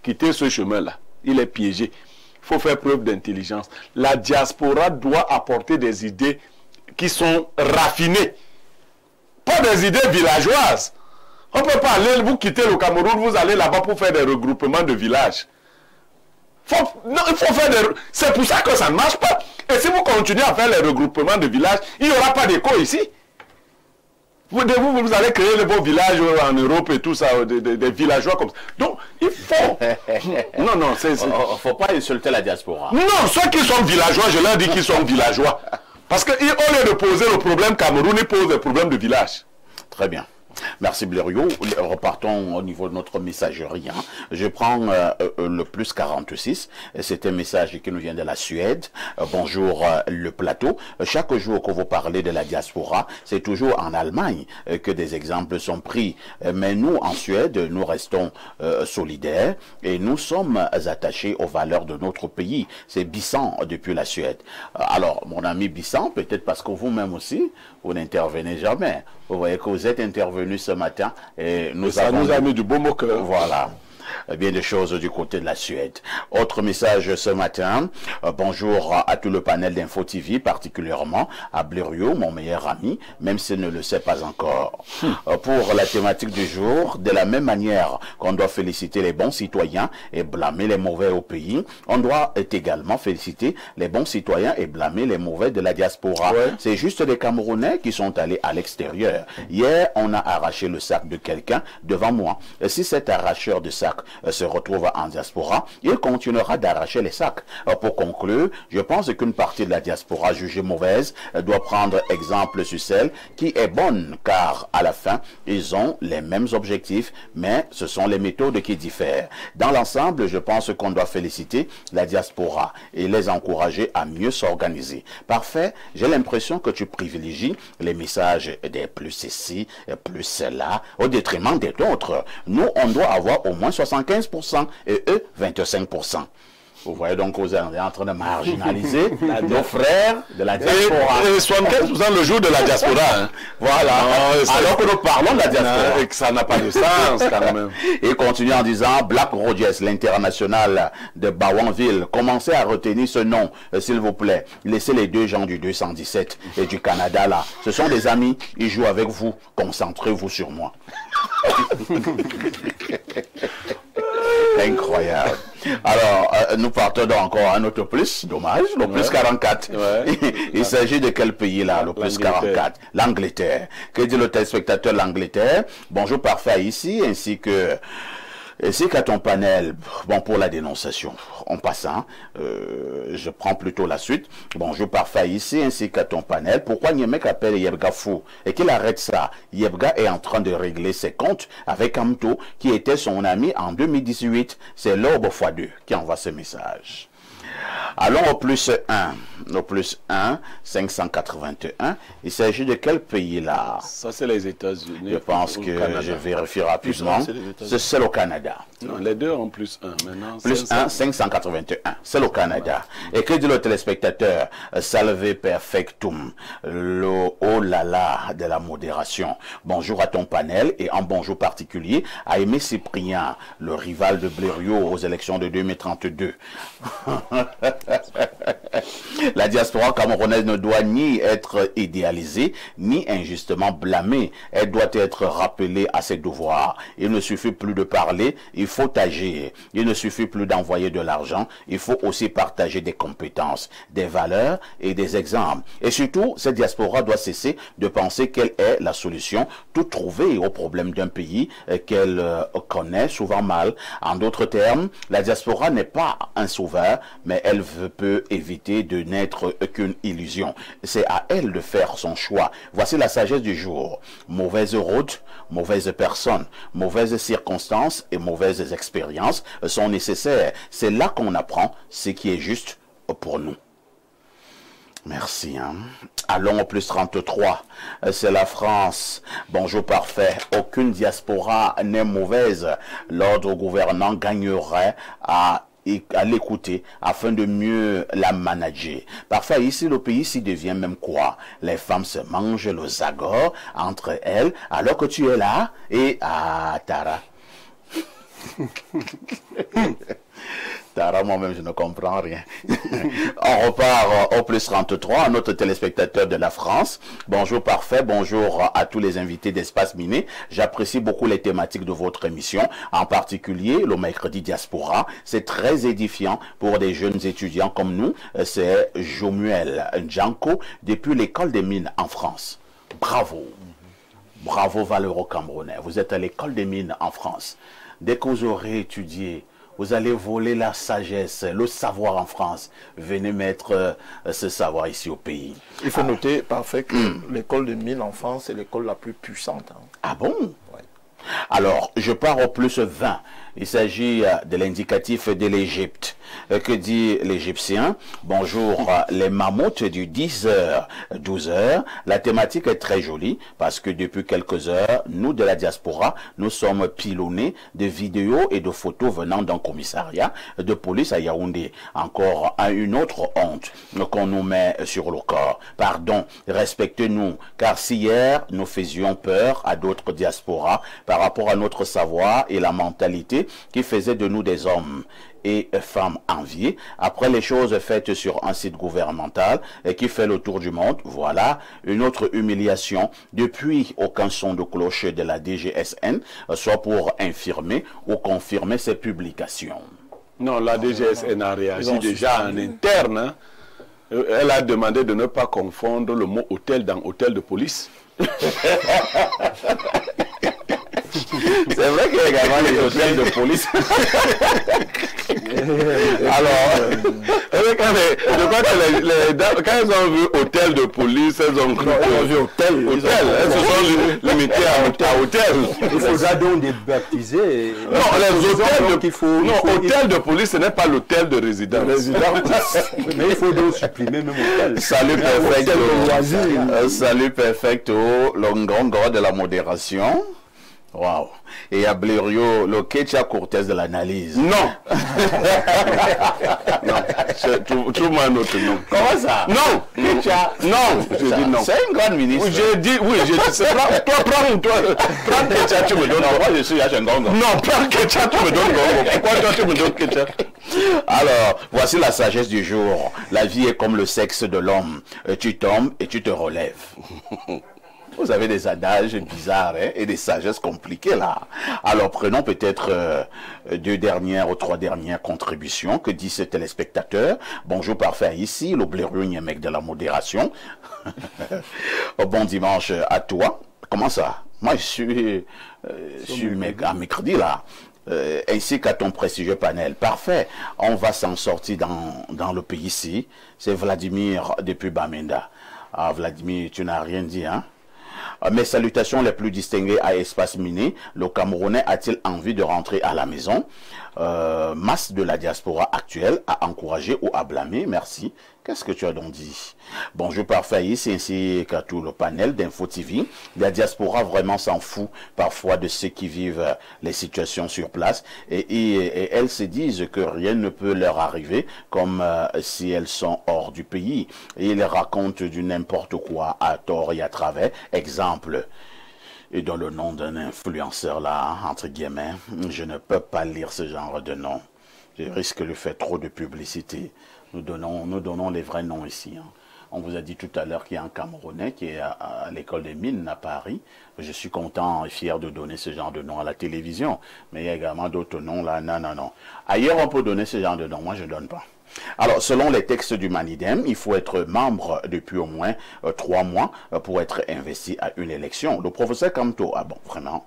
Speaker 5: Quitter ce chemin-là. Il est piégé. Il faut faire preuve d'intelligence. La diaspora doit apporter des idées qui sont raffinées. Pas des idées villageoises. On ne peut pas aller, vous quittez le Cameroun, vous allez là-bas pour faire des regroupements de villages. Non, il faut faire des... C'est pour ça que ça ne marche pas. Et si vous continuez à faire les regroupements de villages, il n'y aura pas d'écho ici. Vous allez créer vos villages en Europe et tout ça, des villageois comme ça. Donc, il faut... Non, non, c'est... Il
Speaker 1: ne faut pas insulter la diaspora.
Speaker 5: Non, ceux qui sont villageois, je leur dis qu'ils sont villageois. Parce qu'au lieu de poser le problème Cameroun, ils posent le problème de village.
Speaker 1: Très bien. Merci Blériot. Repartons au niveau de notre messagerie. Je prends le plus 46. C'est un message qui nous vient de la Suède. Bonjour le plateau. Chaque jour que vous parlez de la diaspora, c'est toujours en Allemagne que des exemples sont pris. Mais nous, en Suède, nous restons solidaires et nous sommes attachés aux valeurs de notre pays. C'est Bissan depuis la Suède. Alors, mon ami Bissan, peut-être parce que vous-même aussi, vous n'intervenez jamais. Vous voyez que vous êtes intervenu ce matin et
Speaker 5: ça nous a mis du beau mot cœur.
Speaker 1: Voilà. Bien des choses du côté de la Suède. Autre message ce matin. Bonjour à tout le panel d'Info TV, particulièrement à Blériot, mon meilleur ami, même s'il ne le sait pas encore. Pour la thématique du jour, de la même manière qu'on doit féliciter les bons citoyens et blâmer les mauvais au pays, on doit également féliciter les bons citoyens et blâmer les mauvais de la diaspora. Ouais. C'est juste les Camerounais qui sont allés à l'extérieur. Hier, on a arraché le sac de quelqu'un devant moi. Et si cet arracheur de sac se retrouve en diaspora, il continuera d'arracher les sacs. Pour conclure, je pense qu'une partie de la diaspora jugée mauvaise doit prendre exemple sur celle qui est bonne, car à la fin, ils ont les mêmes objectifs, mais ce sont les méthodes qui diffèrent. Dans l'ensemble, je pense qu'on doit féliciter la diaspora et les encourager à mieux s'organiser. Parfait, j'ai l'impression que tu privilégies les messages des plus ceci, plus cela, au détriment des autres. Nous, on doit avoir au moins 75% et eux, 25%. Vous voyez donc vous êtes en train de marginaliser nos frères de la diaspora.
Speaker 5: Et 75% le jour de la diaspora. Hein.
Speaker 1: Voilà. Non, alors que nous parlons de la diaspora.
Speaker 5: Et que ça n'a pas de sens quand même.
Speaker 1: Et continue en disant Black Rogers, l'international de Bawanville. Commencez à retenir ce nom, s'il vous plaît. Laissez les deux gens du 217 et du Canada là. Ce sont des amis, ils jouent avec vous. Concentrez-vous sur moi. Incroyable. Alors, nous partons donc encore un autre plus, dommage, le plus 44. Ouais. Il s'agit de quel pays là, le plus 44? L'Angleterre. Que dit le téléspectateur l'Angleterre? Bonjour parfait ici, ainsi qu'à ton panel, bon, pour la dénonciation. En passant, je prends plutôt la suite. Bonjour parfait ici, ainsi qu'à ton panel. Pourquoi Niemek appelle Yebga fou et qu'il arrête ça? Yebga est en train de régler ses comptes avec Amto, qui était son ami en 2018. C'est l'Orbe x2 qui envoie ce message. Allons au plus 1. Au plus 1, 581. Il s'agit de quel pays là?
Speaker 5: Ça, c'est les États-Unis.
Speaker 1: Je pense que je vérifie rapidement. C'est le Canada.
Speaker 5: Non, les deux ont plus 1. Maintenant,
Speaker 1: plus 1, 581. C'est le Canada. Et que dit le téléspectateur? Salve perfectum. Le oh là là de la modération. Bonjour à ton panel et un bonjour particulier à Aimé Cyprien, le rival de Blériot aux élections de 2032. La diaspora camerounaise ne doit ni être idéalisée, ni injustement blâmée. Elle doit être rappelée à ses devoirs. Il ne suffit plus de parler, il faut agir. Il ne suffit plus d'envoyer de l'argent, il faut aussi partager des compétences, des valeurs et des exemples. Et surtout, cette diaspora doit cesser de penser qu'elle est la solution toute trouvée aux problèmes d'un pays qu'elle connaît souvent mal. En d'autres termes, la diaspora n'est pas un sauveur, mais elle peut éviter de n'être qu'une illusion. C'est à elle de faire son choix. Voici la sagesse du jour. Mauvaise route, mauvaise personne, mauvaises circonstances et mauvaises expériences sont nécessaires. C'est là qu'on apprend ce qui est juste pour nous. Merci. Hein. Allons au plus 33. C'est la France. Bonjour parfait. Aucune diaspora n'est mauvaise. L'ordre gouvernant gagnerait à l'écouter afin de mieux la manager. Parfois ici le pays s'y devient même quoi? Les femmes se mangent le zagor entre elles alors que tu es là et Tara. Tara, moi-même je ne comprends rien. On repart au plus 33, notre téléspectateur de la France. Bonjour parfait, bonjour à tous les invités d'Espace Miné. J'apprécie beaucoup les thématiques de votre émission, en particulier le mercredi diaspora. C'est très édifiant pour des jeunes étudiants comme nous. C'est Jomuel Djanko depuis l'école des mines en France. Bravo. Bravo valeureux Camerounais. Vous êtes à l'école des mines en France. Dès que vous aurez étudié, vous allez voler la sagesse, le savoir en France. Venez mettre ce savoir ici au pays.
Speaker 3: Il faut noter, parfait, que l'école de mines en France est l'école la plus puissante. Hein.
Speaker 1: Ah bon?
Speaker 3: Ouais.
Speaker 1: Alors, je pars au plus 20. Il s'agit de l'indicatif de l'Égypte. Que dit l'Égyptien? Bonjour, les mammouths du 10h, 12h. La thématique est très jolie parce que depuis quelques heures, nous de la diaspora, nous sommes pilonnés de vidéos et de photos venant d'un commissariat de police à Yaoundé. Encore une autre honte qu'on nous met sur le corps. Pardon, respectez-nous, car si hier nous faisions peur à d'autres diasporas par rapport à notre savoir et la mentalité qui faisait de nous des hommes et femmes enviées, après les choses faites sur un site gouvernemental et qui fait le tour du monde, voilà une autre humiliation. Depuis, aucun son de cloche de la DGSN, soit pour infirmer ou confirmer ces publications.
Speaker 5: Non, la DGSN a réagi déjà en interne. Hein. Elle a demandé de ne pas confondre le mot hôtel dans hôtel de police.
Speaker 1: C'est vrai qu'il y a également les hôtels de police. Alors, quand elles ont vu hôtel de police, elles ont cru
Speaker 2: vu hôtel.
Speaker 1: Elles se sont limitées à hôtel.
Speaker 2: Il faudra donc débaptiser.
Speaker 1: Non, les hôtels hôtel de police, ce n'est pas l'hôtel de résidence.
Speaker 2: Mais il faut donc supprimer même hôtel.
Speaker 1: Salut perfecto. Salut perfecto. Le grand de la modération. Waouh. Et à Blériot, le Ketcha Cortez de l'analyse. Non. Non. Trouve-moi un autre nom. Comment ça? Non. Ketcha. Non. Je dis non. C'est une grande ministre. Oui, j'ai dit. Toi, prends Ketcha, tu me donnes. Non, moi, je suis un gongo. Non, prends Ketcha, tu me donnes gongo. Pourquoi toi, tu me donnes Ketcha? Alors, voici la sagesse du jour. La vie est comme le sexe de l'homme. Tu tombes et tu te relèves. Vous avez des adages bizarres et des sagesses compliquées là. Alors prenons peut-être 2 dernières ou 3 dernières contributions. Que dit ce téléspectateur? Bonjour parfait ici, le blérieux mec de la modération. Bon dimanche à toi. Comment ça? Moi je suis à mercredi là. Ainsi qu'à ton prestigieux panel. Parfait. On va s'en sortir dans le pays ici. C'est Vladimir depuis Bamenda. Ah Vladimir, tu n'as rien dit hein? Mes salutations les plus distinguées à Espace Miné. Le Camerounais a-t-il envie de rentrer à la maison? Masse de la diaspora actuelle à encourager ou à blâmer? Merci. Qu'est-ce que tu as donc dit? Bonjour parfait ici ainsi qu'à tout le panel d'Info TV. La diaspora vraiment s'en fout parfois de ceux qui vivent les situations sur place et elles se disent que rien ne peut leur arriver comme si elles sont hors du pays. Et ils racontent du n'importe quoi à tort et à travers. Exemple. Et dans le nom d'un influenceur là, entre guillemets, je ne peux pas lire ce genre de nom. Je risque de faire trop de publicité. Nous donnons les vrais noms ici. Hein. On vous a dit tout à l'heure qu'il y a un Camerounais qui est à l'école des mines à Paris. Je suis content et fier de donner ce genre de nom à la télévision. Mais il y a également d'autres noms là. Non. Ailleurs, on peut donner ce genre de nom. Moi, je ne donne pas. Alors, selon les textes du Manidem, il faut être membre depuis au moins 3 mois pour être investi à une élection. Le professeur Kamto, ah bon, vraiment,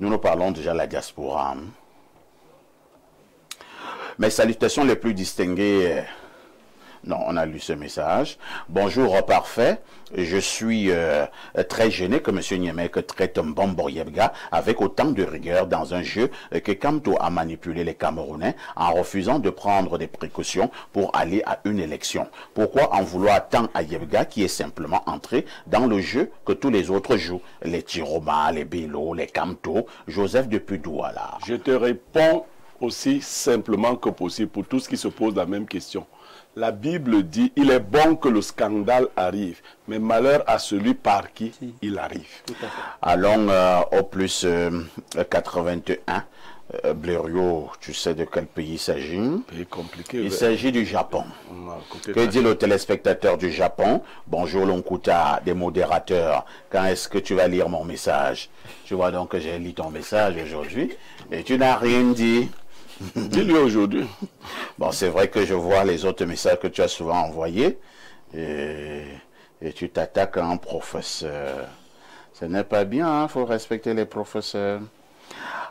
Speaker 1: nous parlons déjà de la diaspora. Mes salutations les plus distinguées. Non, on a lu ce message. Bonjour, parfait. Je suis très gêné que M. Niemek traite Mbombo Yebga avec autant de rigueur dans un jeu que Kamto a manipulé les Camerounais en refusant de prendre des précautions pour aller à une élection. Pourquoi en vouloir tant à Yebga qui est simplement entré dans le jeu que tous les autres jouent? Les Tiroma, les Bello, les Kamto, Joseph depuis Douala.
Speaker 5: Je te réponds aussi simplement que possible pour tous qui se posent la même question. La Bible dit, il est bon que le scandale arrive, mais malheur à celui par qui il arrive.
Speaker 1: Allons au plus 81. Blériot, tu sais de quel pays il s'agit?
Speaker 5: Pays compliqué.
Speaker 1: Il s'agit du Japon. Que dit le téléspectateur du Japon? Bonjour Lonkuta, des modérateurs. Quand est-ce que tu vas lire mon message? Tu vois donc que j'ai lu ton message aujourd'hui et tu n'as rien dit.
Speaker 5: Dis-lui aujourd'hui.
Speaker 1: Bon, c'est vrai que je vois les autres messages que tu as souvent envoyés et tu t'attaques à un professeur. Ce n'est pas bien, il faut respecter les professeurs.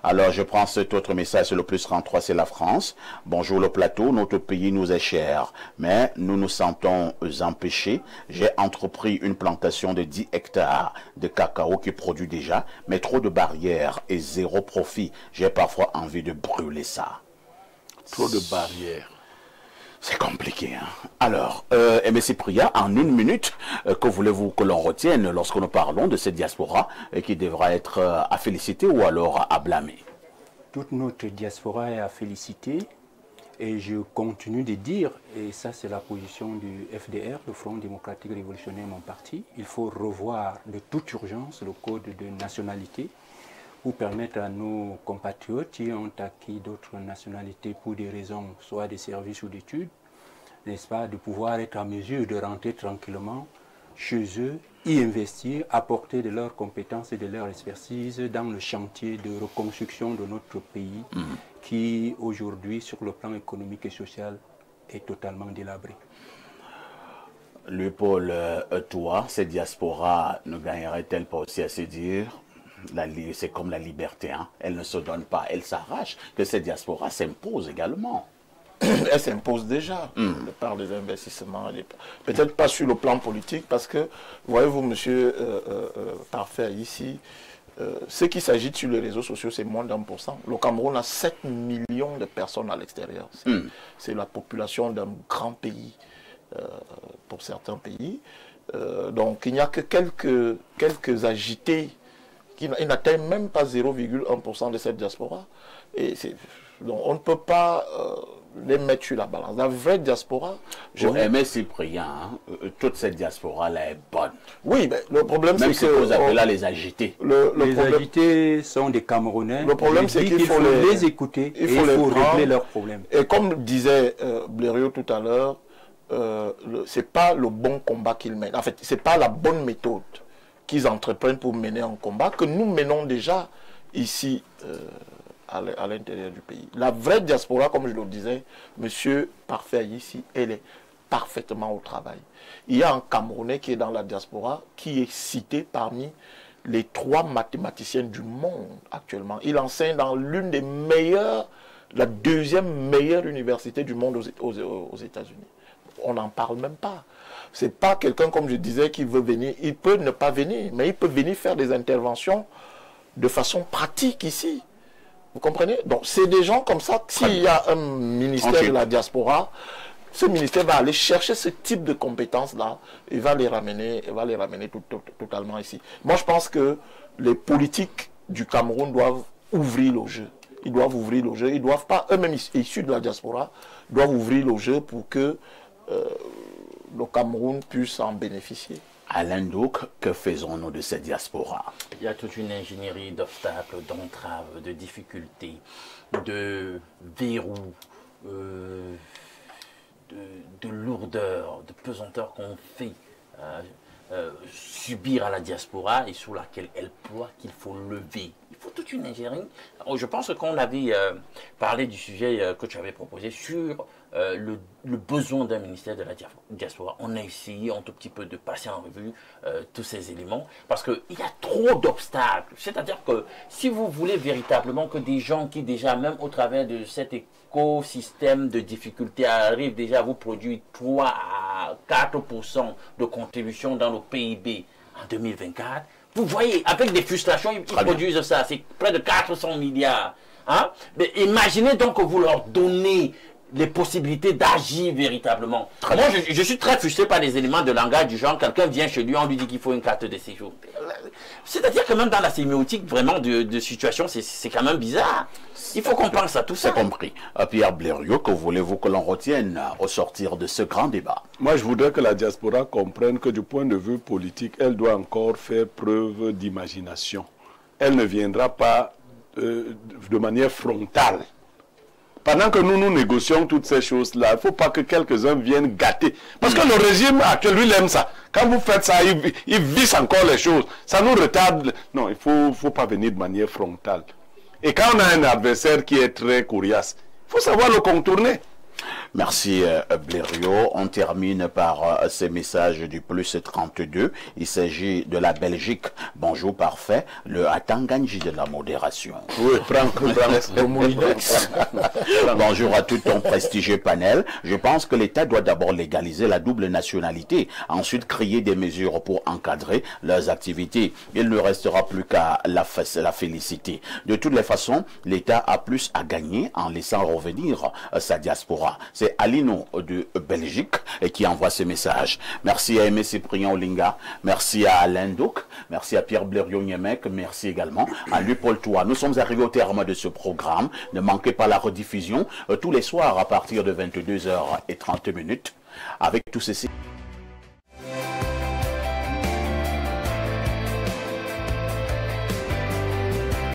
Speaker 1: Alors, je prends cet autre message, c'est le plus 33, c'est la France. Bonjour le plateau, notre pays nous est cher, mais nous nous sentons empêchés. J'ai entrepris une plantation de 10 hectares de cacao qui produit déjà, mais trop de barrières et zéro profit. J'ai parfois envie de brûler ça.
Speaker 5: Trop de barrières.
Speaker 1: C'est compliqué. Hein? Alors, M. Cyprien, en 1 minute, que voulez-vous que l'on retienne lorsque nous parlons de cette diaspora qui devra être à féliciter ou alors à blâmer?
Speaker 2: Toute notre diaspora est à féliciter et je continue de dire, et ça c'est la position du FDR, le Front démocratique révolutionnaire, mon parti, il faut revoir de toute urgence le code de nationalité pour permettre à nos compatriotes qui ont acquis d'autres nationalités pour des raisons soit de services ou d'études, n'est-ce pas, de pouvoir être en mesure de rentrer tranquillement chez eux, y investir, apporter de leurs compétences et de leur expertise dans le chantier de reconstruction de notre pays qui aujourd'hui, sur le plan économique et social, est totalement délabré.
Speaker 1: Louis-Paul, toi, cette diaspora ne gagnerait-elle pas aussi à se dire? c'est comme la liberté, hein. Elle ne se donne pas, elle s'arrache, que cette diaspora s'impose également.
Speaker 3: Elle s'impose déjà par des investissements. Peut-être pas sur le plan politique, parce que, voyez-vous, monsieur Parfait, ici, ce qui s'agite sur les réseaux sociaux, c'est moins d'1%. Le Cameroun a 7 millions de personnes à l'extérieur. C'est la population d'un grand pays, pour certains pays. Donc, il n'y a que quelques agités qui n'atteignent même pas 0,1% de cette diaspora. Donc, on ne peut pas les mettre sur la balance. La vraie diaspora...
Speaker 1: Pour Aimé Cyprien, toute cette diaspora-là est bonne.
Speaker 3: Oui, mais le problème, c'est que...
Speaker 1: vous appelez là les agités.
Speaker 2: Les agités sont des Camerounais.
Speaker 3: Le problème, c'est qu'il faut
Speaker 2: les écouter et il faut régler leurs problèmes.
Speaker 3: Et comme disait Blériot tout à l'heure, c'est pas le bon combat qu'ils mènent. En fait, c'est pas la bonne méthode qu'ils entreprennent pour mener un combat que nous menons déjà ici à l'intérieur du pays. La vraie diaspora, comme je le disais, monsieur Parfait ici, elle est parfaitement au travail. Il y a un Camerounais qui est dans la diaspora, qui est cité parmi les 3 mathématiciens du monde actuellement. Il enseigne dans l'une des meilleures, la 2e meilleure université du monde aux États-Unis. On n'en parle même pas. C'est pas quelqu'un, comme je disais, qui veut venir. Il peut ne pas venir, mais il peut venir faire des interventions de façon pratique ici. Vous comprenez? Donc, c'est des gens comme ça. S'il y a un ministère de la diaspora, ce ministère va aller chercher ce type de compétences-là et va les ramener totalement ici. Moi, je pense que les politiques du Cameroun doivent ouvrir le jeu. Ils doivent ouvrir le jeu. Ils ne doivent pas, eux-mêmes issus de la diaspora, doivent ouvrir le jeu pour que le Cameroun puisse en bénéficier.
Speaker 1: Alain Douk, que faisons-nous de cette diaspora?
Speaker 4: Il y a toute une ingénierie d'obstacles, d'entraves, de difficultés, de verrous, de lourdeur, de pesanteur qu'on fait subir à la diaspora et sur laquelle elle ploie qu'il faut lever. Il faut toute une ingénierie. Alors, je pense qu'on avait parlé du sujet que tu avais proposé sur le besoin d'un ministère de la diaspora. On a essayé un tout petit peu de passer en revue tous ces éléments parce qu'il y a trop d'obstacles. C'est-à-dire que si vous voulez véritablement que des gens qui déjà, même au travers de cet écosystème de difficultés, arrivent déjà à vous produire 3 à 4% de contribution dans le PIB en 2024, vous voyez, avec des frustrations, ils produisent ça. C'est près de 400 milliards. Hein? Mais imaginez donc que vous leur donnez les possibilités d'agir véritablement. Moi, je suis très frustré par les éléments de langage du genre, quelqu'un vient chez lui, on lui dit qu'il faut une carte de séjour. C'est-à-dire que même dans la sémiotique vraiment de situation, c'est quand même bizarre. Il faut qu'on pense à tout ça.
Speaker 1: C'est compris. Pierre Blériot, que voulez-vous que l'on retienne au sortir de ce grand débat?
Speaker 5: Moi, je voudrais que la diaspora comprenne que du point de vue politique, elle doit encore faire preuve d'imagination. Elle ne viendra pas de manière frontale. Pendant que nous négocions toutes ces choses-là, il ne faut pas que quelques-uns viennent gâter. Parce que le régime actuel, lui, il aime ça. Quand vous faites ça, il visse encore les choses. Ça nous retarde. Non, il ne faut pas venir de manière frontale. Et quand on a un adversaire qui est très coriace, il faut savoir le contourner.
Speaker 1: Merci Blériot. On termine par ces messages du plus 32. Il s'agit de la Belgique. Bonjour Parfait. Le Atanganji de la modération.
Speaker 5: Oui,
Speaker 1: Bonjour à tout ton prestigieux panel. Je pense que l'État doit d'abord légaliser la double nationalité. Ensuite, créer des mesures pour encadrer leurs activités. Il ne restera plus qu'à la féliciter. De toutes les façons, l'État a plus à gagner en laissant revenir sa diaspora. C'est Alino de Belgique qui envoie ce message. Merci à Aimé Cyprien Olinga, merci à Alain Douk, merci à Pierre Blériot-Niemek, merci également à Louis-Paul Toua. Nous sommes arrivés au terme de ce programme. Ne manquez pas la rediffusion tous les soirs à partir de 22h30 avec tout ceci.